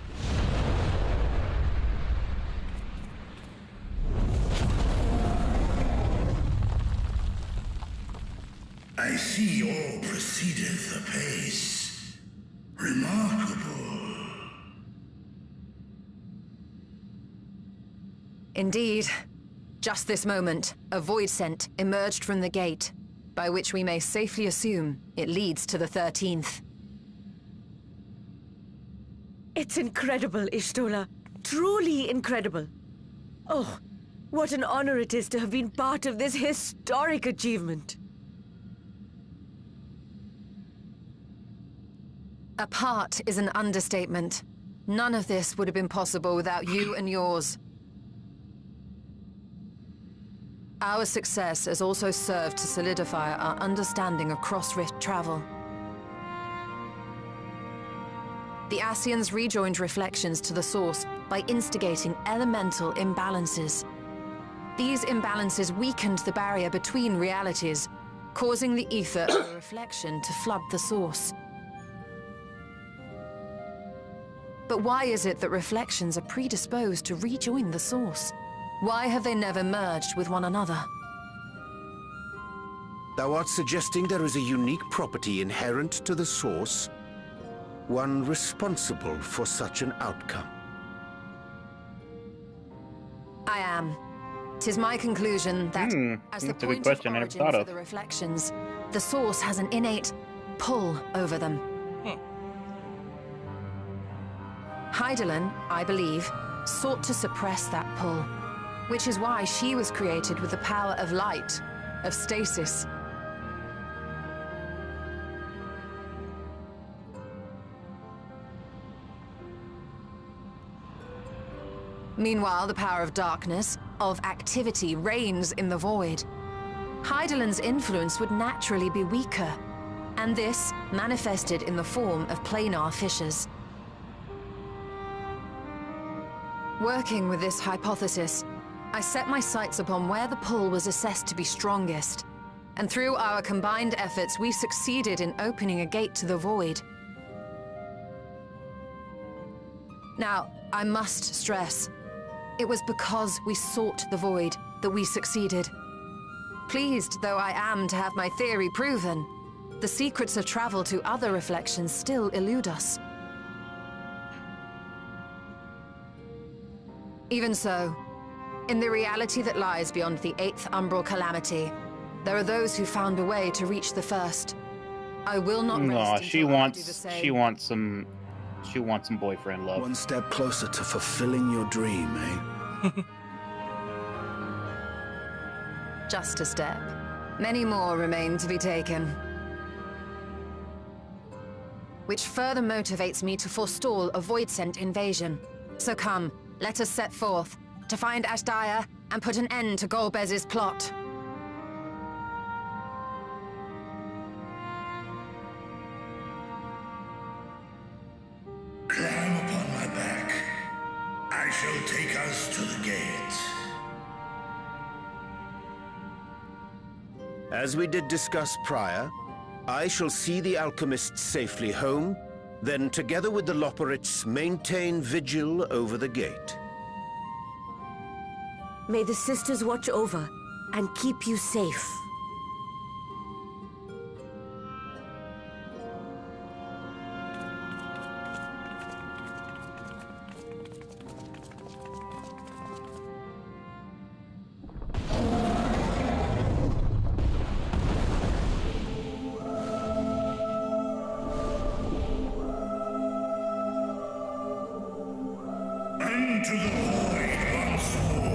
I see all proceedeth apace. Remarkable. Indeed. Just this moment, a void scent emerged from the gate, by which we may safely assume it leads to the 13th. It's incredible, Ishtola. Truly incredible. Oh, what an honor it is to have been part of this historic achievement. A part is an understatement. None of this would have been possible without you and yours. Our success has also served to solidify our understanding of cross-rift travel. The Ascians rejoined reflections to the source by instigating elemental imbalances. These imbalances weakened the barrier between realities, causing the ether of the reflection to flood the source. But why is it that reflections are predisposed to rejoin the source? Why have they never merged with one another? Thou art suggesting there is a unique property inherent to the source, one responsible for such an outcome. I am. 'Tis my conclusion that, as the that's a good point question of I never origin thought for of. the reflections, the source has an innate pull over them. Hydaelyn, I believe, sought to suppress that pull, which is why she was created with the power of light, of stasis. Meanwhile, the power of darkness, of activity, reigns in the void. Hydaelyn's influence would naturally be weaker, and this manifested in the form of planar fissures. Working with this hypothesis, I set my sights upon where the pull was assessed to be strongest, and through our combined efforts, we succeeded in opening a gate to the void. Now, I must stress, it was because we sought the void that we succeeded. Pleased though I am to have my theory proven, the secrets of travel to other reflections still elude us. Even so, in the reality that lies beyond the 8th umbral calamity, there are those who found a way to reach the first. I will not rest she until I do the wants same. she wants some boyfriend love. One step closer to fulfilling your dream, eh? Just a step. Many more remain to be taken. Which further motivates me to forestall a void-sent invasion. So come, let us set forth, to find Ashdaya and put an end to Golbez's plot. Climb upon my back. I shall take us to the gate. As we did discuss prior, I shall see the alchemists safely home, then together with the Loporrits maintain vigil over the gate. May the sisters watch over and keep you safe. Into the void once more.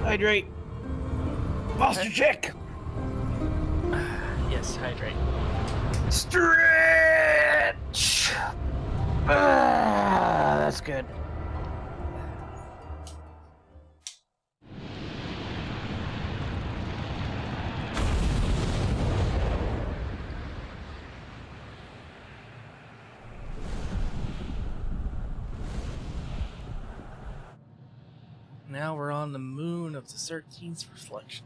Hydrate. Posture check. Yes, hydrate. Stretch. That's good. Now we're on the moon of the 13th reflection.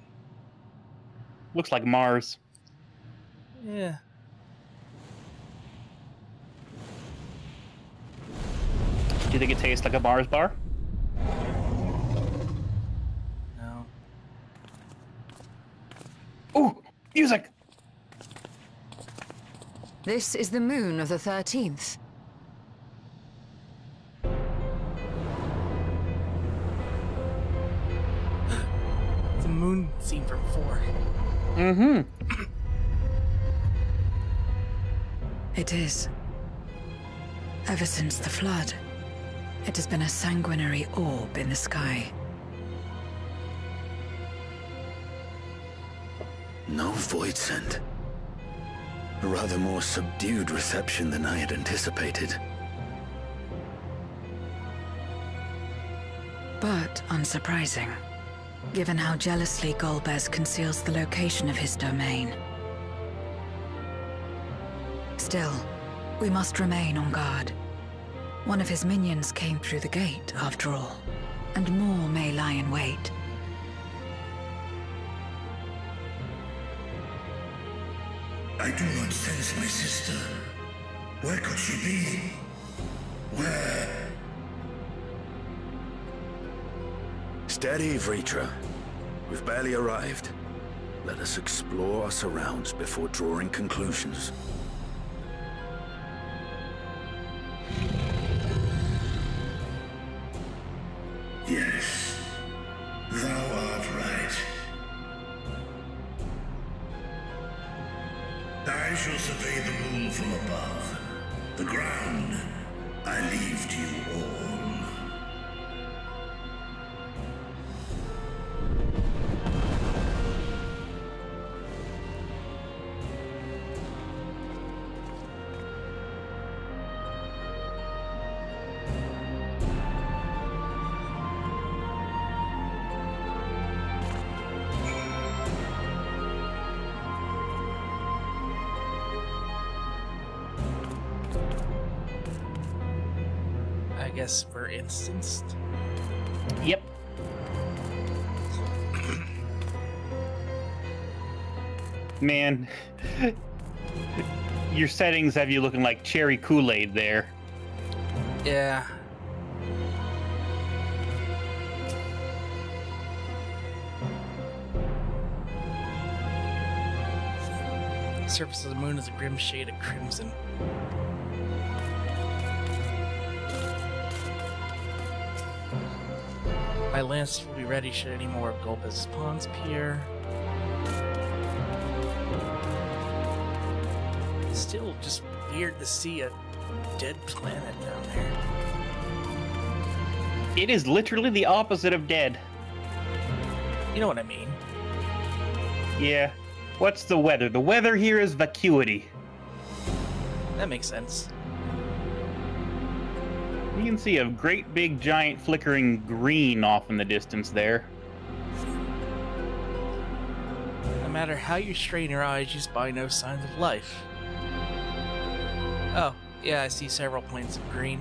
Looks like Mars. Yeah. you think it tastes like a Mars bar? No. Ooh, music! This is the moon of the 13th. The moon scene from 4. Mm-hmm. It is. Ever since the flood, it has been a sanguinary orb in the sky. No void scent. A rather more subdued reception than I had anticipated. But unsurprising, given how jealously Golbez conceals the location of his domain. Still, we must remain on guard. One of his minions came through the gate, after all, and more may lie in wait. I do not sense my sister. Where could she be? Where? Steady, Vritra. We've barely arrived. Let us explore our surrounds before drawing conclusions. Yes, thou art right. I shall survey the moon from above. The ground, I leave to you all. I guess we're instanced. Yep. Man, your settings have you looking like cherry Kool-Aid there. Yeah. The surface of the moon is a grim shade of crimson. My lance will be ready should any more of Golbez's pawns appear. Still just weird to see a dead planet down there. It is literally the opposite of dead. You know what I mean. Yeah. What's the weather? The weather here is vacuity. That makes sense. You can see a great big giant flickering green off in the distance there. No matter how you strain your eyes, you spy no signs of life. Oh, yeah, I see several points of green.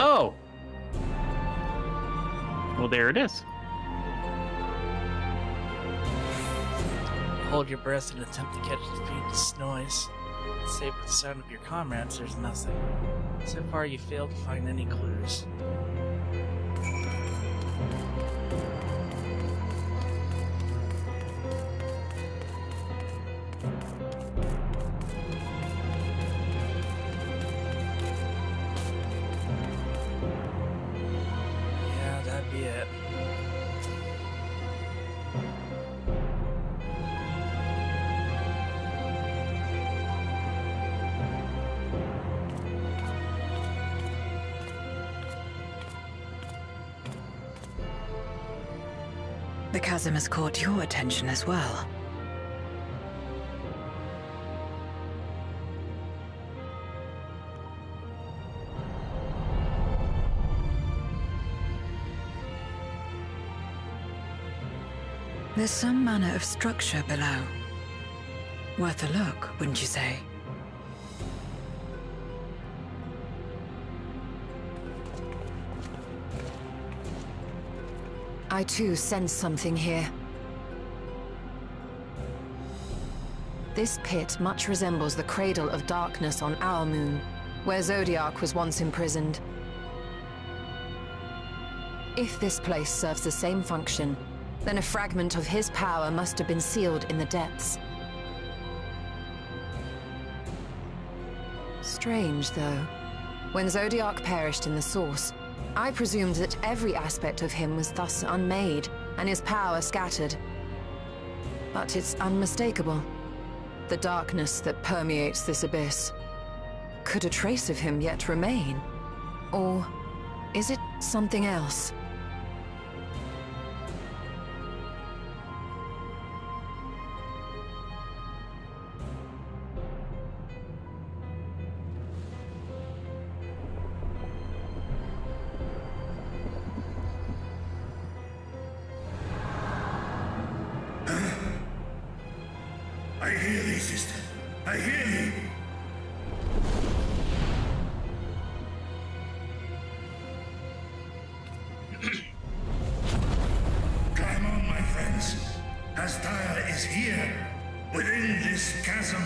Oh! Well, there it is. Hold your breath and attempt to catch the faintest noise. Save with the sound of your comrades, there's nothing. So far, you failed to find any clues. Yeah, that'd be it. The chasm has caught your attention as well. There's some manner of structure below. Worth a look, wouldn't you say? I too sense something here. This pit much resembles the Cradle of Darkness on our moon, where Zodiac was once imprisoned. If this place serves the same function, then a fragment of his power must have been sealed in the depths. Strange, though. When Zodiac perished in the Source, I presumed that every aspect of him was thus unmade, and his power scattered. But it's unmistakable. The darkness that permeates this abyss. Could a trace of him yet remain? Or is it something else? I hear thee, sister. I hear thee. Climb on, my friends. Asdaya is here, within this chasm.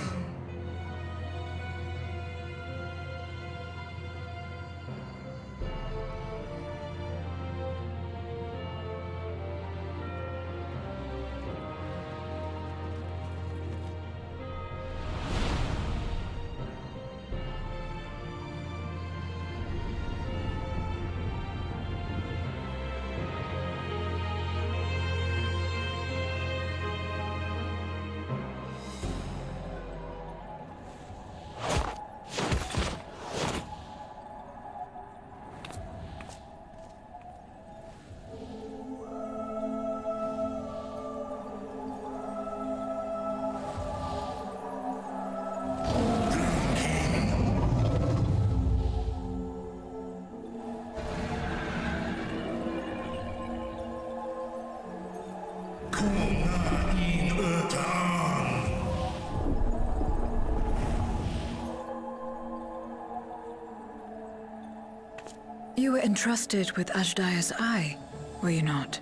You were entrusted with Ajdaya's eye, were you not?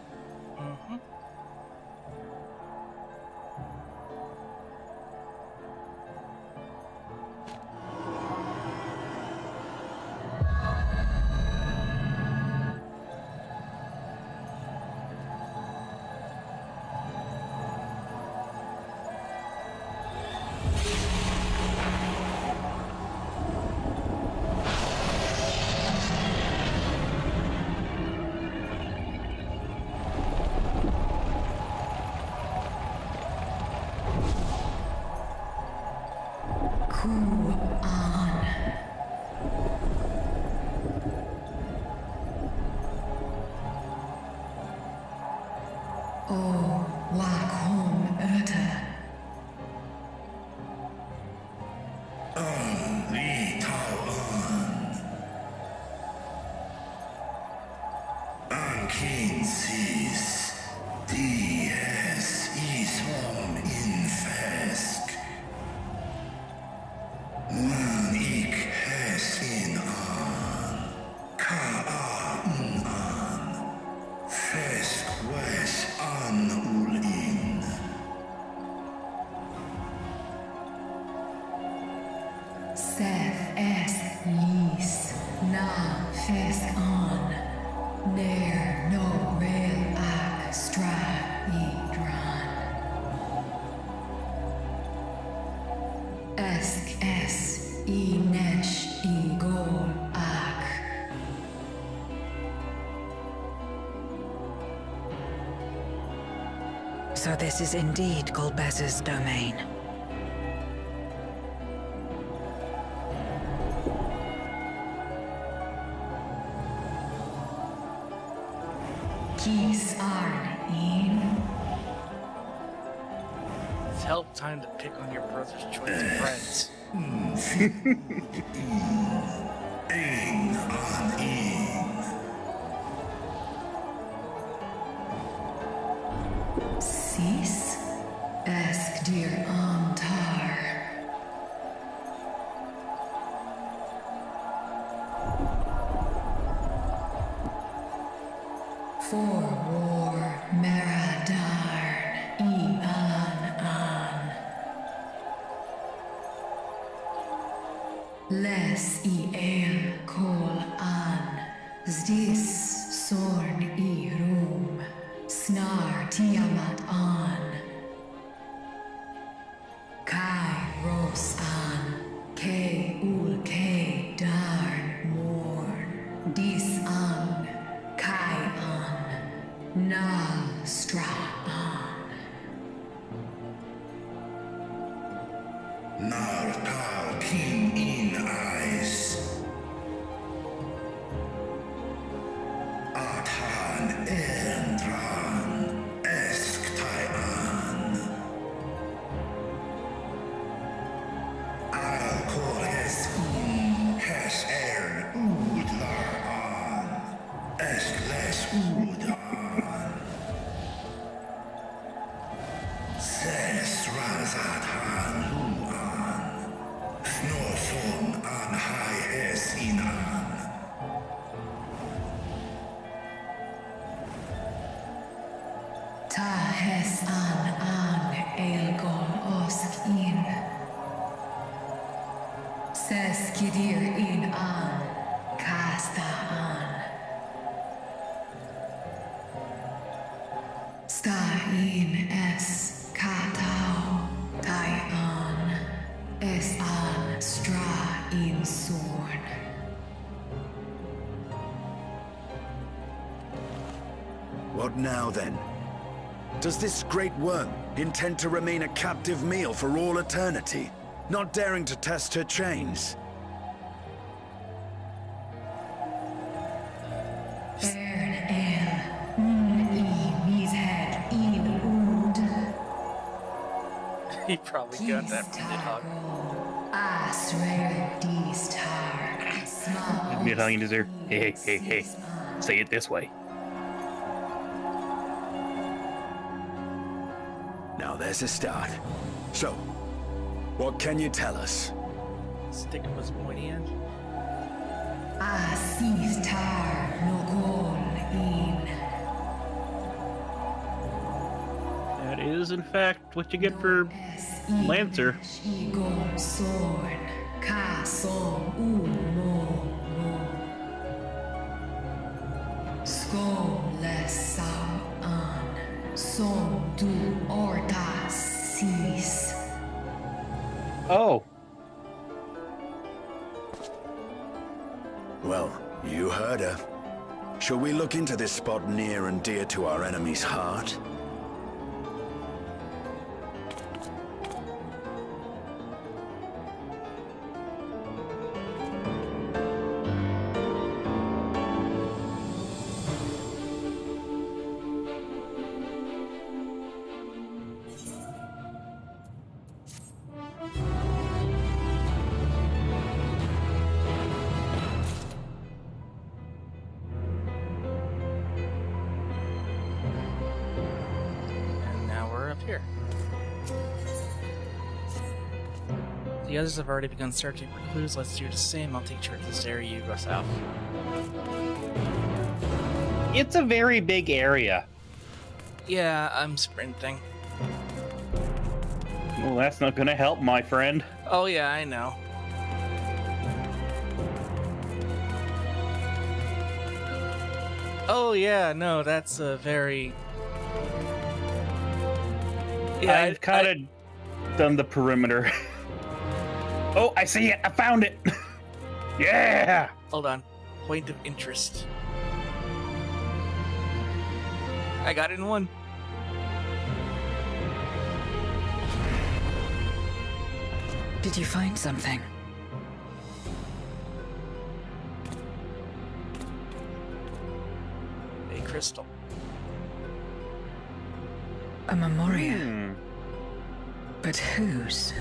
So this is indeed Golbez's domain. It's help time to pick on your brother's choice of friends. Sis? Ask dear Antar. For war, Maradarn, an. Les el kol an, zdis sorn rum, snar tiamat an. Kai ros an, ke ul ke darn morn, dis an, kai an, nal stra an. Nar tal king in eyes. Atan endran esk an. Al kores hes udlar an. Esk les udan. Ses razatan luan. Snorson an hai es inan. Ta hes an elgon osk in. Ses kidir in an, kasta an. Sta in es katao, tai an. Es an stra in sorn. What now, then? Does this great worm intend to remain a captive meal for all eternity, not daring to test her chains? Ern el, mis head in ud. He probably got that from Nidhogg. Asrael distar, small. Nidhogg is there. Hey, hey, hey. Say it this way. Now there's a start. So, what can you tell us? Stick him his pointy end. Asistar nogol in. That is, in fact, what you get for Lancer. Igor sorn, ka som mo. Skål lesau an, som du ortas sis. Oh. Well, you heard her. Shall we look into this spot near and dear to our enemy's heart? Here. The others have already begun searching for clues. Let's do the same. I'll take charge of this area. You go south. It's a very big area. Yeah, I'm sprinting. Well, that's not gonna help, my friend. Oh yeah, I know. Oh yeah, no, that's a very... Yeah, I've kind of done the perimeter. Oh, I see it! I found it! Yeah! Hold on. Point of interest. I got it in one. Did you find something? A crystal. A memorial. But whose?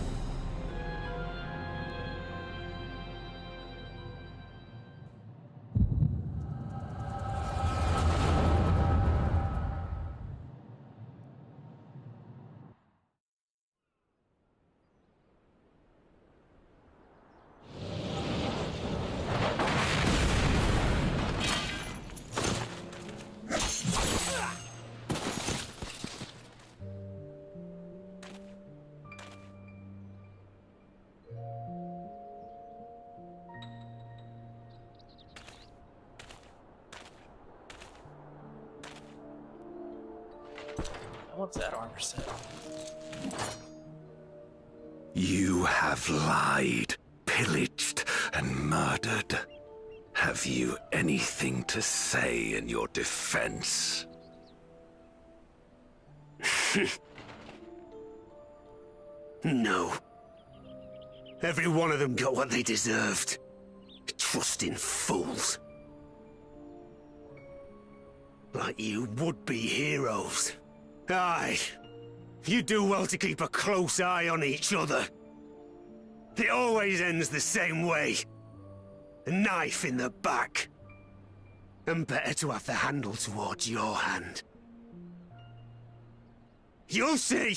love that armor set. You have lied, pillaged, and murdered. Have you anything to say in your defense? No. Every one of them got what they deserved. Trusting fools. Like you would-be heroes. Aye. You do well to keep a close eye on each other. It always ends the same way. A knife in the back. And better to have the handle towards your hand. You'll see!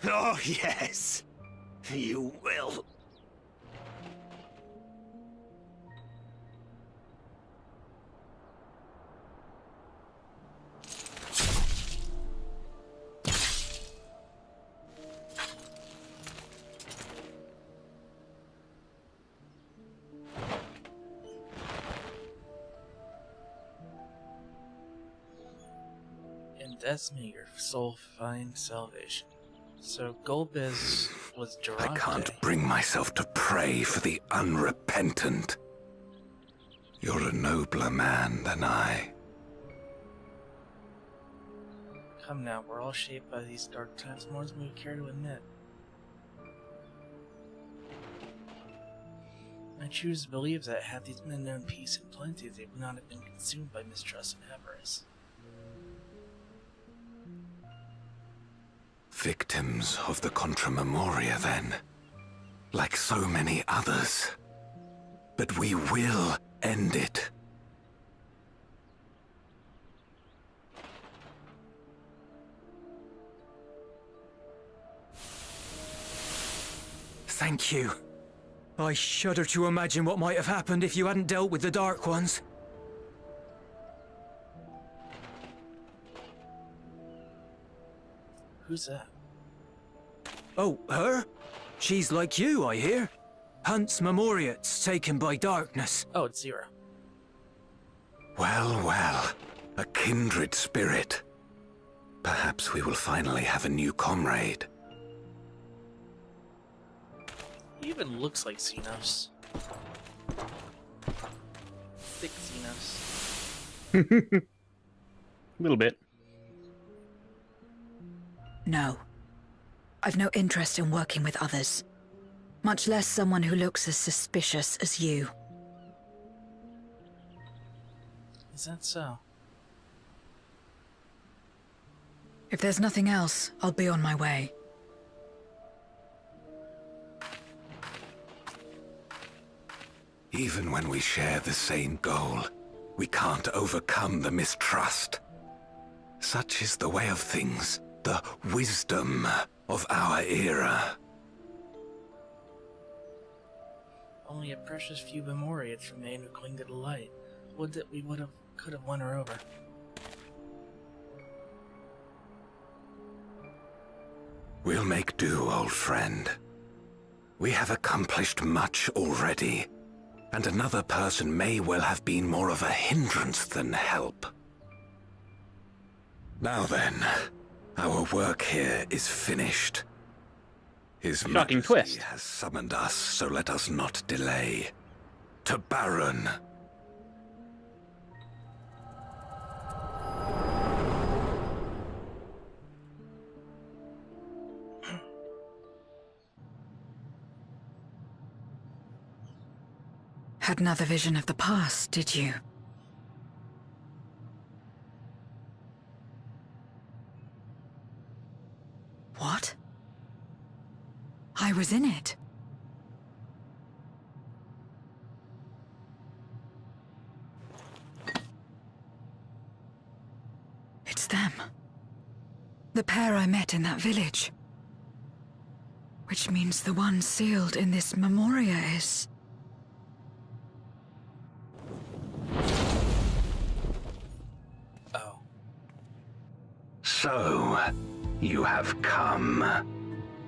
Oh, yes. You will. In death may your soul find salvation. So Golbez was Durante. I can't bring myself to pray for the unrepentant. You're a nobler man than I. Come now, we're all shaped by these dark times more than we care to admit. I choose to believe that had these men known peace and plenty, they would not have been consumed by mistrust and avarice. Victims of the Contra Memoria, then. Like so many others. But we will end it. Thank you. I shudder to imagine what might have happened if you hadn't dealt with the Dark Ones. Who's that? Oh, her? She's like you, I hear. Hunts Memoriates taken by darkness. Oh, it's Zero. Well, well. A kindred spirit. Perhaps we will finally have a new comrade. He even looks like Xenos. Thick Xenos. A little bit. No. I've no interest in working with others. Much less someone who looks as suspicious as you. Is that so? If there's nothing else, I'll be on my way. Even when we share the same goal, we can't overcome the mistrust. Such is the way of things, the wisdom of our era. Only a precious few Memoriates remain who cling to the light. Would that we could have won her over. We'll make do, old friend. We have accomplished much already, and another person may well have been more of a hindrance than help. Now then, our work here is finished. His Shocking Majesty twist. has summoned us, so let us not delay. To Baron. Had another vision of the past, did you? What? I was in it. It's them. The pair I met in that village. Which means the one sealed in this Memoria is... Oh. So, you have come.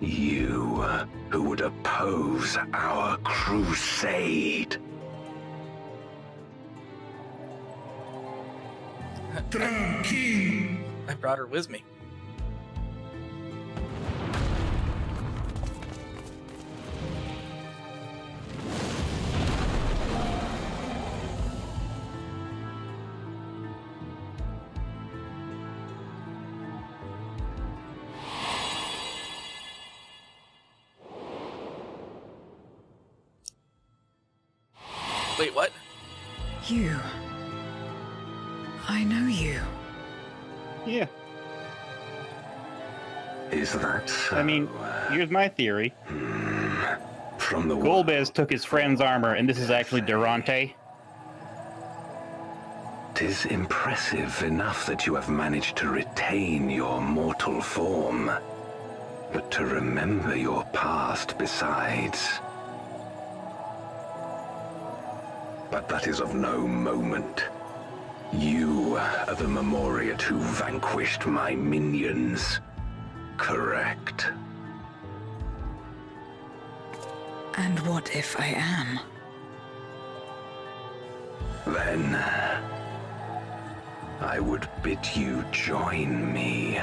You, who would oppose our crusade. Tranquil. I brought her with me. Wait, what? You. I know you. Yeah. Is that so? I mean, here's my theory. From the Golbez took his friend's armor, and this is actually Durante. 'Tis impressive enough that you have managed to retain your mortal form, but to remember your past besides. But that is of no moment. You are the Memoriat who vanquished my minions, correct? And what if I am? Then I would bid you join me.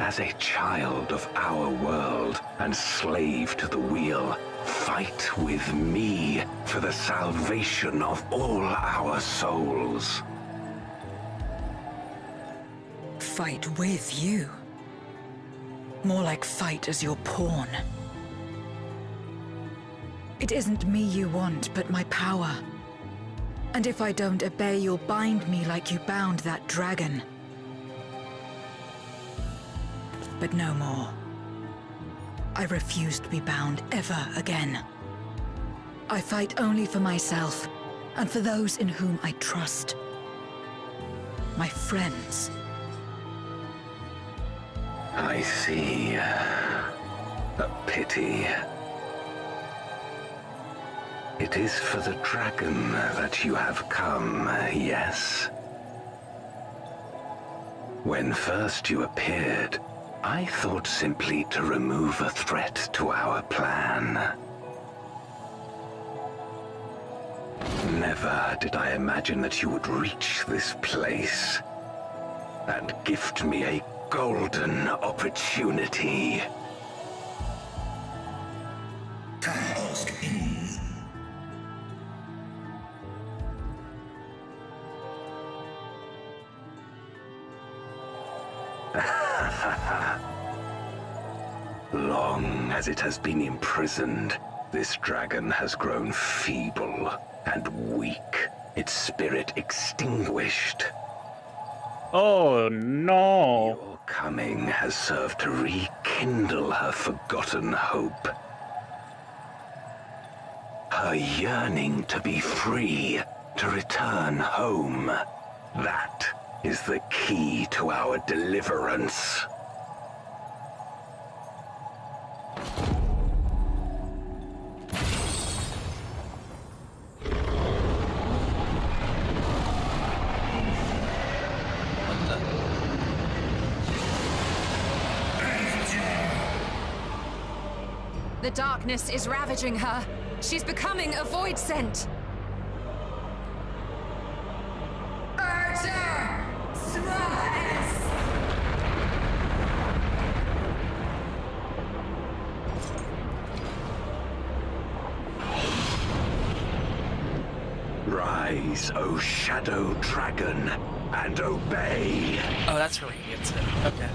As a child of our world and slave to the wheel, fight with me for the salvation of all our souls. Fight with you? More like fight as your pawn. It isn't me you want, but my power. And if I don't obey, you'll bind me like you bound that dragon. But no more. I refuse to be bound ever again. I fight only for myself, and for those in whom I trust. My friends. I see. A pity. It is for the dragon that you have come, yes? When first you appeared, I thought simply to remove a threat to our plan. Never did I imagine that you would reach this place and gift me a golden opportunity. Long as it has been imprisoned, this dragon has grown feeble and weak, its spirit extinguished. Oh no! Your coming has served to rekindle her forgotten hope. Her yearning to be free, to return home. That is the key to our deliverance. The darkness is ravaging her. She's becoming a void scent. Rise, O Shadow Dragon, and obey. Oh, that's where he gets it. Okay.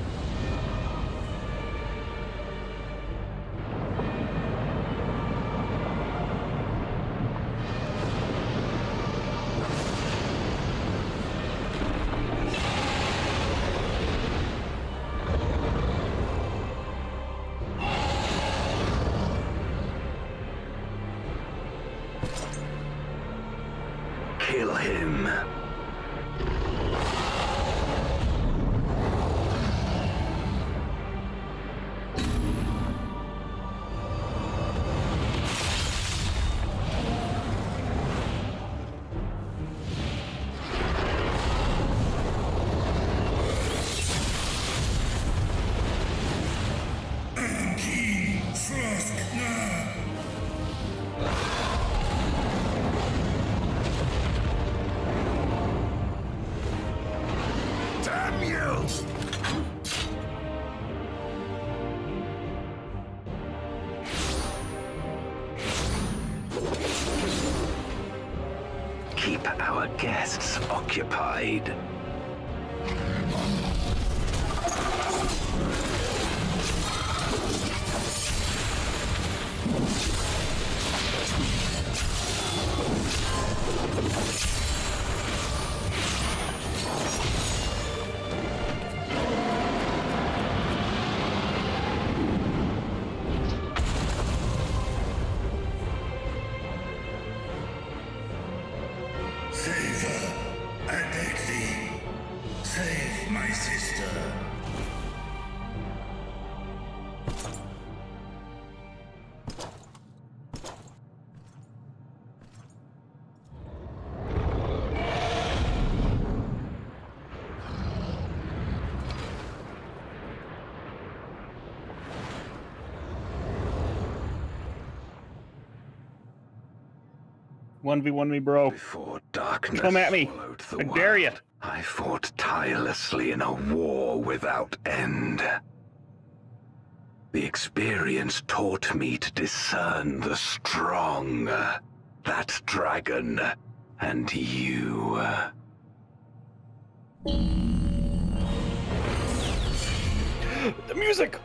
Kill him. Damn you! Keep our guests occupied. 1v1 me, bro. Before darkness Come at me. swallowed the I dare ya. world, I fought tirelessly in a war without end. The experience taught me to discern the strong, that dragon, and you. The music!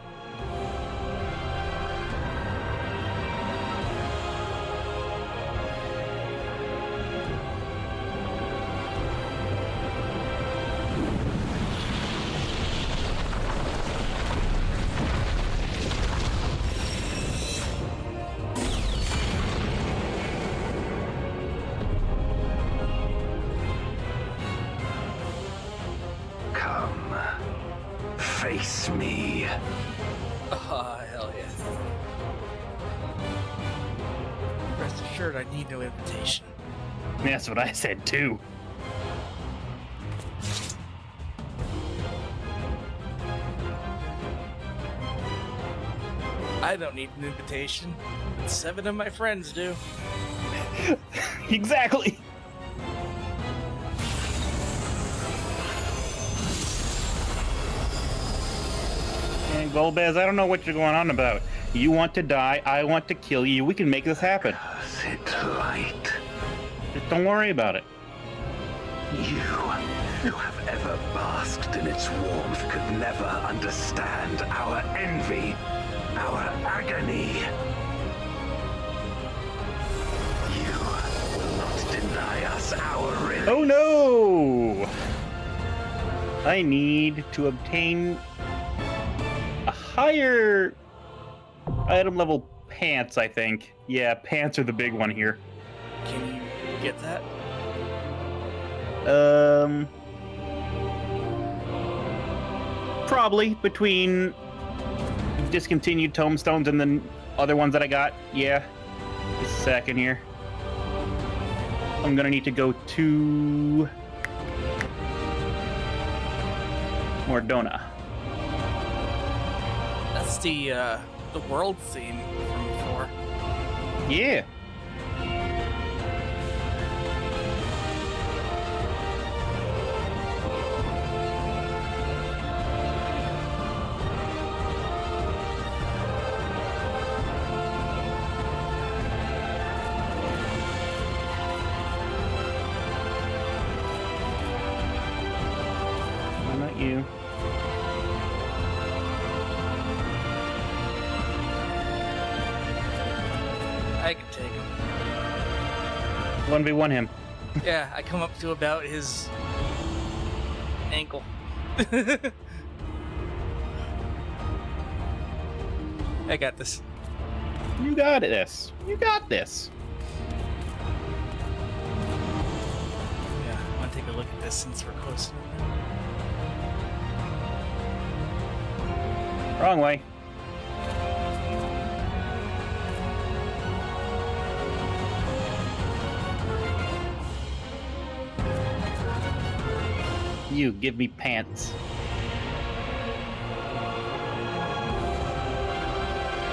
Come, face me. Oh, hell yeah. Rest assured, I need no invitation. That's what I said too. I don't need an invitation, but 7 of my friends do. Exactly. And Golbez, I don't know what you're going on about. You want to die, I want to kill you. We can make this happen. Sit light. Just don't worry about it. You, who have ever basked in its warmth, could never understand our envy, our agony. You will not deny us our release. Oh no! I need to obtain a higher item level pants, I think. Yeah, pants are the big one here. Can you get that? Probably between discontinued tomestones and the other ones that I got. Yeah. Just a second here. I'm gonna need to go to Mordona. That's the world theme from before. Yeah. Not you. I can take him. 1v1 him. Yeah, I come up to about his ankle. I got this. You got this. You got this. Yeah, I want to take a look at this since we're close. Wrong way. You give me pants.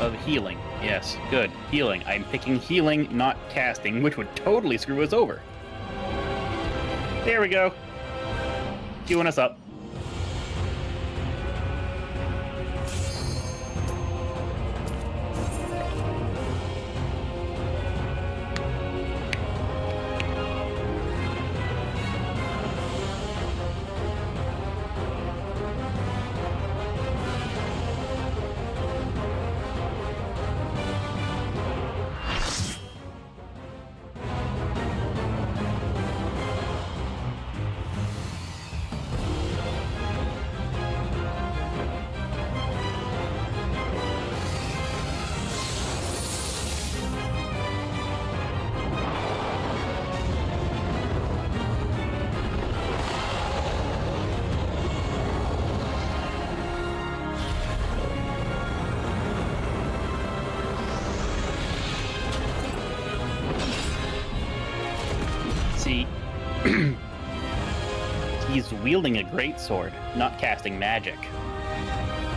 Of healing. Yes, good. Healing. I'm picking healing, not casting, which would totally screw us over. There we go. Queuing us up. He's wielding a greatsword, not casting magic.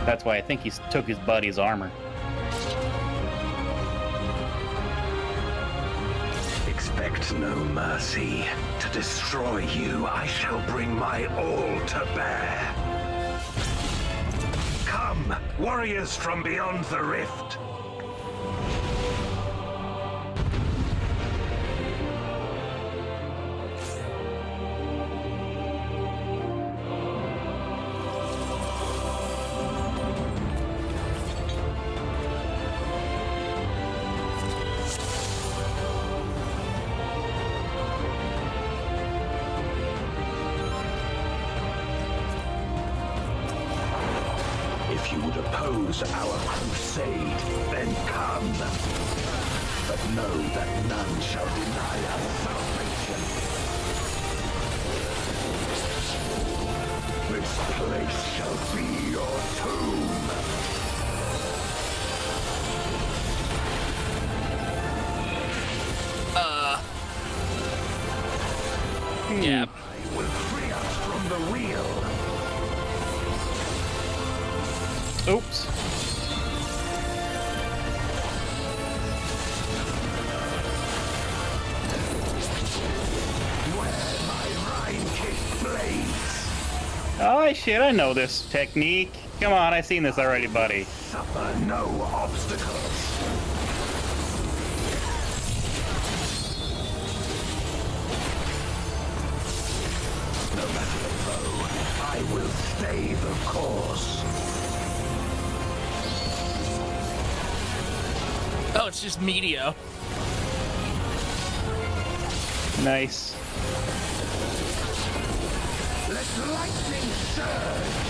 That's why I think he took his buddy's armor. expect no mercy. To destroy you, I shall bring my all to bear. Come, warriors from beyond the rift. If you would oppose our crusade, then come. But know that none shall deny us salvation. This place shall be your tomb. Yeah. I will free us from the wheel. Oops. Where my Rhine-kick blades. Oh shit, I know this technique. Come on, I've seen this already, buddy. Suffer no obstacles. No matter the foe, I will stay the course. Oh, it's just media. Nice. Let lightning surge.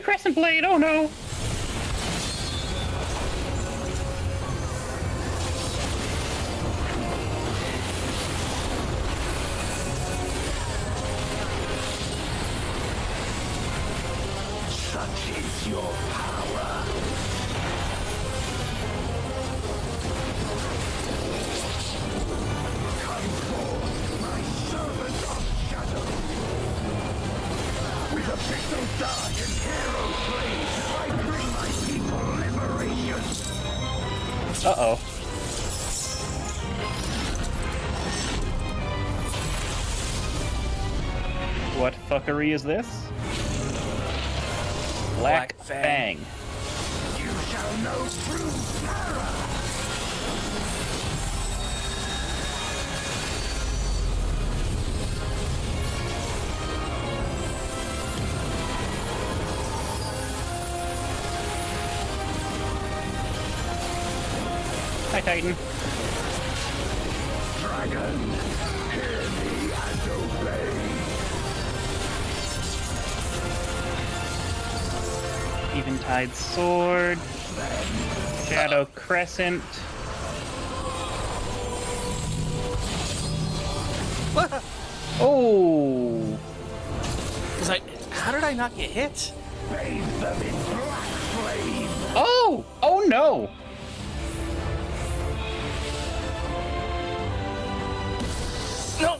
Crescent blade, oh no! Such is your power. Come forth, my servant of shadow. With a pixel dark and hero blade, I bring my people liberation. Uh-oh. What fuckery is this? Black Fang. You shall know true terror. Hi, Titan. Dragon, hear me and obey. Eventide Sword. Shadow Crescent. What? Oh! How did I not get hit? Bathe them in black flame. Oh! Oh no! No!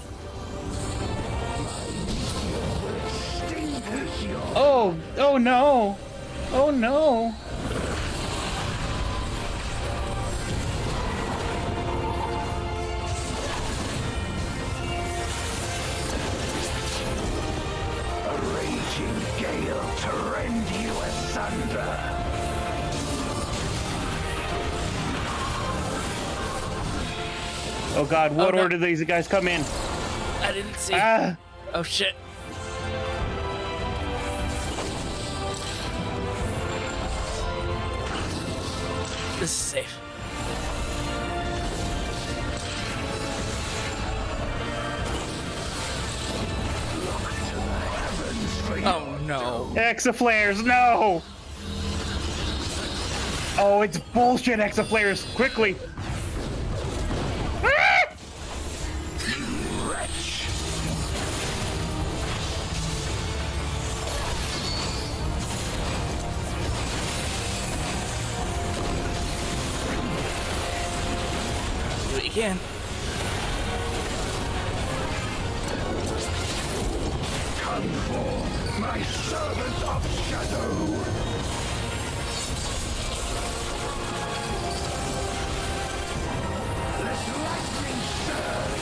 Oh! Oh no! Oh no! A raging gale to rend you asunder. Oh god, what order do these guys come in? I didn't see. Ah! Oh shit. This is safe. Oh no. Exaflares, no! Oh, it's bullshit, Exaflares! Quickly! Ah! Do what you can. Come forth, my servant of shadow! Let lightning surge!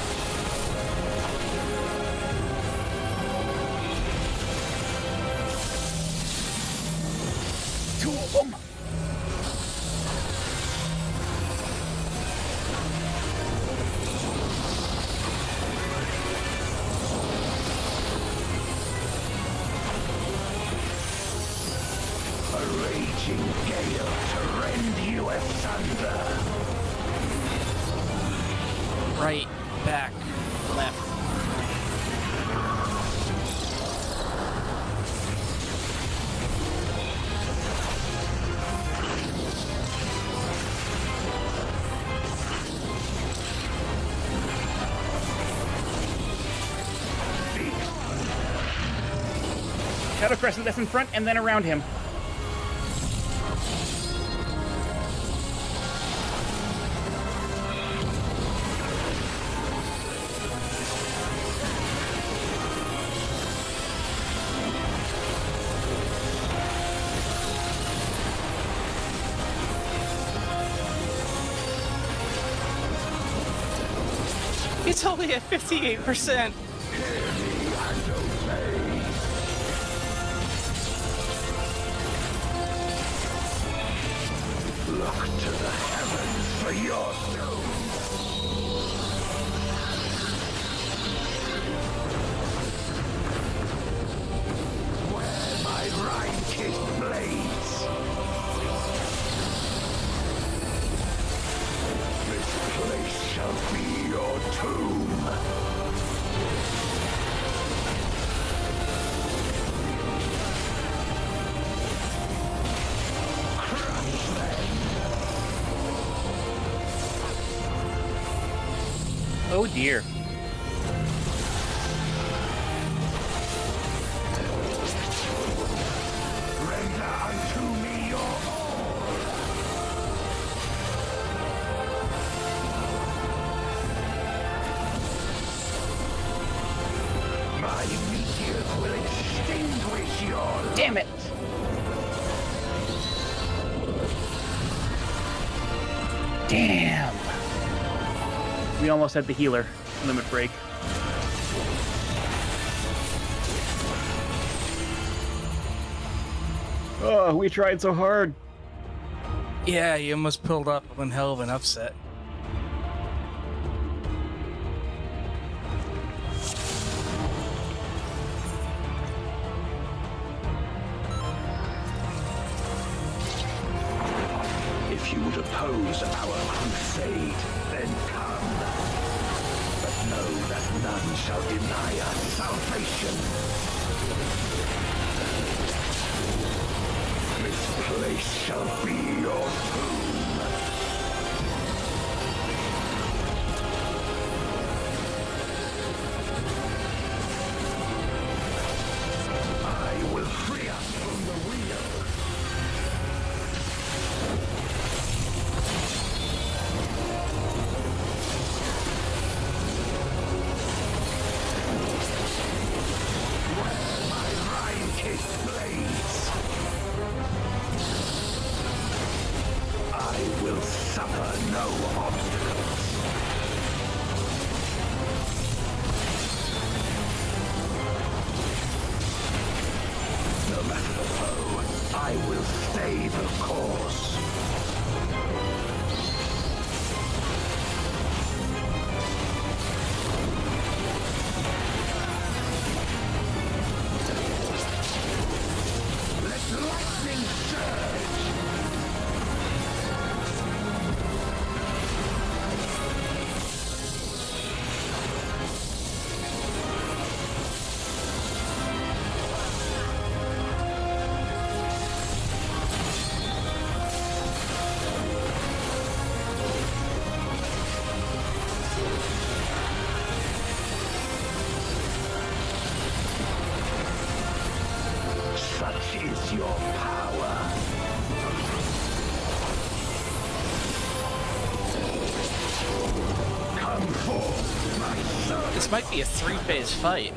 Two of them! A raging gale to rend you asunder. Right, back, left. Shadow Crescent that's in front and then around him. It's only at 58%. Look to the heavens for your doom. Where my rime-kissed blades. This place shall be your tomb. Oh dear. Render unto me your all. My meteors will extinguish your Damn it! Damn! We almost had the healer limit break. Oh, we tried so hard. Yeah, you almost pulled up one hell of an upset. If you would oppose our crusade, then come. But know that none shall deny us salvation. This place shall be your tomb. I will free us from the wheel. I will suffer no obstacles. No matter the foe, I will stay the course. Let lightning surge! Such is your power. Come forth, my son. This might be a 3-phase fight.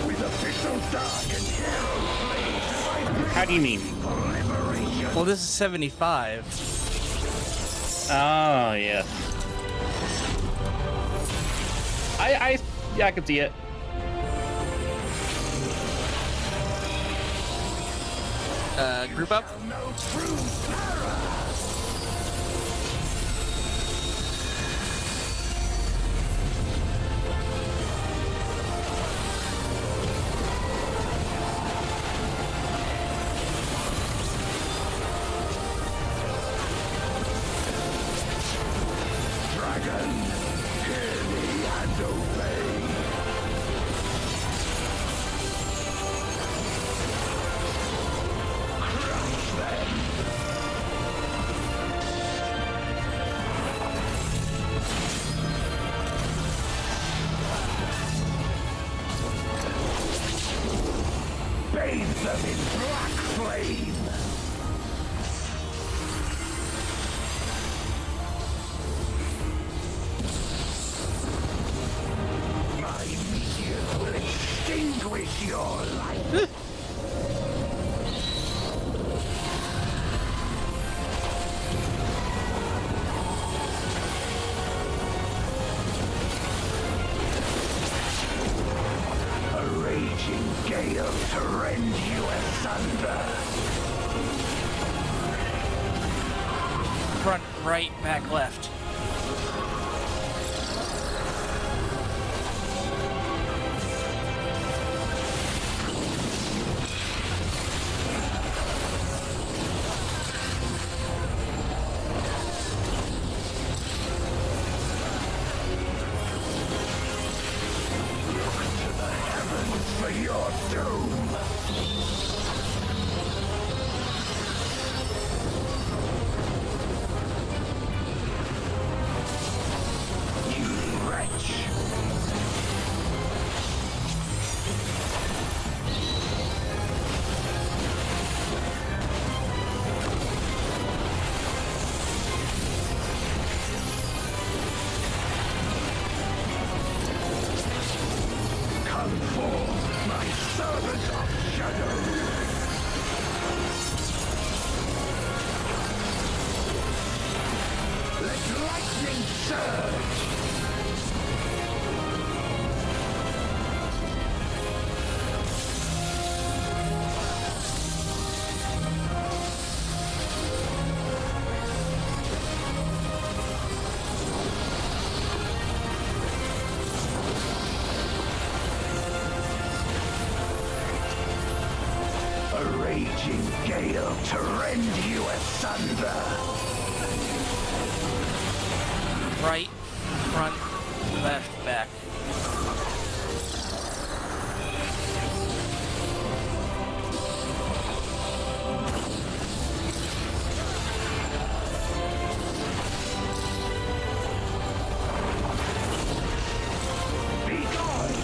With How do you mean? Well, this is 75. Oh, yeah. Yeah, I can see it. Group up. Bathe them in black flame! My meteors will extinguish your life! A raging gale to rend you asunder! Front, right, back, left. For your doom! You wretch! Come forth, my servant of shadow! Let lightning surge! A raging gale to rend you asunder! Right, front, left, back. Be gone!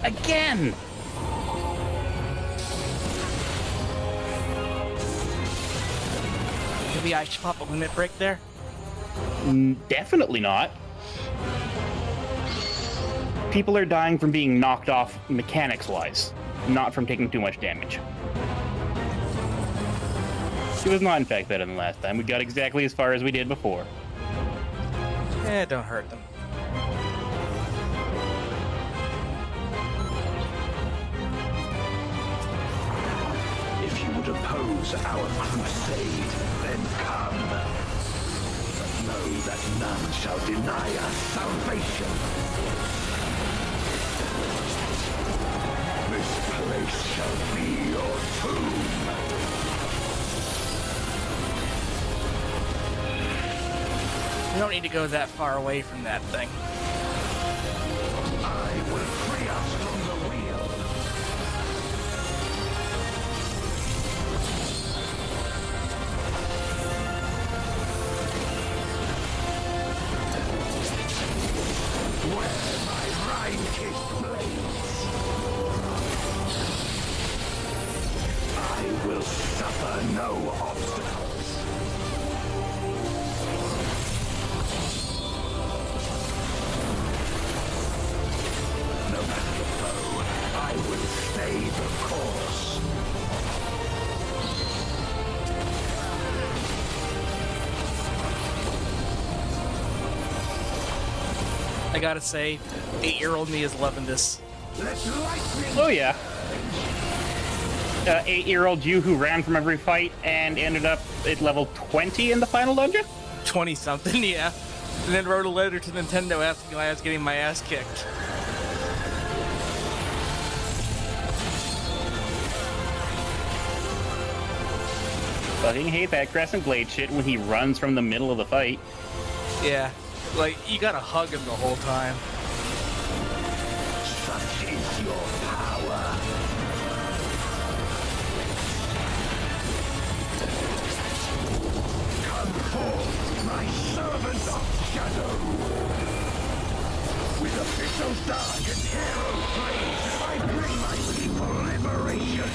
Again! Maybe I should pop a limit break there? Definitely not. People are dying from being knocked off mechanics-wise, not from taking too much damage. It was not, in fact, better than last time. We got exactly as far as we did before. Don't hurt them. If you would oppose our crusade, then come. But know that none shall deny us salvation. This place shall be your tomb. We don't need to go that far away from that thing. I will free us from the wheel. Where my rime-kissed blades, I will suffer no obstacles. No matter the foe, I will stay the course. I gotta say, 8-year-old me is loving this. Oh yeah. 8-year-old you who ran from every fight and ended up at level 20 in the final dungeon? 20-something, yeah. And then wrote a letter to Nintendo asking why I was getting my ass kicked. Fucking hate that Crescent Blade shit when he runs from the middle of the fight. Yeah, like, you gotta hug him the whole time. Such is your power. Come forth, my servant of shadow. With official dark and hero blades, I bring my people liberation.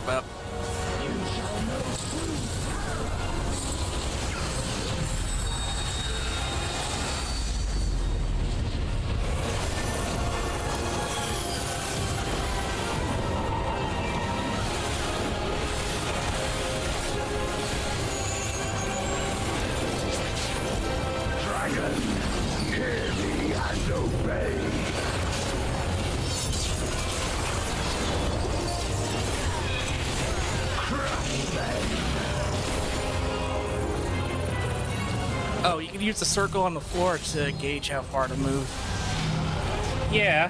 Up. Dragon, hear me and obey. Oh, you can use the circle on the floor to gauge how far to move. Yeah.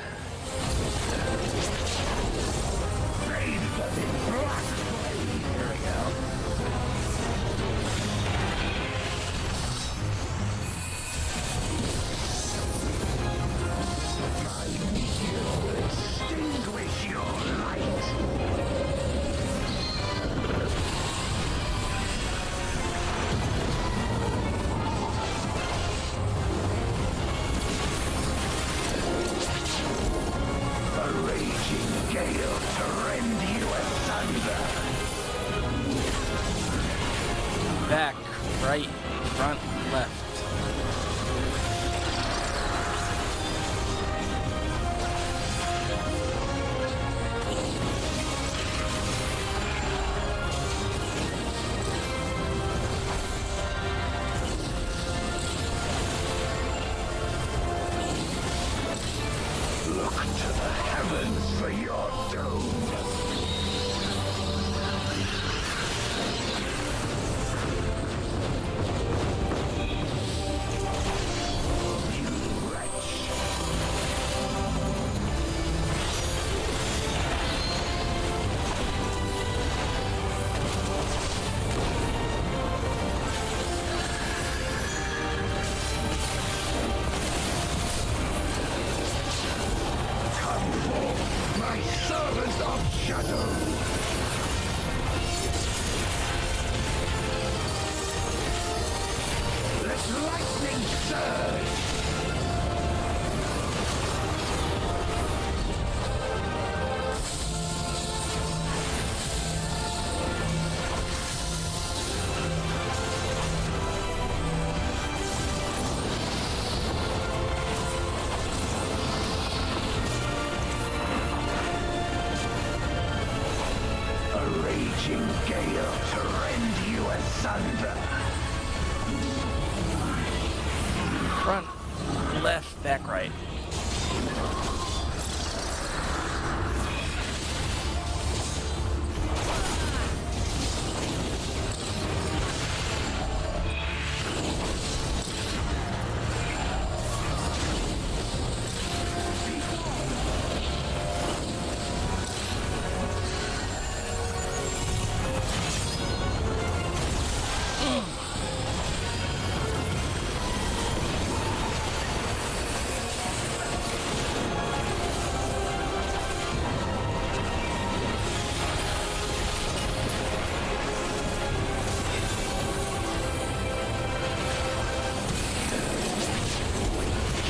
Extinguish your light. A raging gale to rend you asunder. Back, right, front, left. Look to the heavens for your doom. surge! A raging gale to rend you asunder. Front, left, back, right.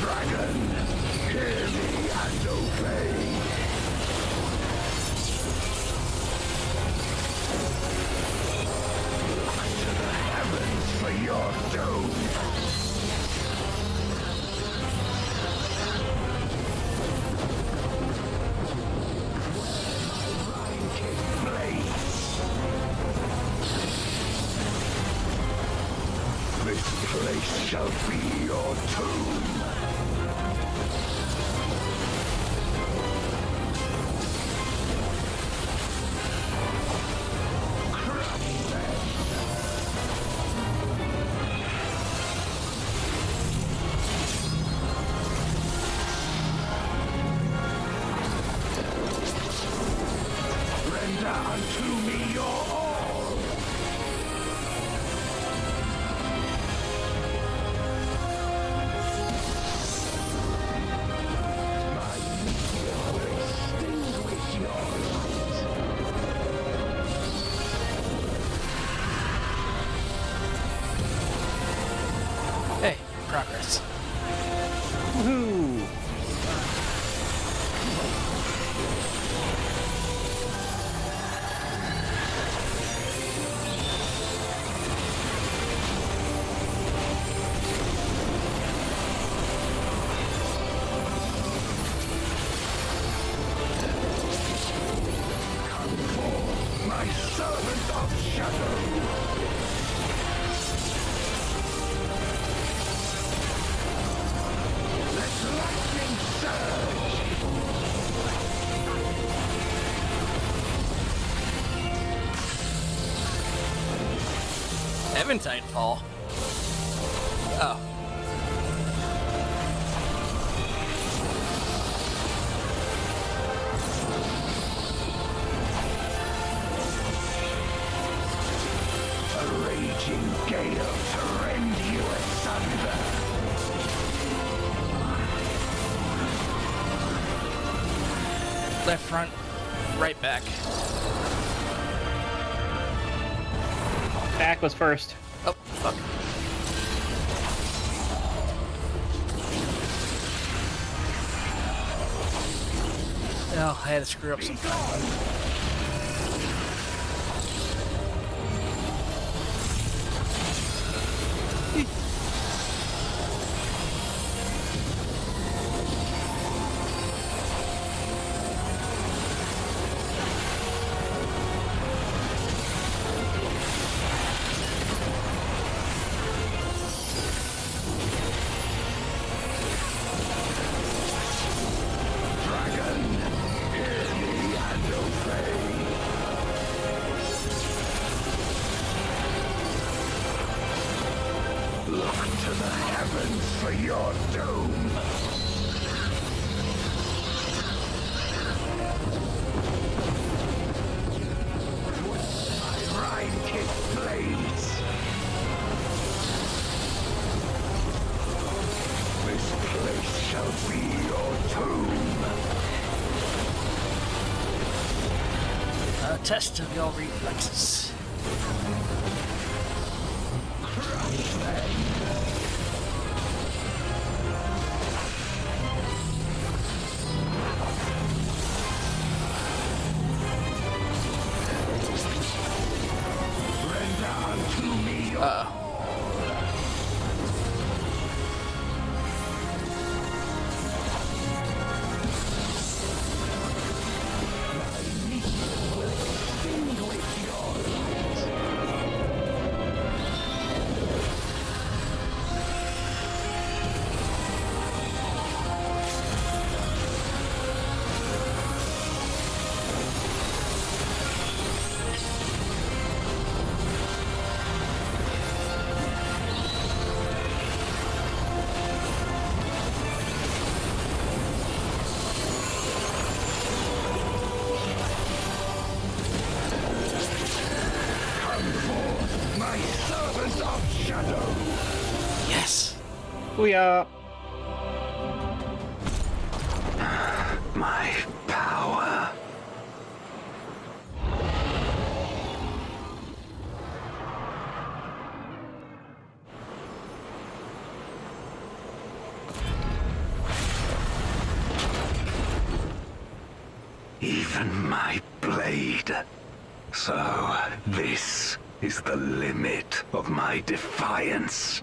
Dragon, hear me and obey. Look to the heavens for your doom. This place shall be your tomb. Render unto me your all. My meteor will extinguish your light. Hey, progress. Woohoo! Come forth, my servant of shadow. Let lightning surge. Eventide Fall. Oh. A raging gale to rend you asunder. Left front, right back. Back was first. Oh, fuck. Oh, I had to screw up sometime. Dragon, hear me and obey. Look to the heavens for your doom. My ride-kicked blades. This place shall be your tomb. A test of your reflexes. Crush them. of shadow. Yes. We are. My power. Even my blade. So, this is the limit of my defiance.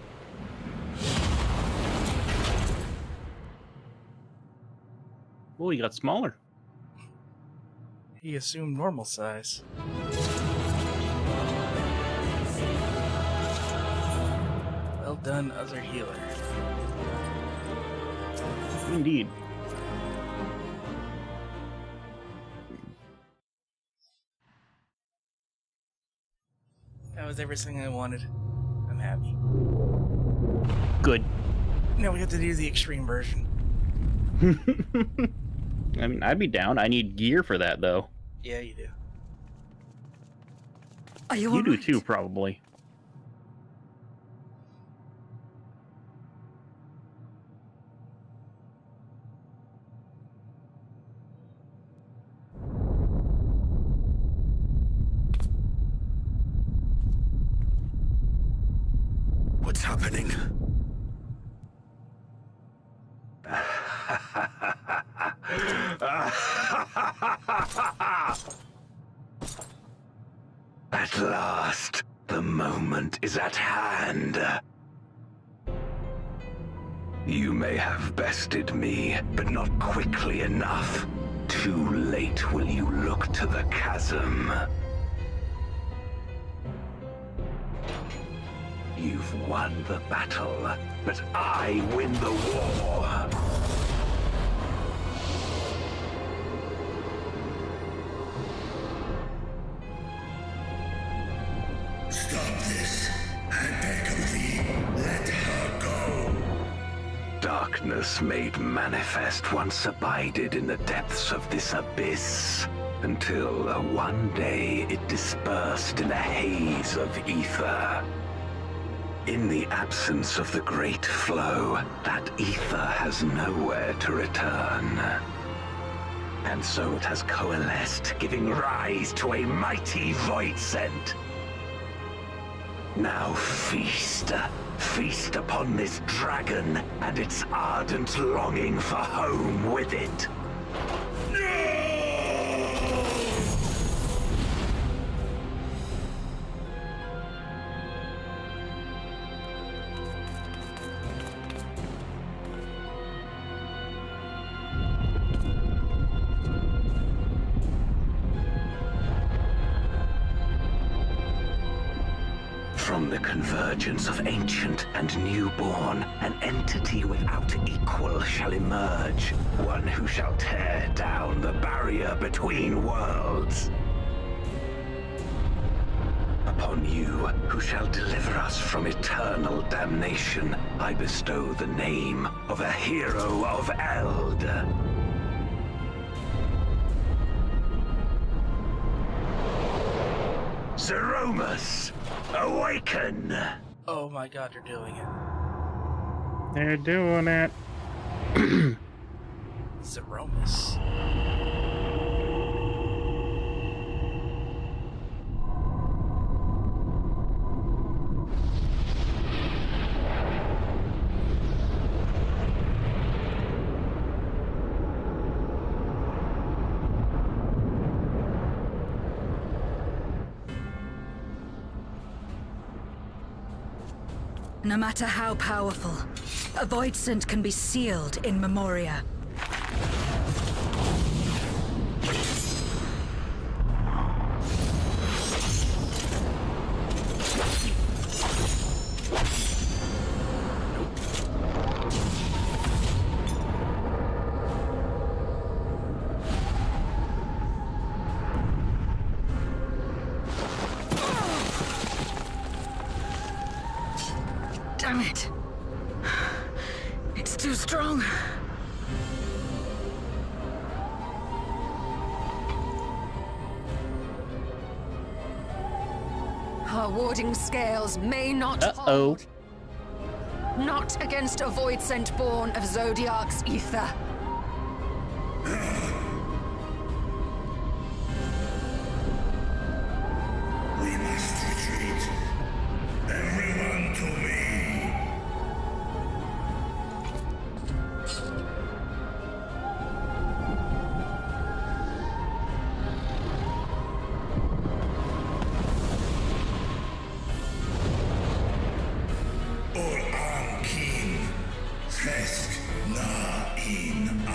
Oh, he got smaller. He assumed normal size. Well done, other healer. Indeed. That was everything I wanted. I'm happy. Good. Now we have to do the extreme version. I mean, I'd be down. I need gear for that, though. Yeah, you do. Are you You do alright? too, probably. What's happening? At last, the moment is at hand. You may have bested me, but not quickly enough. Too late will you look to the chasm. You've won the battle, but I win the war. Stop this. I beg of thee, let her go. Darkness made manifest once abided in the depths of this abyss, until one day it dispersed in a haze of ether. In the absence of the great flow, that ether has nowhere to return. And so it has coalesced, giving rise to a mighty void scent. Now feast. Feast upon this dragon and its ardent longing for home with it. From the convergence of ancient and newborn, an entity without equal shall emerge, one who shall tear down the barrier between worlds. Upon you, who shall deliver us from eternal damnation, I bestow the name of a hero of Eld. Zeromus, awaken! Oh my god, they're doing it. They're doing it. Zeromus. No matter how powerful, a void scent can be sealed in Memoria. Damn it. It's too strong. Oh, our warding scales may not Uh-oh. hold. Not against a void sent born of Zodiac's ether. We must retreat. Everyone to me. Or King. Fest na in an.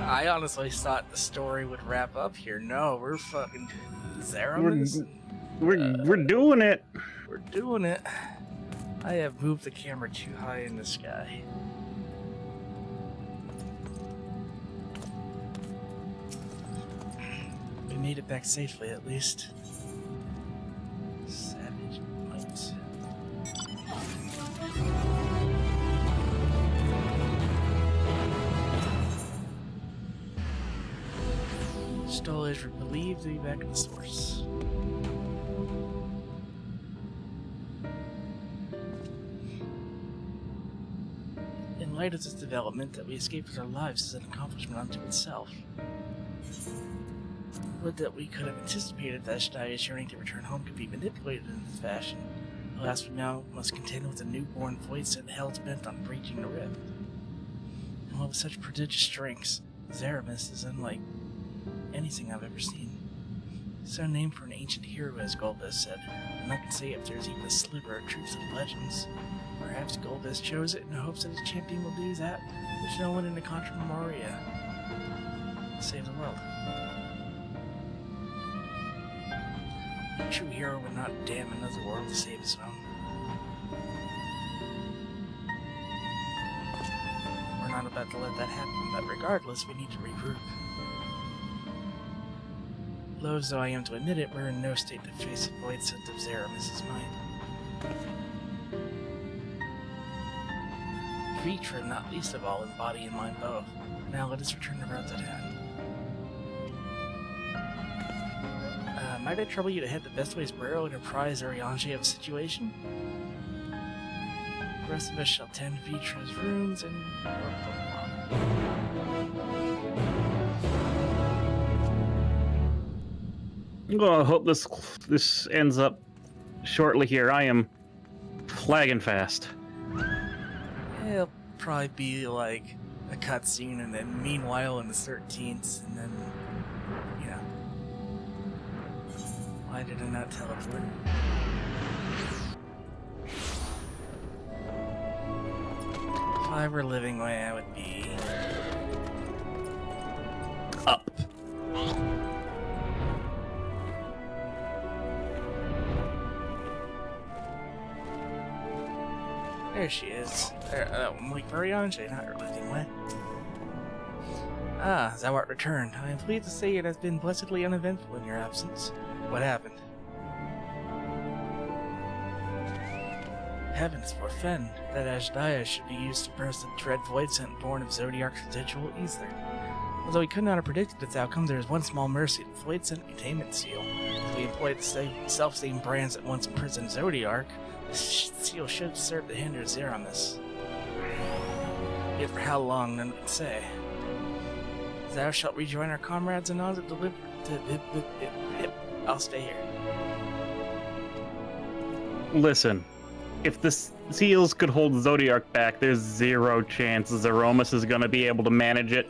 I honestly thought the story would wrap up here. No, we're fucking Zeramis. We're doing it. We're doing it. I have moved the camera too high in the sky. We made it back safely, at least. Savage might. Stoll is believed to be back at the source. In light of this development, that we escaped with our lives is an accomplishment unto itself. Would that we could have anticipated that Jaye's journey to return home could be manipulated in this fashion. Alas, we now must contend with a newborn voice and hell bent on breaching the rift. And what with such prodigious strengths, Zeramis is unlike anything I've ever seen. So named for an ancient hero, as Golbez said, and I can say if there's even a sliver of truth in legends. Perhaps Golbez chose it in hopes that his champion will do that which no one in the Contra Memoria save the world. A true hero would not damn another world to save his own. We're not about to let that happen, but regardless, we need to regroup. Loath though I am to admit it, we're in no state to face the void scent of Zeramis's mind. Vitra, not least of all, in body and mind both. Now let us return to roads at hand. Might I trouble you to head the best ways Burrow and apprise Ariange of the situation? The rest of us shall tend Vitra's rooms and... Well, I hope this ends up shortly here. I am flagging fast. It'll probably be like a cutscene, and then meanwhile in the 13th, and then, yeah. Why did I not teleport? If I were living way, I would be up. There she is. Like Ariange, not her living way. Ah, thou art returned. I am pleased to say it has been blessedly uneventful in your absence. What happened? Heavens forfend that Jaye should be used to burst the dread void scent born of Zodiac's residual ether. Although we could not have predicted its outcome, there is one small mercy: the void scent containment seal. If we employed the self-same brands that once imprisoned Zodiac, the seal should serve to hinder Zeramis. Yet for how long, none can say. Thou shalt rejoin our comrades and on to deliver. I'll stay here. Listen, if the seals could hold Zodiac back, there's zero chance Zeramis is going to be able to manage it,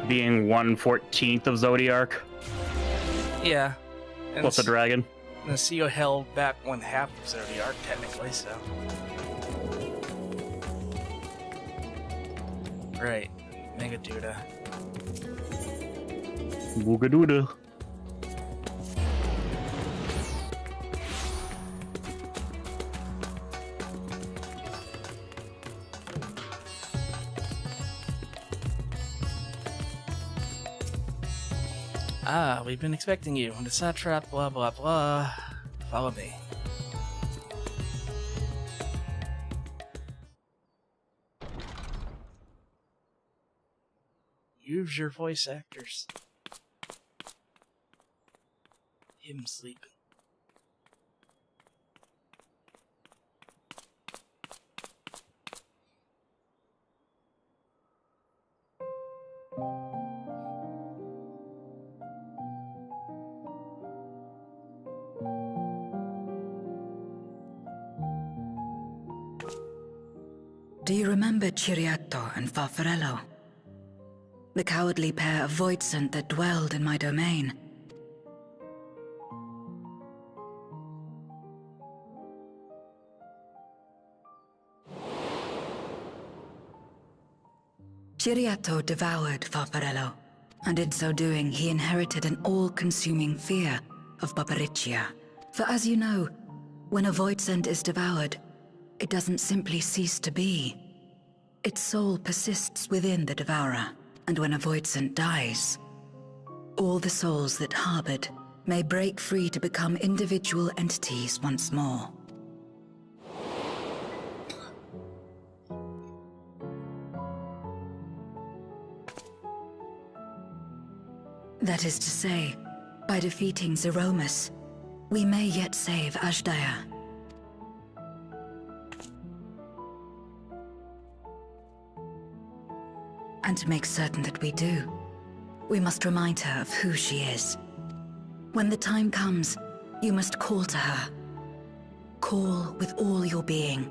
being 1/14 of Zodiac. Yeah. Plus a dragon. And the seal held back 1/2 of Zodiac, technically, so. Right. Megaduda. Boogaduda. we've been expecting you. The satrap, blah blah blah. Follow me. Use your voice actors. Him sleeping. Do you remember Ciriato and Farfarello? The cowardly pair of Voidsent that dwelled in my domain. Ciriato devoured Farfarello, and in so doing he inherited an all-consuming fear of Barbariccia. For as you know, when a Voidsent is devoured, it doesn't simply cease to be. Its soul persists within the devourer, and when a Voidsent dies, all the souls that harbored may break free to become individual entities once more. That is to say, by defeating Zeromus, we may yet save Azdaja. And to make certain that we do, we must remind her of who she is. When the time comes, you must call to her. Call with all your being.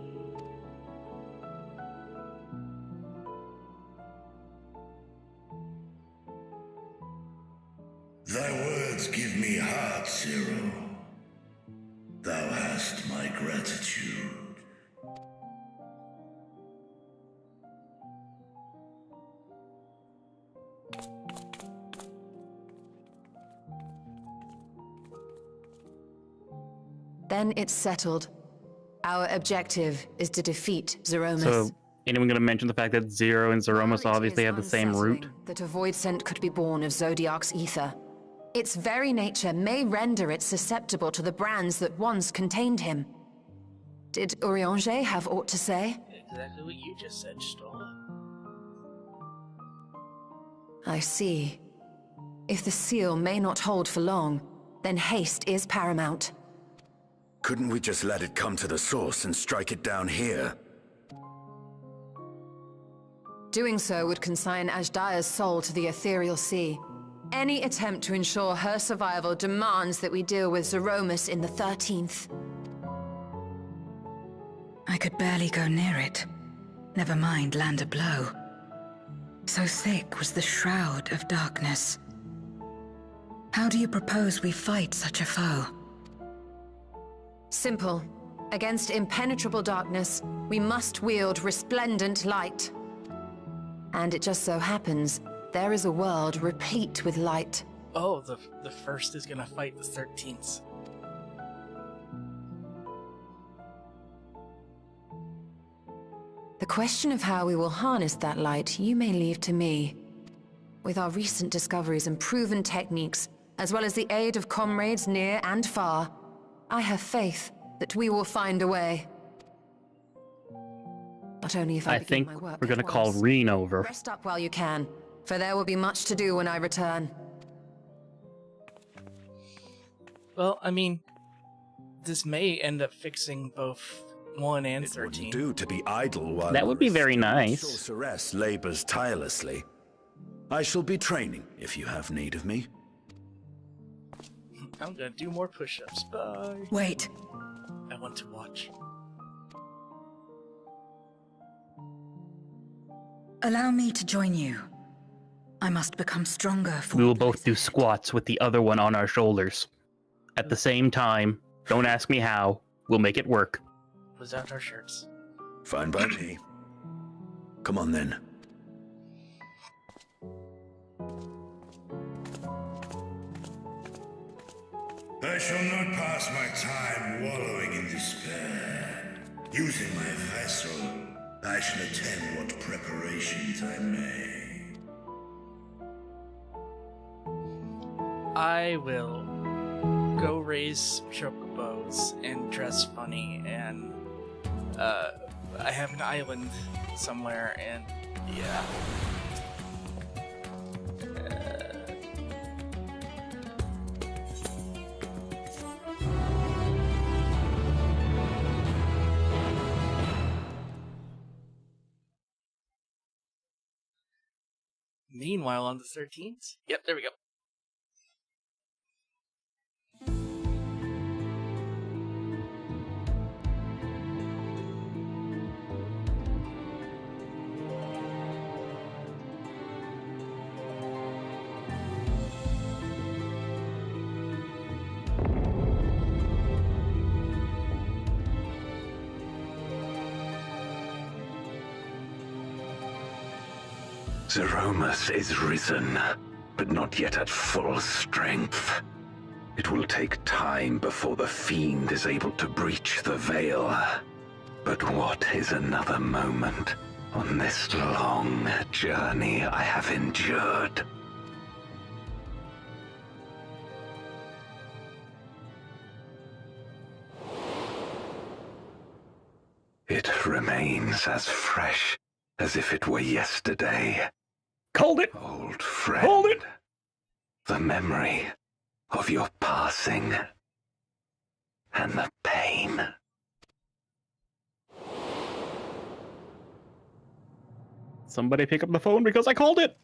Thy words give me heart, Zero. Thou hast my gratitude. Then it's settled. Our objective is to defeat Zeromus. So, anyone going to mention the fact that Zero and Zeromus obviously have the same root? That a Voidsent could be born of Zodiac's ether. Its very nature may render it susceptible to the brands that once contained him. Did Urianger have aught to say? Exactly what you just said, Stola. I see. If the seal may not hold for long, then haste is paramount. Couldn't we just let it come to the source and strike it down here? Doing so would consign Azdaja's soul to the ethereal sea. Any attempt to ensure her survival demands that we deal with Zeromus in the 13th. I could barely go near it. Never mind land a blow. So thick was the shroud of darkness. How do you propose we fight such a foe? Simple. Against impenetrable darkness, we must wield resplendent light. And it just so happens, there is a world replete with light. Oh, the first is gonna fight the 13th. The question of how we will harness that light, you may leave to me. With our recent discoveries and proven techniques, as well as the aid of comrades near and far, I have faith that we will find a way. But only if I begin my work we're gonna at call once. Reen over. Rest up while you can, for there will be much to do when I return. Well, I mean, this may end up fixing both 1 and 13. It wouldn't do to be idle while That would be very nice. sorceress labors tirelessly. I shall be training if you have need of me. I'm gonna do more push-ups. Bye. Wait. I want to watch. Allow me to join you. I must become stronger for... We will both do squats with the other one on our shoulders. At the same time. Don't ask me how. We'll make it work. Without our shirts. Fine by me. Come on then. I shall not pass my time wallowing in despair. Using my vessel, I shall attend what preparations I may. I will go raise chocobos and dress funny, and I have an island somewhere, and yeah. Meanwhile, on the 13th, yep, there we go. Zeromus is risen, but not yet at full strength. It will take time before the fiend is able to breach the veil. But what is another moment on this long journey I have endured? It remains as fresh as if it were yesterday. Called it! Old friend. Hold it! The memory of your passing and the pain. Somebody pick up the phone because I called it!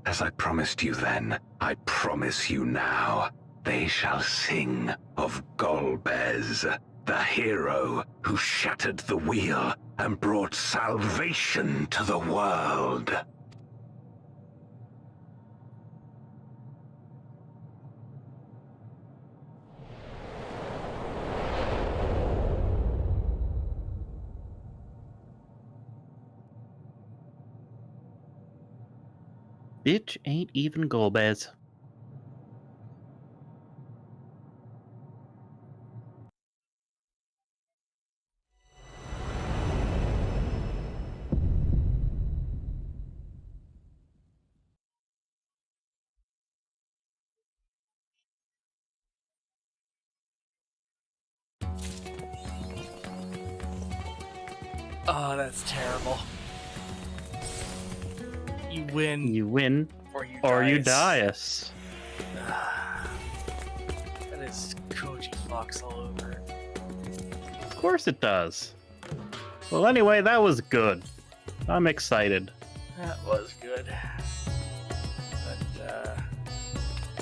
As I promised you then, I promise you now. They shall sing of Golbez, the hero who shattered the wheel and brought salvation to the world. Bitch ain't even Golbez. Oh, that's terrible. You win. You win. Or you die. That is Koji Fox all over it. Of course it does. Well, anyway, that was good. I'm excited. That was good. But,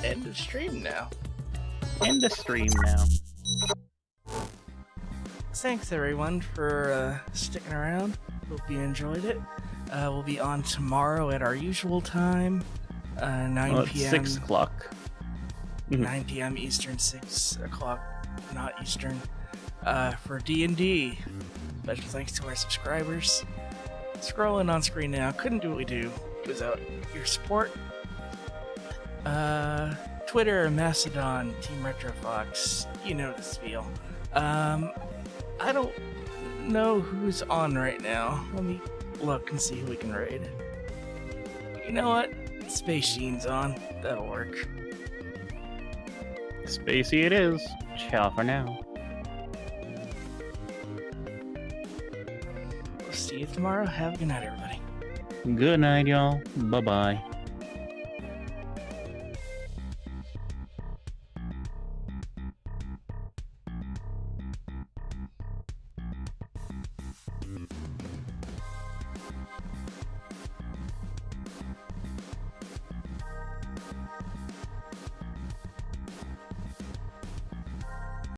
end of stream now. End of stream now. Thanks everyone for sticking around. Hope you enjoyed it. We'll be on tomorrow at our usual time, 9 p.m. 6 o'clock. 9 p.m. Eastern, 6 o'clock, not Eastern, for D&D. Special thanks to our subscribers. Scrolling on screen now. Couldn't do what we do without your support. Twitter, Mastodon, Team Retrofox, you know the spiel. I don't know who's on right now. Let me look and see who we can raid. You know what? Space Gene's on. That'll work. Spacey it is. Ciao for now. We'll see you tomorrow. Have a good night, everybody. Good night, y'all. Bye-bye.